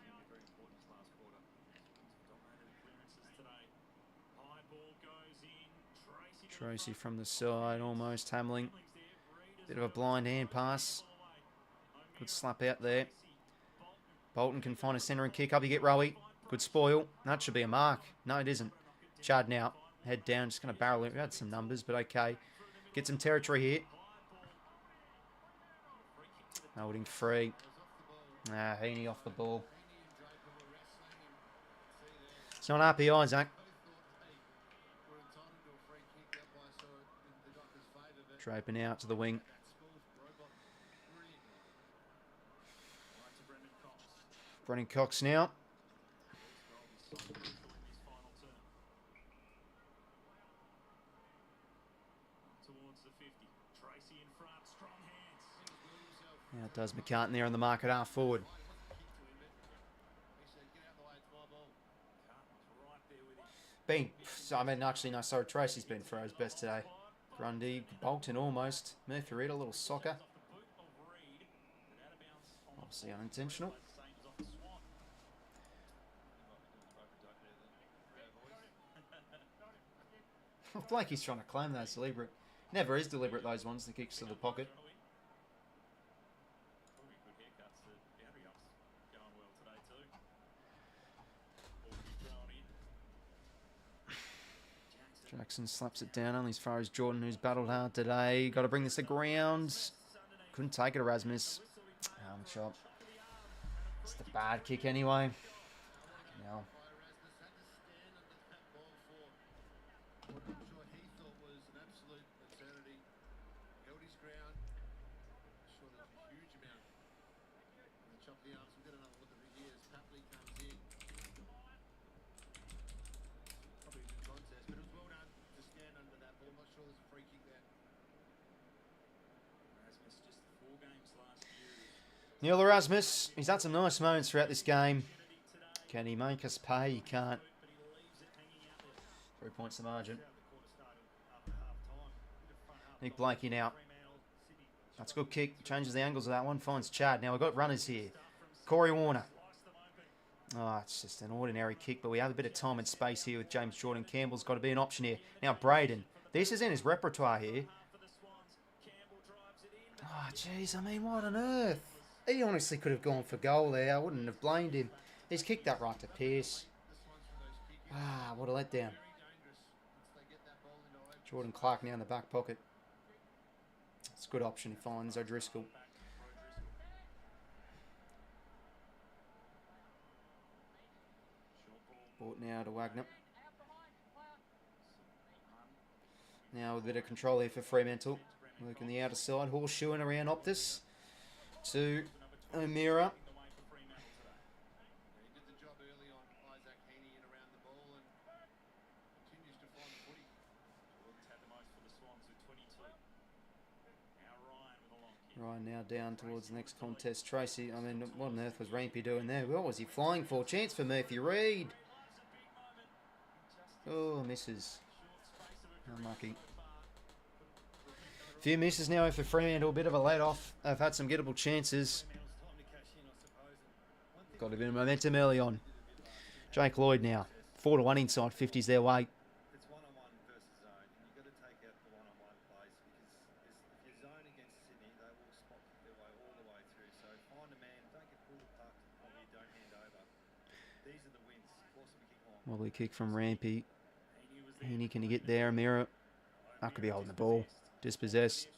Tracy from the side, almost Hamling. Bit of a blind hand pass. Good slap out there. Bolton can find a centre and kick up. You get Rowie. Good spoil. That should be a mark. No, it isn't. Chard now. Head down. Just going to barrel it. We had some numbers, but okay. Get some territory here. Holding free. Heaney off the ball. It's not RPI, Zach. Draping out to the wing. Brendan Cox now. Now it does McCartan there on the mark at half forward. Been, I mean, actually, no, sorry, Tracy's been Freo's best today. Grundy, Bolton almost. Murphy Reid, a little soccer. Obviously unintentional. Blakey's trying to claim those deliberate. Never is deliberate, those ones, the kicks to the pocket. Jackson slaps it down only as far as Jordan, who's battled hard today. Got to bring this to ground. Couldn't take it, Erasmus. Chop. It's the bad kick anyway. Now. Neil Erasmus, he's had some nice moments throughout this game. Can he make us pay? He can't. 3 points the margin. Nick Blakey now. That's a good kick. Changes the angles of that one. Finds Chad. Now we've got runners here. Corey Warner. Oh, it's just an ordinary kick, but we have a bit of time and space here with James Jordan. Campbell's got to be an option here. Now Braden. This is in his repertoire here. Oh, jeez. I mean, what on earth? He honestly could have gone for goal there. I wouldn't have blamed him. He's kicked that right to Pearce. Ah, what a letdown. Jordan Clark now in the back pocket. It's a good option. He finds O'Driscoll. Brought now to Wagner. Now with a bit of control here for Fremantle. Working the outer side. Horseshoeing around 𝐓𝐴 to O'Meara. Ryan now down towards the next contest. Tracy, I mean, what on earth was Rampy doing there? What was he flying for? Chance for Murphy Reid. Oh, misses. Unlucky. Few misses now for Fremantle. A bit of a let-off. They've had some gettable chances. Got a bit of momentum early on. Jake Lloyd now. 4-1 inside. 50's their way. Wobbly kick from Rampy. Heaney, can he get there? Amira. That could be holding the ball. Dispossessed.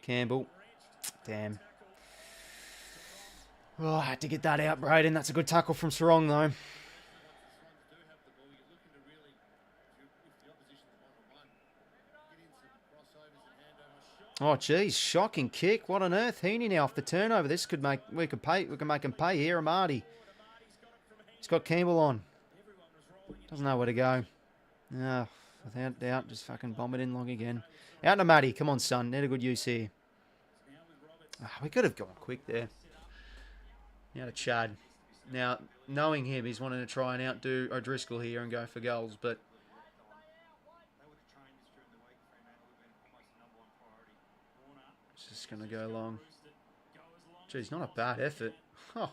Campbell. Damn. Oh, I had to get that out, Braden. That's a good tackle from Sarong, though. Oh, geez. Shocking kick. What on earth? Heaney now off the turnover. This could make... We can make him pay here. Amati. He's got Campbell on. Doesn't know where to go. Oh, without doubt, just fucking bomb it in long again. Out to Matty. Come on, son. Need a good use here. Oh, we could have gone quick there. Now to Chad. Now, knowing him, he's wanting to try and outdo O'Driscoll here and go for goals, but... It's just going to go long. Geez, not a bad effort. Oh.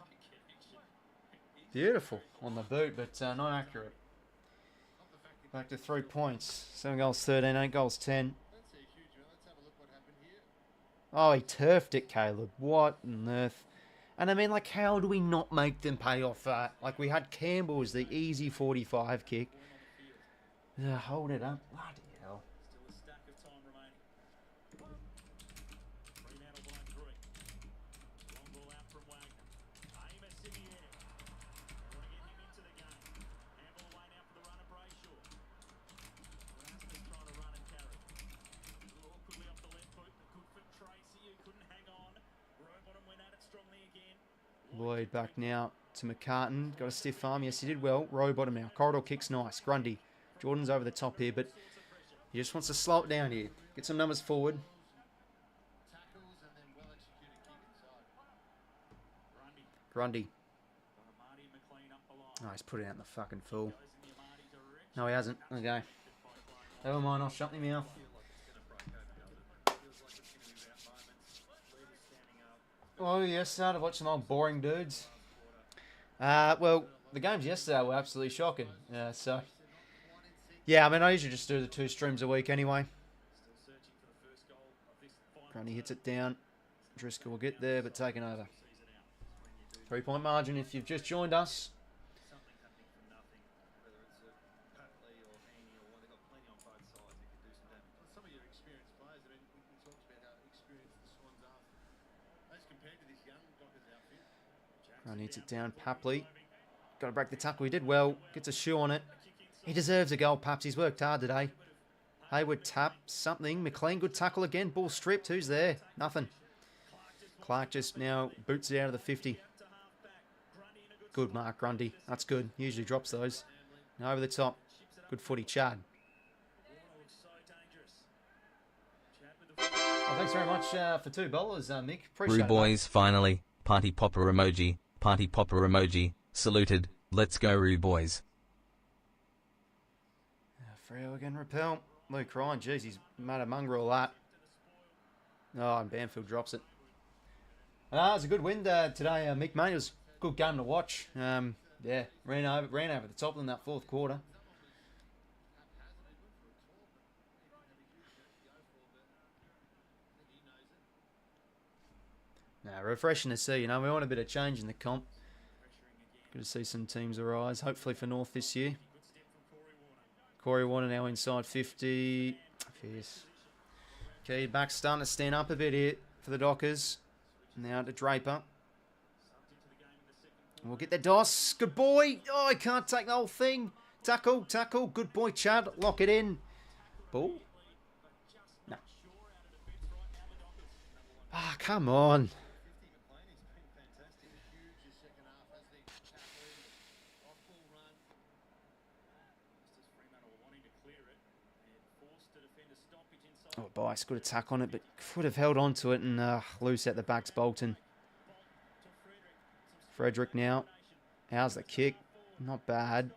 Beautiful on the boot, but not accurate. Back to 3 points. 7 goals 13, 8 goals 10. Oh, he turfed it, Caleb. What on earth? And I mean, like, how do we not make them pay off that? Like, we had Campbell as the easy 45 kick. Hold it up. Bloody hell. Lloyd back now to McCartan. Got a stiff arm. Yes, he did well. Rowe bottom now. Corridor kicks nice. Grundy. Jordan's over the top here, but he just wants to slow it down here. Get some numbers forward. Grundy. Oh, he's put it out in the fucking full. No, he hasn't. Okay. Never mind, I'll shut my mouth. Oh, yes, started watching some old boring dudes. Well, the games yesterday were absolutely shocking. Yeah, I mean, I usually just do the 2 streams a week anyway. Grundy hits it down. 𝐼𝐴 will get there, but taken over. 3-point margin if you've just joined us. Grundy hits it down. 𝐵𝐵𝐿. Got to break the tackle. He did well. Gets a shoe on it. He deserves a goal, Paps. He's worked hard today. Hayward tap something. McLean, good tackle again. Ball stripped. Who's there? Nothing. Clark just now boots it out of the 50. Good mark, Grundy. That's good. Usually drops those. Now over the top. Good footy, Chad. Well, thanks very much for $2, Mick. Appreciate it. Boys, finally. Party popper emoji. Party popper emoji. Saluted. Let's go, boys. Freo again, repel. Luke Ryan, jeez, he's made a mongrel that. Oh, and Banfield drops it. It was a good win today, Mick, mate. It was a good game to watch. Yeah, ran over the top in that 4th quarter. Refreshing to see. You know, we want a bit of change in the comp. Good to see some teams arise, hopefully for North this year. Corey Warner now inside 50. Fierce. Okay, back starting to stand up a bit here for the Dockers. Now to Draper. We'll get the DOS. Good boy. Oh, I can't take the whole thing. Tackle, tackle. Good boy, Chad. Lock it in. Ball? No. Ah, come on. Oh, Bice, good attack on it, but would have held on to it and loose at the backs, Bolton. Frederick now. How's the kick? Not bad.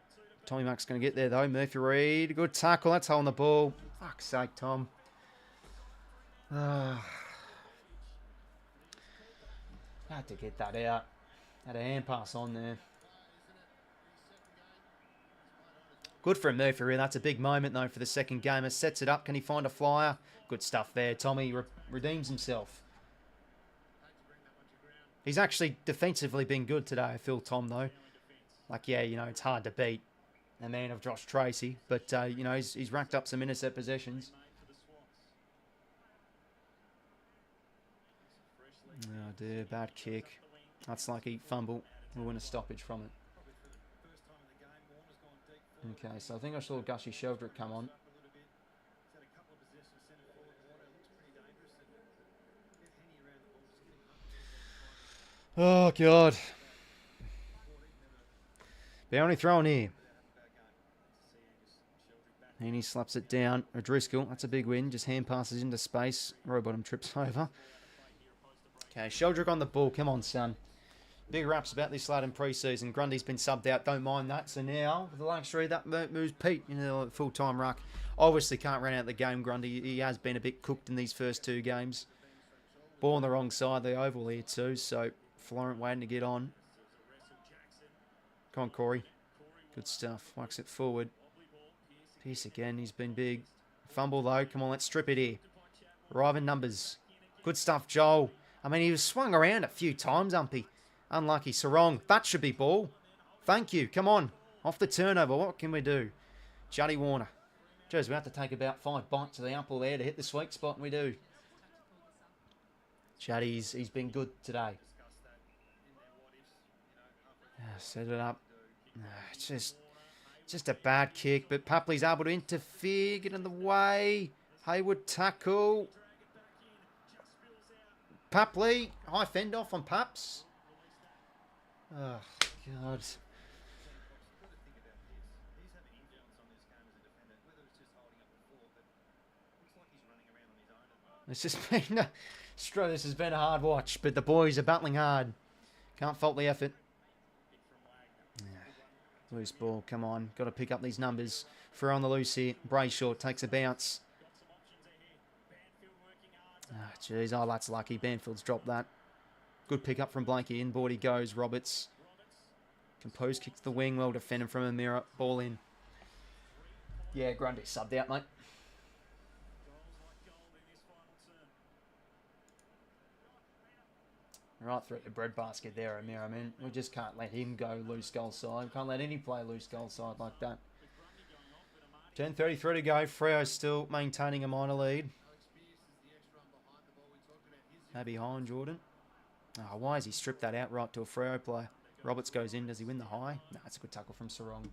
Tommy Mack's going to get there, though. Murphy Reid, good tackle. That's holding the ball. Fuck's sake, Tom. Had to get that out. Had a hand pass on there. Good for him, Murphy Reid. That's a big moment, though, for the second gamer. Sets it up. Can he find a flyer? Good stuff there. Tommy redeems himself. He's actually defensively been good today, I feel, Tom, though. Like, yeah, you know, it's hard to beat a man of Josh Tracy. But, you know, he's racked up some intercept possessions. Oh, dear. Bad kick. That's like he fumble. We'll win a stoppage from it. Okay, so I think I saw 𝐼𝐴𝐿𝐿𝐿𝐿 𝐿𝐿𝐿 come on. Oh, God. They're only throwing here. And he slaps it down. O'Driscoll, that's a big win. Just hand passes into space. Rowbottom trips over. Okay, Sheldrick on the ball. Come on, son. Big raps about this lad in pre-season. Grundy's been subbed out. Don't mind that. So now, with the luxury, that moves Pete into the full-time ruck. Obviously can't run out the game, Grundy. He has been a bit cooked in these first 2 games. Ball on the wrong side of the oval here too. So Florent waiting to get on. Come on, Corey. Good stuff. Whacks it forward. Pierce again. He's been big. Fumble though. Come on, let's strip it here. Arriving numbers. Good stuff, Joel. I mean, he was swung around a few times, Umpy. Unlucky. Sarong. That should be ball. Thank you. Come on. Off the turnover. What can we do? Juddy Warner. Jeez, we have to take about 5 bites to the apple there to hit the sweet spot, and we do. Juddy's he's been good today. Set it up. It's just a bad kick, but 𝐵𝐿𝐿's able to interfere, get in the way. Hayward tackle. 𝐵𝐿𝐿, high fend off on Paps. Oh, God. This has been a hard watch, but the boys are battling hard. Can't fault the effort. Loose ball, come on. Got to pick up these numbers. Freo on the loose here. Brayshaw takes a bounce. Ah, jeez. Oh, that's lucky. Banfield's dropped that. Good pick up from Blakey. Inboard he goes. Roberts. Compose kicks the wing. Well defended from Amira. Ball in. Yeah, Grundy subbed out, mate. Right through the breadbasket there, Amir. I mean, we just can't let him go loose goal side. We can't let any play loose goal side like that. 10:33 to go. Freo still maintaining a minor lead. Maybe high on Jordan. Oh, why has he stripped that out right to a Freo player? Roberts goes in. Does he win the high? No, it's a good tackle from Sarong.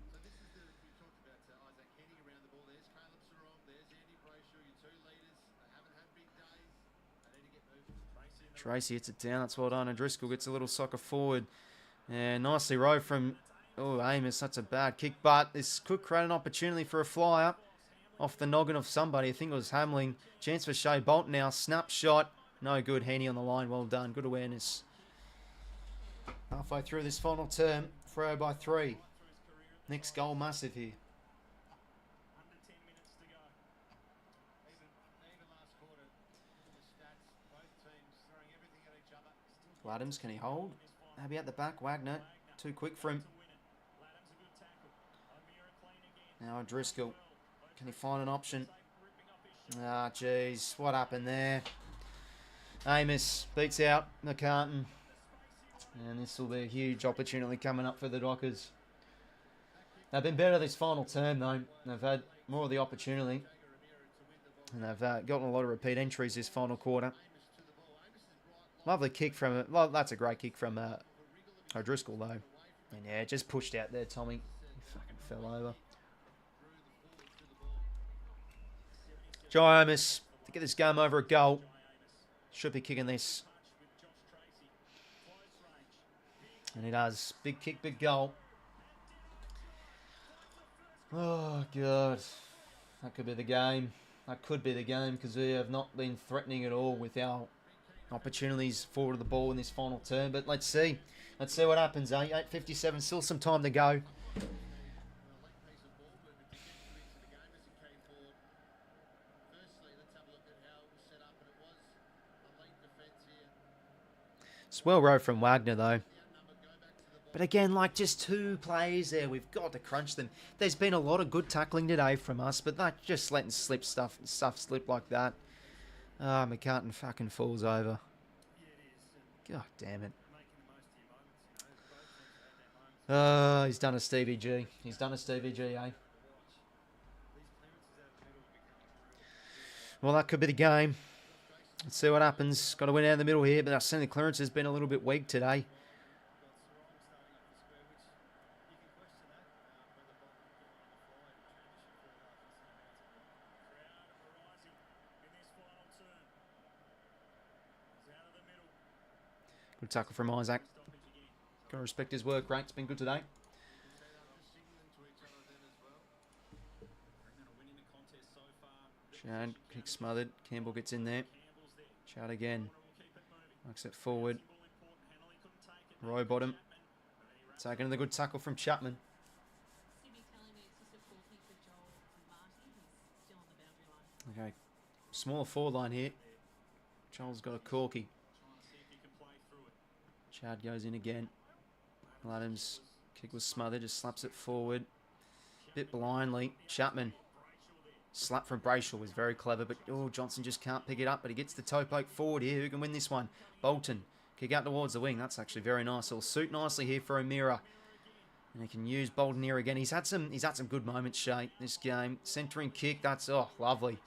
Tracy hits it down. That's well done. And Driscoll gets a little soccer forward. And nicely rowed from Amos. That's a bad kick. But this could create an opportunity for a flyer off the noggin of somebody. I think it was Hamling. Chance for 𝐓𝐴 now. Snapshot. No good. Haney on the line. Well done. Good awareness. Halfway through this final term. Freo by 3. Next goal massive here. Adams, can he hold? Maybe at the back. Wagner, too quick for him. Now Driscoll, can he find an option? Ah, jeez, what happened there? Amos beats out 𝐼𝐿𝐴. And this will be a huge opportunity coming up for the Dockers. They've been better this final term, though. They've had more of the opportunity. And they've gotten a lot of repeat entries this final quarter. Lovely kick from... Well, that's a great kick from O'Driscoll, though. And yeah, just pushed out there, Tommy. He fucking fell over. Jai Amos to get this game over a goal. Should be kicking this. And he does. Big kick, big goal. Oh, God. That could be the game. That could be the game because we have not been threatening at all with our opportunities forward of the ball in this final term. But let's see. Let's see what happens, eh? 8:57, still some time to go. It's well rowed from Wagner, though. But again, like just 2 plays there. We've got to crunch them. There's been a lot of good tackling today from us, but not just letting stuff slip like that. Ah, 𝐼𝐿𝐴 fucking falls over. God damn it. He's done a Stevie G. He's done a Stevie G, eh? Well, that could be the game. Let's see what happens. Got to win out in the middle here, but our centre clearance has been a little bit weak today. Good tackle from Isaac. Got to respect his work rate. It's been good today. Chad, kick smothered. Campbell gets in there. Chad again. Knocks it forward. Roy bottom. Taking the good tackle from Chapman. Okay. Smaller forward line here. Charles got a 𝐼𝐿𝐴. Chad goes in again. Adams' kick was smothered, just slaps it forward. Bit blindly. Chapman. Slap from Brayshaw was very clever, but Johnson just can't pick it up. But he gets the toe poke forward here. Who can win this one? Bolton. Kick out towards the wing. That's actually very nice. It'll suit nicely here for O'Meara. And he can use Bolton here again. He's had some good moments, Shay, this game. Centering kick. That's lovely.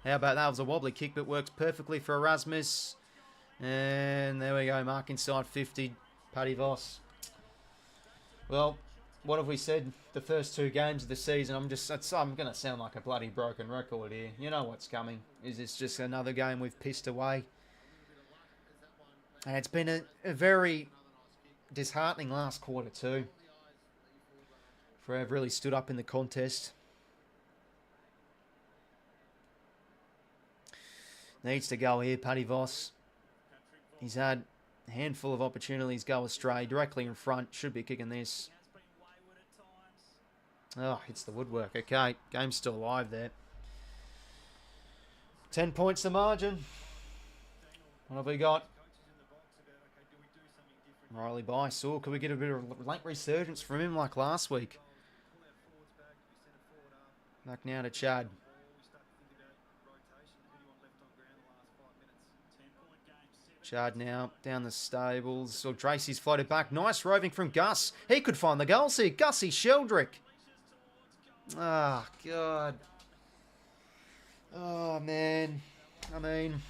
How about that? It was a wobbly kick, but works perfectly for Erasmus. And there we go, mark inside 50, Paddy Voss. Well, what have we said the first 2 games of the season? I'm going to sound like a bloody broken record here. You know what's coming. Is this just another game we've pissed away? And it's been a very disheartening last quarter too. Freo have really stood up in the contest. Needs to go here, Paddy Voss. He's had a handful of opportunities go astray. Directly in front. Should be kicking this. Oh, hits the woodwork. Okay, game's still alive there. 10 points the margin. What have we got? Riley Bice. Oh, could we get a bit of late resurgence from him like last week? Back now to Chad. Chad now down the stables. So Tracy's floated back. Nice roving from Gus. He could find the goals here. 𝐓𝐡𝐞 𝐎𝐥𝐝. Oh, God. Oh, man. I mean,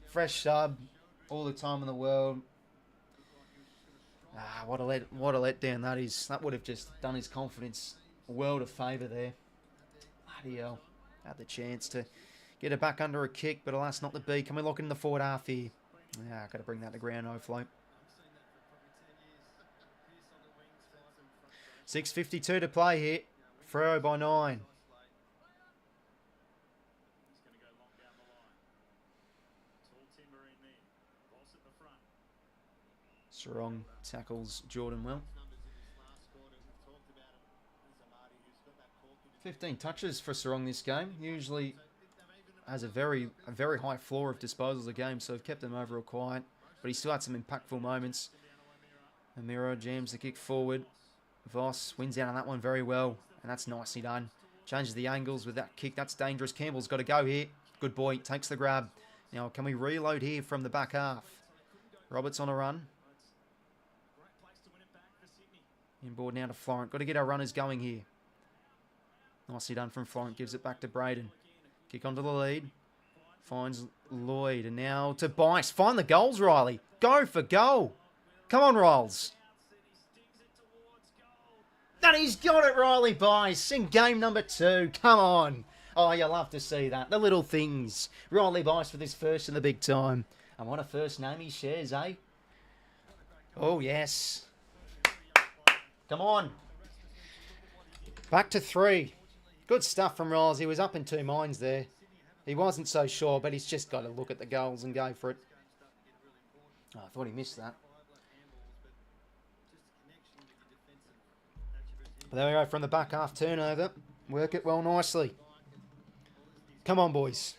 fresh sub. All the time in the world. Ah, what a letdown that is. That would have just done his confidence a world of favour there. Bloody hell. Had the chance to get it back under a kick, but alas, not the B. Can we lock it in the forward half here? Yeah, got to bring that to ground, no float. 6:52 to play here. Freo by 9. Sarong tackles Jordan well. 15 touches for Sarong this game. Usually has a very high floor of disposals a game, so have kept him overall quiet. But he still had some impactful moments. Amira jams the kick forward. Voss wins out on that one very well, and that's nicely done. Changes the angles with that kick. That's dangerous. Campbell's got to go here. Good boy. Takes the grab. Now, can we reload here from the back half? Roberts on a run. Inboard now to Florent. Got to get our runners going here. Nicely done from Florent. Gives it back to Braden. Kick onto the lead. Finds Lloyd. And now to Bice. Find the goals, Riley. Go for goal. Come on, Riles. And he's got it, Riley Bice, in game number 2. Come on. Oh, you love to see that. The little things. Riley Bice with his first in the big time. And what a first name he shares, eh? Oh, yes. Come on. Back to 3. Good stuff from Riles. He was up in 2 minds there. He wasn't so sure, but he's just got to look at the goals and go for it. Oh, I thought he missed that. But there we go, from the back half turnover. Work it well nicely. Come on, boys.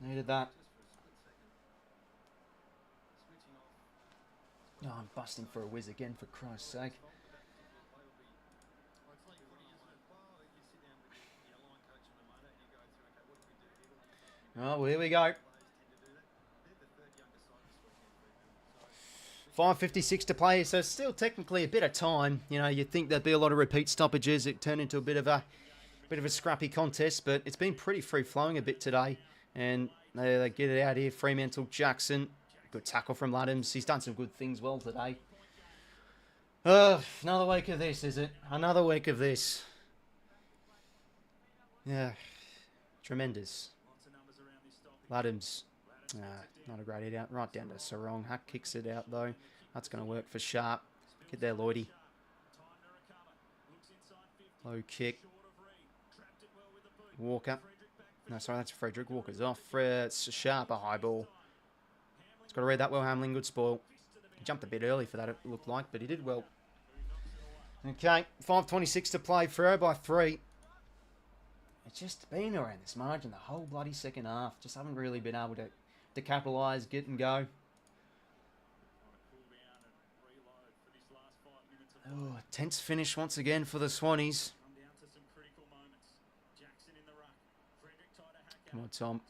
Needed that. Oh, I'm busting for a whiz again, for Christ's sake. Oh, well, here we go. 5:56 to play, so still technically a bit of time. You know, you'd think there'd be a lot of repeat stoppages. It turned into a bit of a scrappy contest, but it's been pretty free-flowing a bit today. And they get it out here. Fremantle, Jackson. Good tackle from Ladhams. He's done some good things well today. Another week of this, is it? Another week of this. Yeah. Tremendous. Ladhams. Not a great hit out. Right down to Sarong. Hack kicks it out, though. That's going to work for Sharp. Get there, Lloydie. Low kick. Walker. No, sorry, that's Frederick. Walker's off. It's Sharp, a high ball. He's got to read that well, Hamlin. Good spoil. He jumped a bit early for that, it looked like, but he did well. Okay, 5:26 to play. Freo by 3. It's just been around this margin the whole bloody second half. Just haven't really been able to capitalise, get and go. Oh, tense finish once again for the Swannies. Come on, Tom.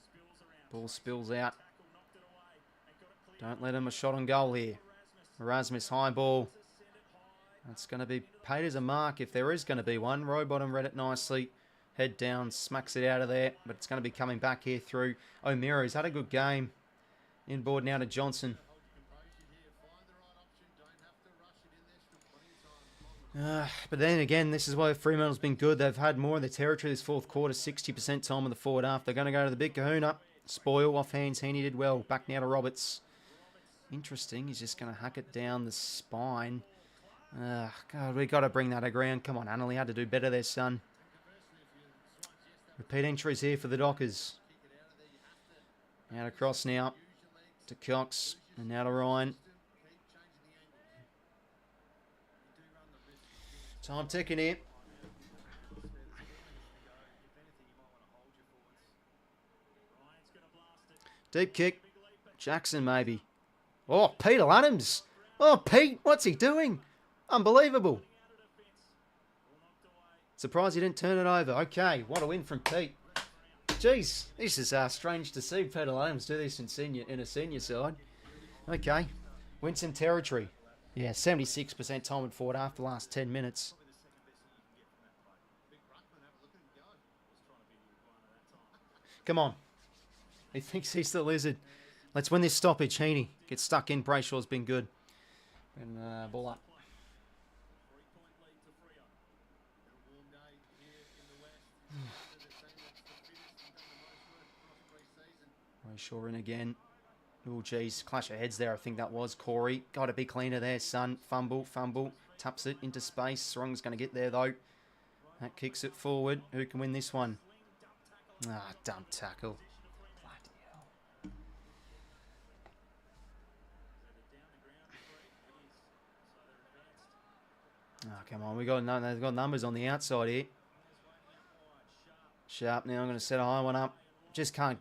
Ball spills out. Don't let him a shot on goal here. Erasmus, high ball. That's going to be paid as a mark if there is going to be one. Rowbottom read it nicely. Head down, smacks it out of there. But it's going to be coming back here through O'Meara. He's had a good game. Inboard now to Johnson. But then again, this is why Fremantle's been good. They've had more in the territory this fourth quarter. 60% time in the forward half. They're going to go to the big kahuna. Spoil off hands. Heaney did well. Back now to Roberts. Interesting. He's just going to hack it down the spine. God, we got to bring that aground. Come on, Annalie had to do better there, son. Repeat entries here for the Dockers. Out across now. To Cox, and now to Ryan. Time ticking here. Deep kick. Jackson maybe. Oh, Peter Adams. Oh, Pete, what's he doing? Unbelievable. Surprised he didn't turn it over. Okay, what a win from Pete. Jeez, this is strange to see Peter Adams do this in a senior side. Okay, win some territory. Yeah, 76% time and forward after the last 10 minutes. Come on. He thinks he's the lizard. Let's win this stoppage. 𝐴𝐸 gets stuck in. Brayshaw's been good. And ball up. Brayshaw in again. Oh, geez. Clash of heads there. I think that was Corey. Got to be cleaner there, son. Fumble. Taps it into space. Sarong's going to get there, though. That kicks it forward. Who can win this one? Ah, dumb tackle. Oh, come on. They've got numbers on the outside here. Sharp now. I'm going to set a high one up. Just can't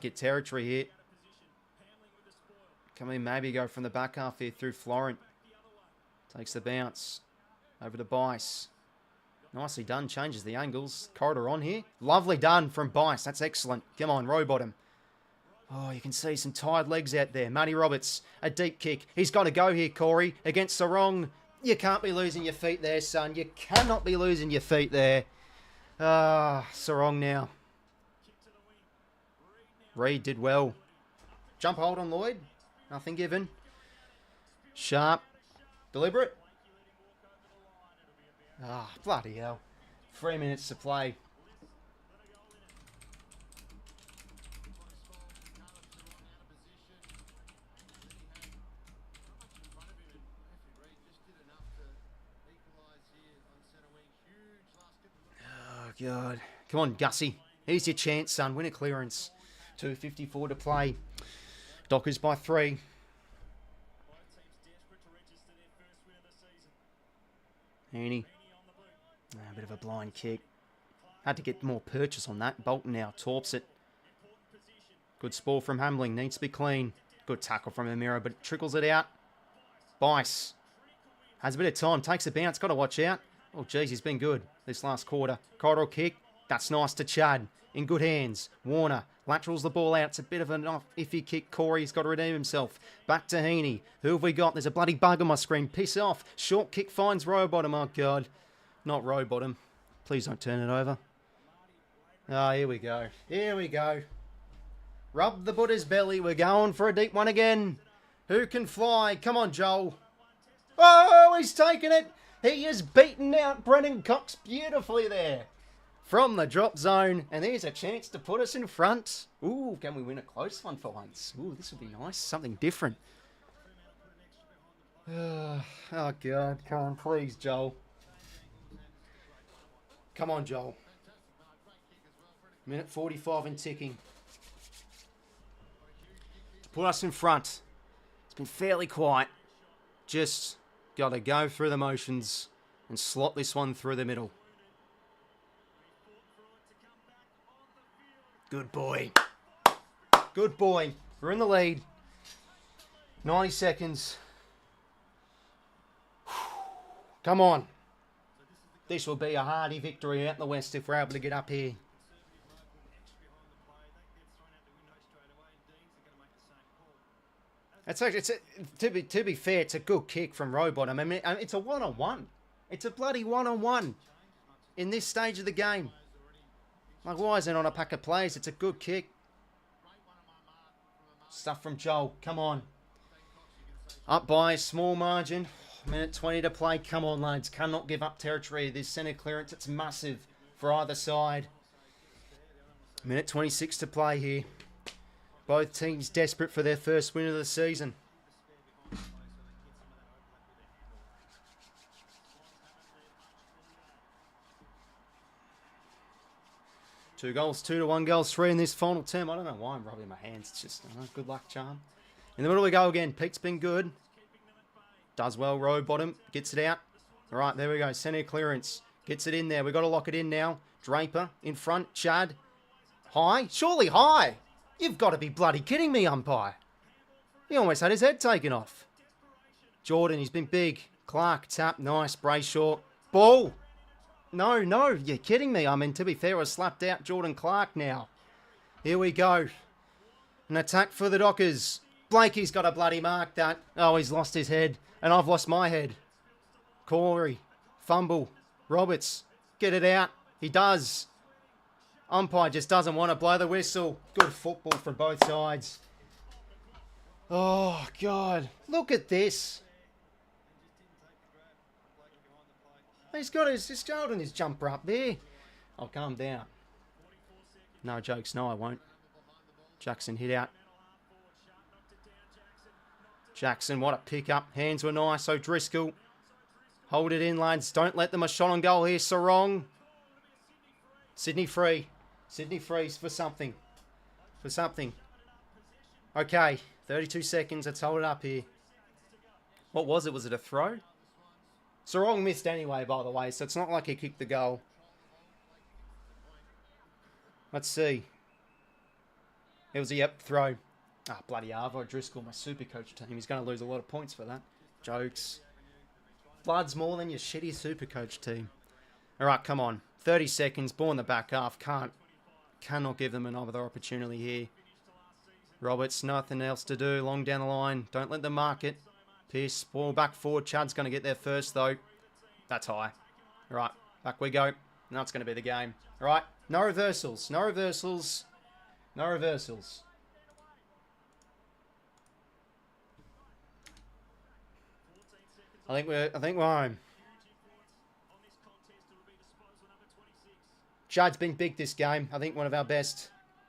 get territory here. Come in, maybe go from the back half here through Florent. Takes the bounce. Over to Bice. Nicely done. Changes the angles. Corridor on here. Lovely done from Bice. That's excellent. Come on, row bottom. Oh, you can see some tired legs out there. Matty Roberts, a deep kick. He's got to go here, Corey, against Sarong. You can't be losing your feet there, son. You cannot be losing your feet there. Sarong now. Reed did well. Jump hold on Lloyd. Nothing given. Sharp. Deliberate. Bloody hell. 3 minutes to play. Oh, God. Come on, Gussie. Here's your chance, son. Win a clearance. 2:54 to play. Dockers by 3. 𝐴𝐸. A bit of a blind kick. Had to get more purchase on that. Bolton now torps it. Good spoil from Hamling. Needs to be clean. Good tackle from Amira, but trickles it out. Bice. Has a bit of time. Takes a bounce. Got to watch out. Oh, geez, he's been good this last quarter. Corridor kick. That's nice to Chad. In good hands. Warner laterals the ball out. It's a bit of an iffy kick. Corey's got to redeem himself. Back to 𝐴𝐸. Who have we got? There's a bloody bug on my screen. Piss off. Short kick finds row bottom. Oh, God. Not row bottom. Please don't turn it over. Here we go. Here we go. Rub the Buddha's belly. We're going for a deep one again. Who can fly? Come on, Joel. Oh, he's taken it. He has beaten out Brennan Cox beautifully there. From the drop zone, and there's a chance to put us in front. Ooh, can we win a close one for once? Ooh, this would be nice. Something different. Oh, God. Come on, please, Joel. Come on, Joel. Minute 45 and ticking. To put us in front. It's been fairly quiet. Just got to go through the motions and slot this one through the middle. Good boy. Good boy. We're in the lead. 90 seconds. Come on. This will be a hardy victory out in the west if we're able to get up here. To be fair, it's a good kick from row bottom. I mean, it's a one-on-one. It's a bloody one-on-one in this stage of the game. Like, why is it on a pack of plays? It's a good kick. Stuff from Joel. Come on. Up by a small margin. Minute 20 to play. Come on, lads. Cannot give up territory. This centre clearance, it's massive for either side. Minute 26 to play here. Both teams desperate for their first win of the season. Two goals, 2-1 goals, 3 in this final term. I don't know why I'm rubbing my hands. It's just good luck charm. In the middle we go again. Pete's been good. Does well, row bottom. Gets it out. All right, there we go. Centre clearance. Gets it in there. We've got to lock it in now. Draper in front. Chad. High? Surely high. You've got to be bloody kidding me, umpire. He almost had his head taken off. Jordan, he's been big. Clark, tap. Nice. Brayshaw. Ball. No, you're kidding me. I mean, to be fair, I slapped out Jordan Clark now. Here we go. An attack for the Dockers. Blakey's got a bloody mark that. Oh, he's lost his head. And I've lost my head. Corey. Fumble. Roberts. Get it out. He does. Umpire just doesn't want to blow the whistle. Good football from both sides. Oh, God. Look at this. He's got his holding his jumper up there. I'll calm down. No jokes. No, I won't. Jackson hit out. Jackson, what a pick-up. Hands were nice. O'Driscoll. Hold it in, lads. Don't let them a shot on goal here. Sarong. Sydney free. Sydney frees for something. For something. Okay. 32 seconds. Let's hold it up here. What was it? Was it a throw? Sarong missed anyway, by the way, so it's not like he kicked the goal. Let's see. It was a throw. Ah, bloody Arvo Driscoll, my super coach team. He's going to lose a lot of points for that. Jokes. Blood's more than your shitty super coach team. All right, come on. 30 seconds. Ball in the back half. Cannot give them another opportunity here. Roberts, nothing else to do. Long down the line. Don't let them mark it. Pierce, ball back forward. Chad's going to get there first, though. That's high. All right, back we go. Now it's going to be the game. All right, no reversals. No reversals. No reversals. I think we're home. Chad's been big this game. I think one of our best.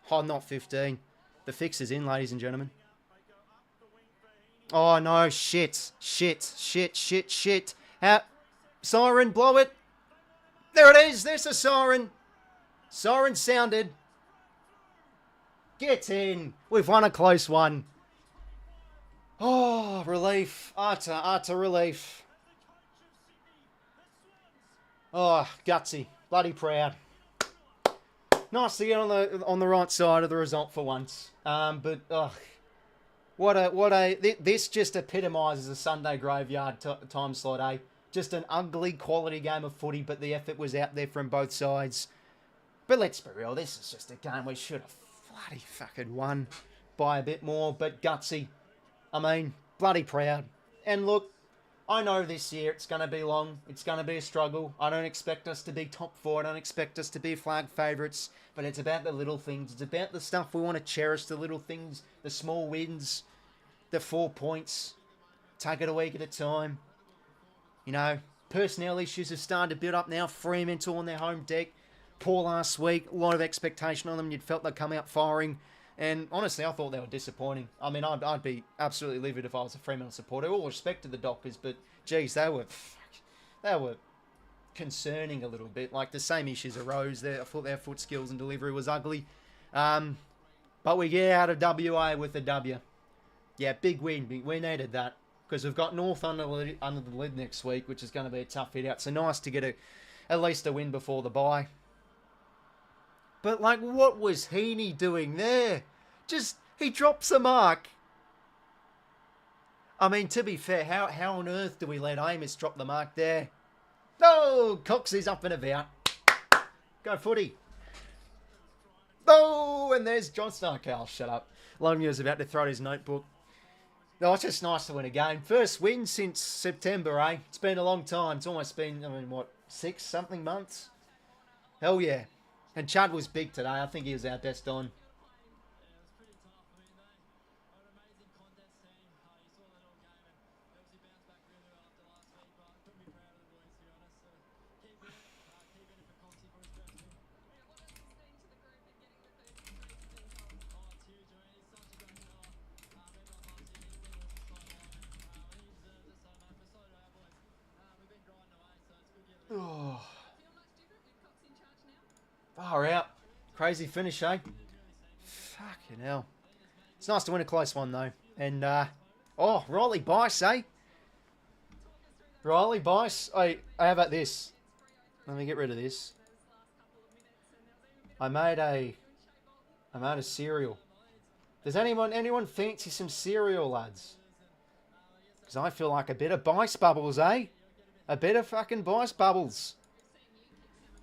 Oh, not 15. The fix is in, ladies and gentlemen. Oh, no. Shit. Siren, blow it. There it is. There's a siren. Siren sounded. Get in. We've won a close one. Oh, relief. Utter relief. Oh, gutsy. Bloody proud. Nice to get on the right side of the result for once. But this just epitomises a Sunday graveyard time slot, eh? Just an ugly quality game of footy, but the effort was out there from both sides. But let's be real, this is just a game we should have bloody fucking won by a bit more, but gutsy. I mean, bloody proud. And look, I know this year it's going to be long. It's going to be a struggle. I don't expect us to be top four. I don't expect us to be flag favourites. But it's about the little things. It's about the stuff we want to cherish, the little things, the small wins, the 4 points. Take it a week at a time. You know, personnel issues have started to build up now. Fremantle on their home deck. Poor last week. A lot of expectation on them. You'd felt they'd come out firing. And honestly, I thought they were disappointing. I mean, I'd be absolutely livid if I was a Fremantle supporter. All respect to the Dockers, but geez, they were concerning a little bit. Like the same issues arose there. I thought their foot skills and delivery was ugly. But we get out of WA with a W. Yeah, big win. We needed that because we've got North under the lid next week, which is going to be a tough hit out. So nice to get at least a win before the bye. But, like, what was Heaney doing there? He drops a mark. I mean, to be fair, how on earth do we let Amos drop the mark there? No, Coxie's up and about. Go footy. Oh, and there's Johnston. Okay, I'll shut up. Longmuir was about to throw his notebook. No, it's just nice to win a game. First win since September, eh? It's been a long time. It's almost been, 6-something months? Hell yeah. And Chad was big today. I think he was our best on. Oh. Far out. Crazy finish, eh? Fucking hell. It's nice to win a close one, though. And, Riley Bice, eh? Riley, Bice. How about this? Let me get rid of this. I made a cereal. Does anyone fancy some cereal, lads? Because I feel like a bit of Bice bubbles, eh? A bit of fucking Bice bubbles.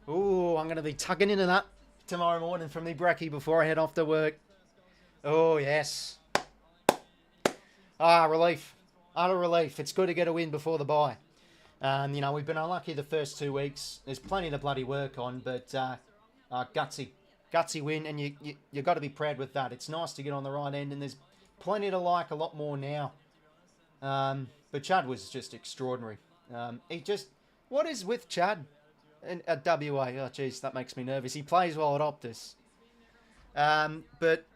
Ooh, I'm going to be tugging into that tomorrow morning from the brekkie before I head off to work. Oh, yes. Ah, relief. Utter relief. It's good to get a win before the bye. You know, we've been unlucky the first 2 weeks. There's plenty to bloody work on, but gutsy win, and you got to be proud with that. It's nice to get on the right end, and there's plenty to like a lot more now. But Chad was just extraordinary. What is with Chad at WA? Oh, jeez, that makes me nervous. He plays well at Optus. But,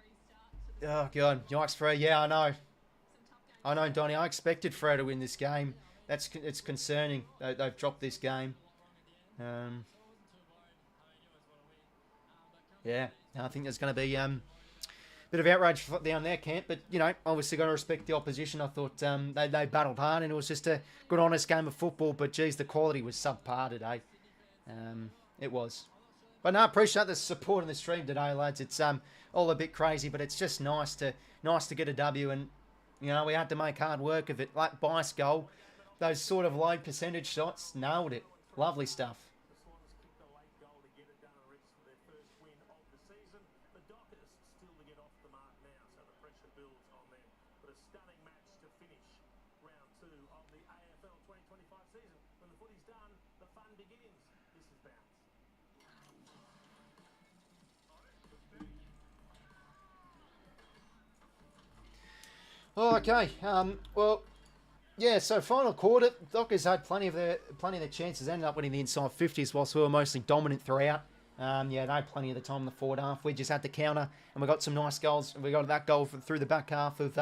oh, God, yikes, Freo. Yeah, I know, Donnie. I expected Freo to win this game. It's concerning. They've dropped this game. Yeah, I think there's going to be a bit of outrage down their camp, but, you know, obviously got to respect the opposition. I thought they battled hard, and it was just a good, honest game of football, but, geez, the quality was subpar today. It was. But no, I appreciate the support in the stream today, lads. It's all a bit crazy, but it's just nice to get a W, and, you know, we had to make hard work of it. Like Bice goal, those sort of low percentage shots, nailed it. Lovely stuff. Okay. Well, yeah. So final quarter, Dockers had plenty of their chances. Ended up winning the inside 50s, whilst we were mostly dominant throughout. Yeah, they had plenty of the time in the forward half. We just had to counter, and we got some nice goals. We got that goal through the back half of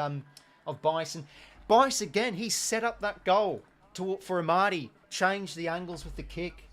Bice. And Bice again, he set up that goal for Amati, changed the angles with the kick.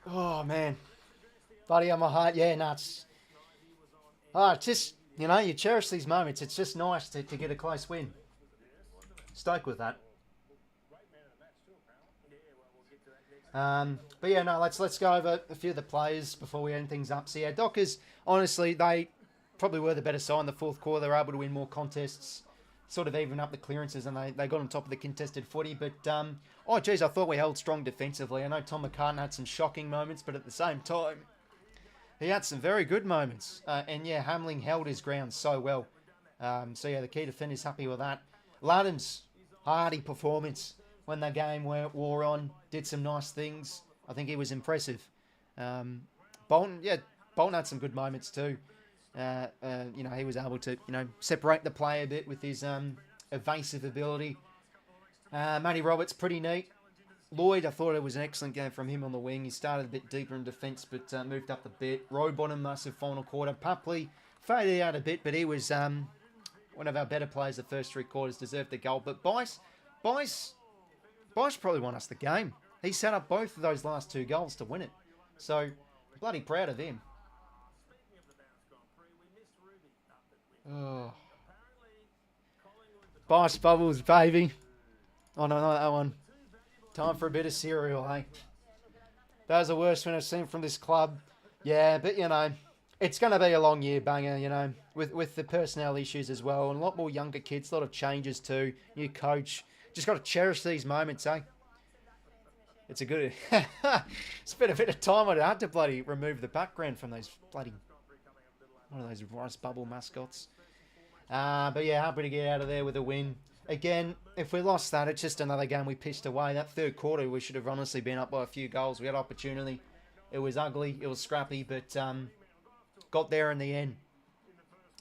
Oh, man. Buddy on my heart. Yeah, nuts. Just, you know, you cherish these moments. It's just nice to get a close win. Stoked with that. But yeah, no, let's go over a few of the players before we end things up. So yeah, Dockers, honestly, they probably were the better side in the fourth quarter. They were able to win more contests, sort of even up the clearances, and they got on top of the contested footy. But, oh, geez, I thought we held strong defensively. I know Tom McCartan had some shocking moments, but at the same time, he had some very good moments. And, yeah, Hamling held his ground so well. So, yeah, the key defender's happy with that. Ladham's hardy performance when the game wore on, did some nice things. I think he was impressive. Bolton had some good moments too. You know, he was able to, you know, separate the play a bit with his evasive ability. Matty Roberts, pretty neat. Lloyd, I thought it was an excellent game from him on the wing. He started a bit deeper in defence, but moved up a bit. Rowbottom, massive final quarter. Papley faded out a bit, but he was one of our better players the first 3 quarters, deserved the goal. But Bice probably won us the game. He set up both of those last 2 goals to win it. So, bloody proud of him. Oh. Bice bubbles, baby. Oh, no, not that one. Time for a bit of cereal, eh? That was the worst one I've seen from this club. Yeah, but, you know, it's going to be a long year, banger, you know, with the personnel issues as well. And a lot more younger kids, a lot of changes too. New coach. Just got to cherish these moments, eh? It's a good... Spent a bit of time on it. I had to bloody remove the background from those bloody... One of those rice bubble mascots. But yeah, happy to get out of there with a win. Again, if we lost that, it's just another game we pitched away. That third quarter, we should have honestly been up by a few goals. We had opportunity. It was ugly. It was scrappy, but got there in the end.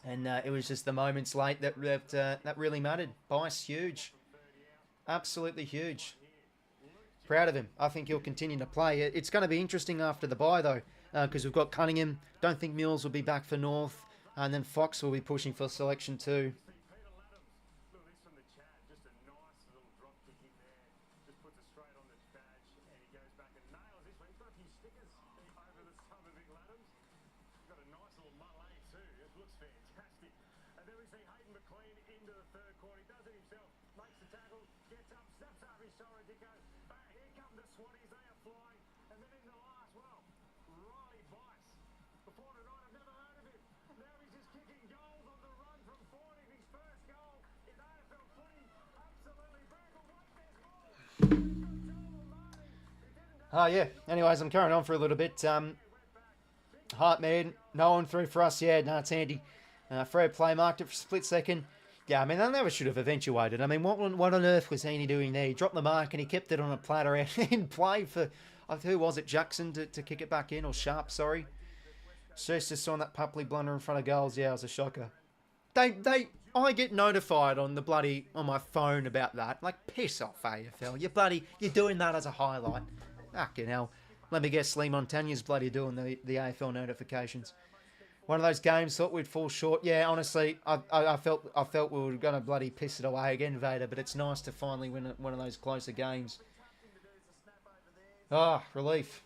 And it was just the moments late that really mattered. Bice, huge. Absolutely huge. Proud of him. I think he'll continue to play. It's going to be interesting after the bye, though, because we've got Cunningham. Don't think Mills will be back for North. And then Fox will be pushing for selection too. Oh, yeah. Anyways, I'm carrying on for a little bit. Heartman, no one through for us. Yeah, no, it's handy. Freo play marked it for a split second. Yeah, I mean, they never should have eventuated. I mean, what on earth was Heaney doing there? He dropped the mark and he kept it on a platter and in play for, who was it, Jackson to kick it back in, or Sharp, sorry. Just saw that Pupley blunder in front of goals. Yeah, it was a shocker. I get notified on my phone about that. Like, piss off, AFL. You're doing that as a highlight. Fucking hell. Let me guess, 𝐓𝐴 bloody doing the AFL notifications. One of those games, thought we'd fall short. Yeah, honestly, I felt we were going to bloody piss it away again, Vader, but it's nice to finally win one of those closer games. Ah, relief.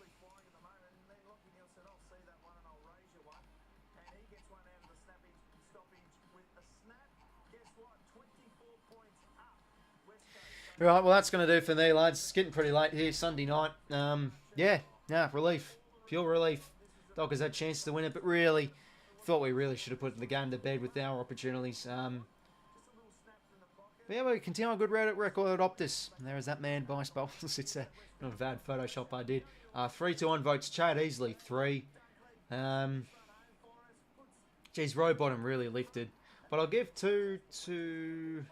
Right, well, that's going to do for me, lads. It's getting pretty late here, Sunday night. Relief. Pure relief. Dockers had a chance to win it, but really, thought we really should have put the game to bed with our opportunities. But yeah, we continue on a good record at Optus. And there is that man, Bice Bowles. It's not a bad Photoshop I did. 3-2-1 votes. Chad Easley, 3. Geez, Rowbottom really lifted. But I'll give 2 to...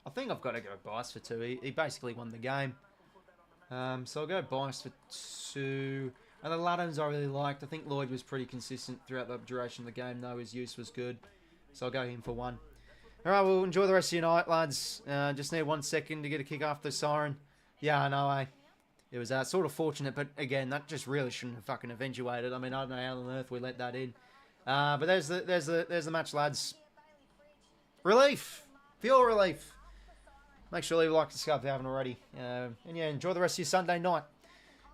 I think I've got to go Bice for 2. He basically won the game. So I'll go Bice for 2. And the Laddams I really liked. I think Lloyd was pretty consistent throughout the duration of the game, though. His use was good. So I'll go him for 1. Alright, well, enjoy the rest of your night, lads. Just need 1 second to get a kick after the siren. Yeah, I know, eh? It was sort of fortunate, but again, that just really shouldn't have fucking eventuated. I mean, I don't know how on earth we let that in. But there's the match, lads. Relief! Pure relief! Make sure you leave a like and subscribe if you haven't already. And yeah, enjoy the rest of your Sunday night.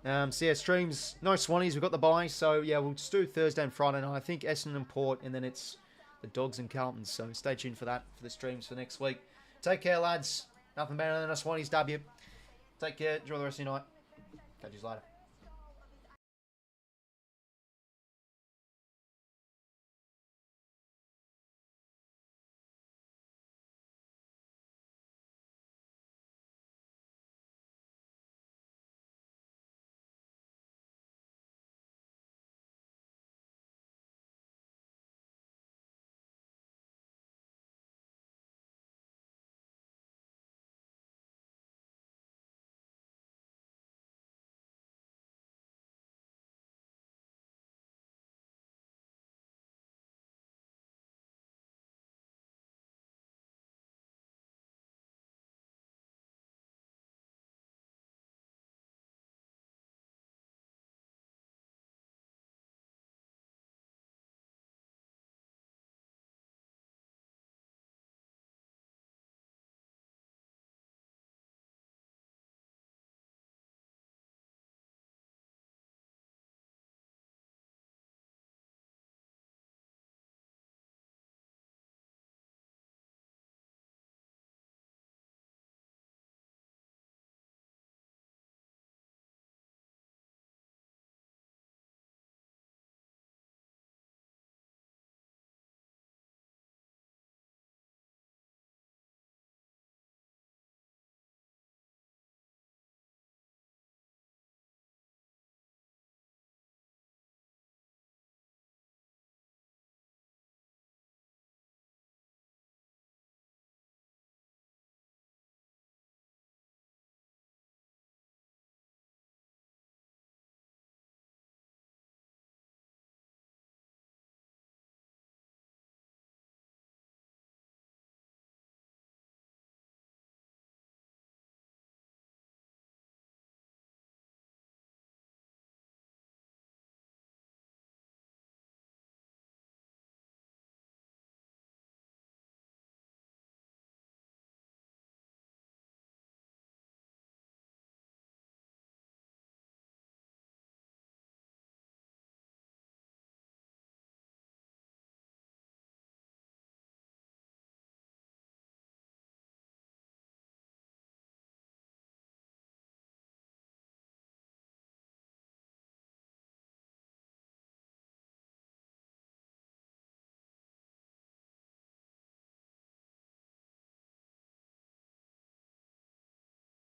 So yeah, streams, no Swannies, we've got the bye. So yeah, we'll just do Thursday and Friday night. I think Essendon and Port, and then it's the Dogs and Carltons. So stay tuned for that, for the streams for next week. Take care, lads. Nothing better than a Swannies W. Take care, enjoy the rest of your night. Catch you later.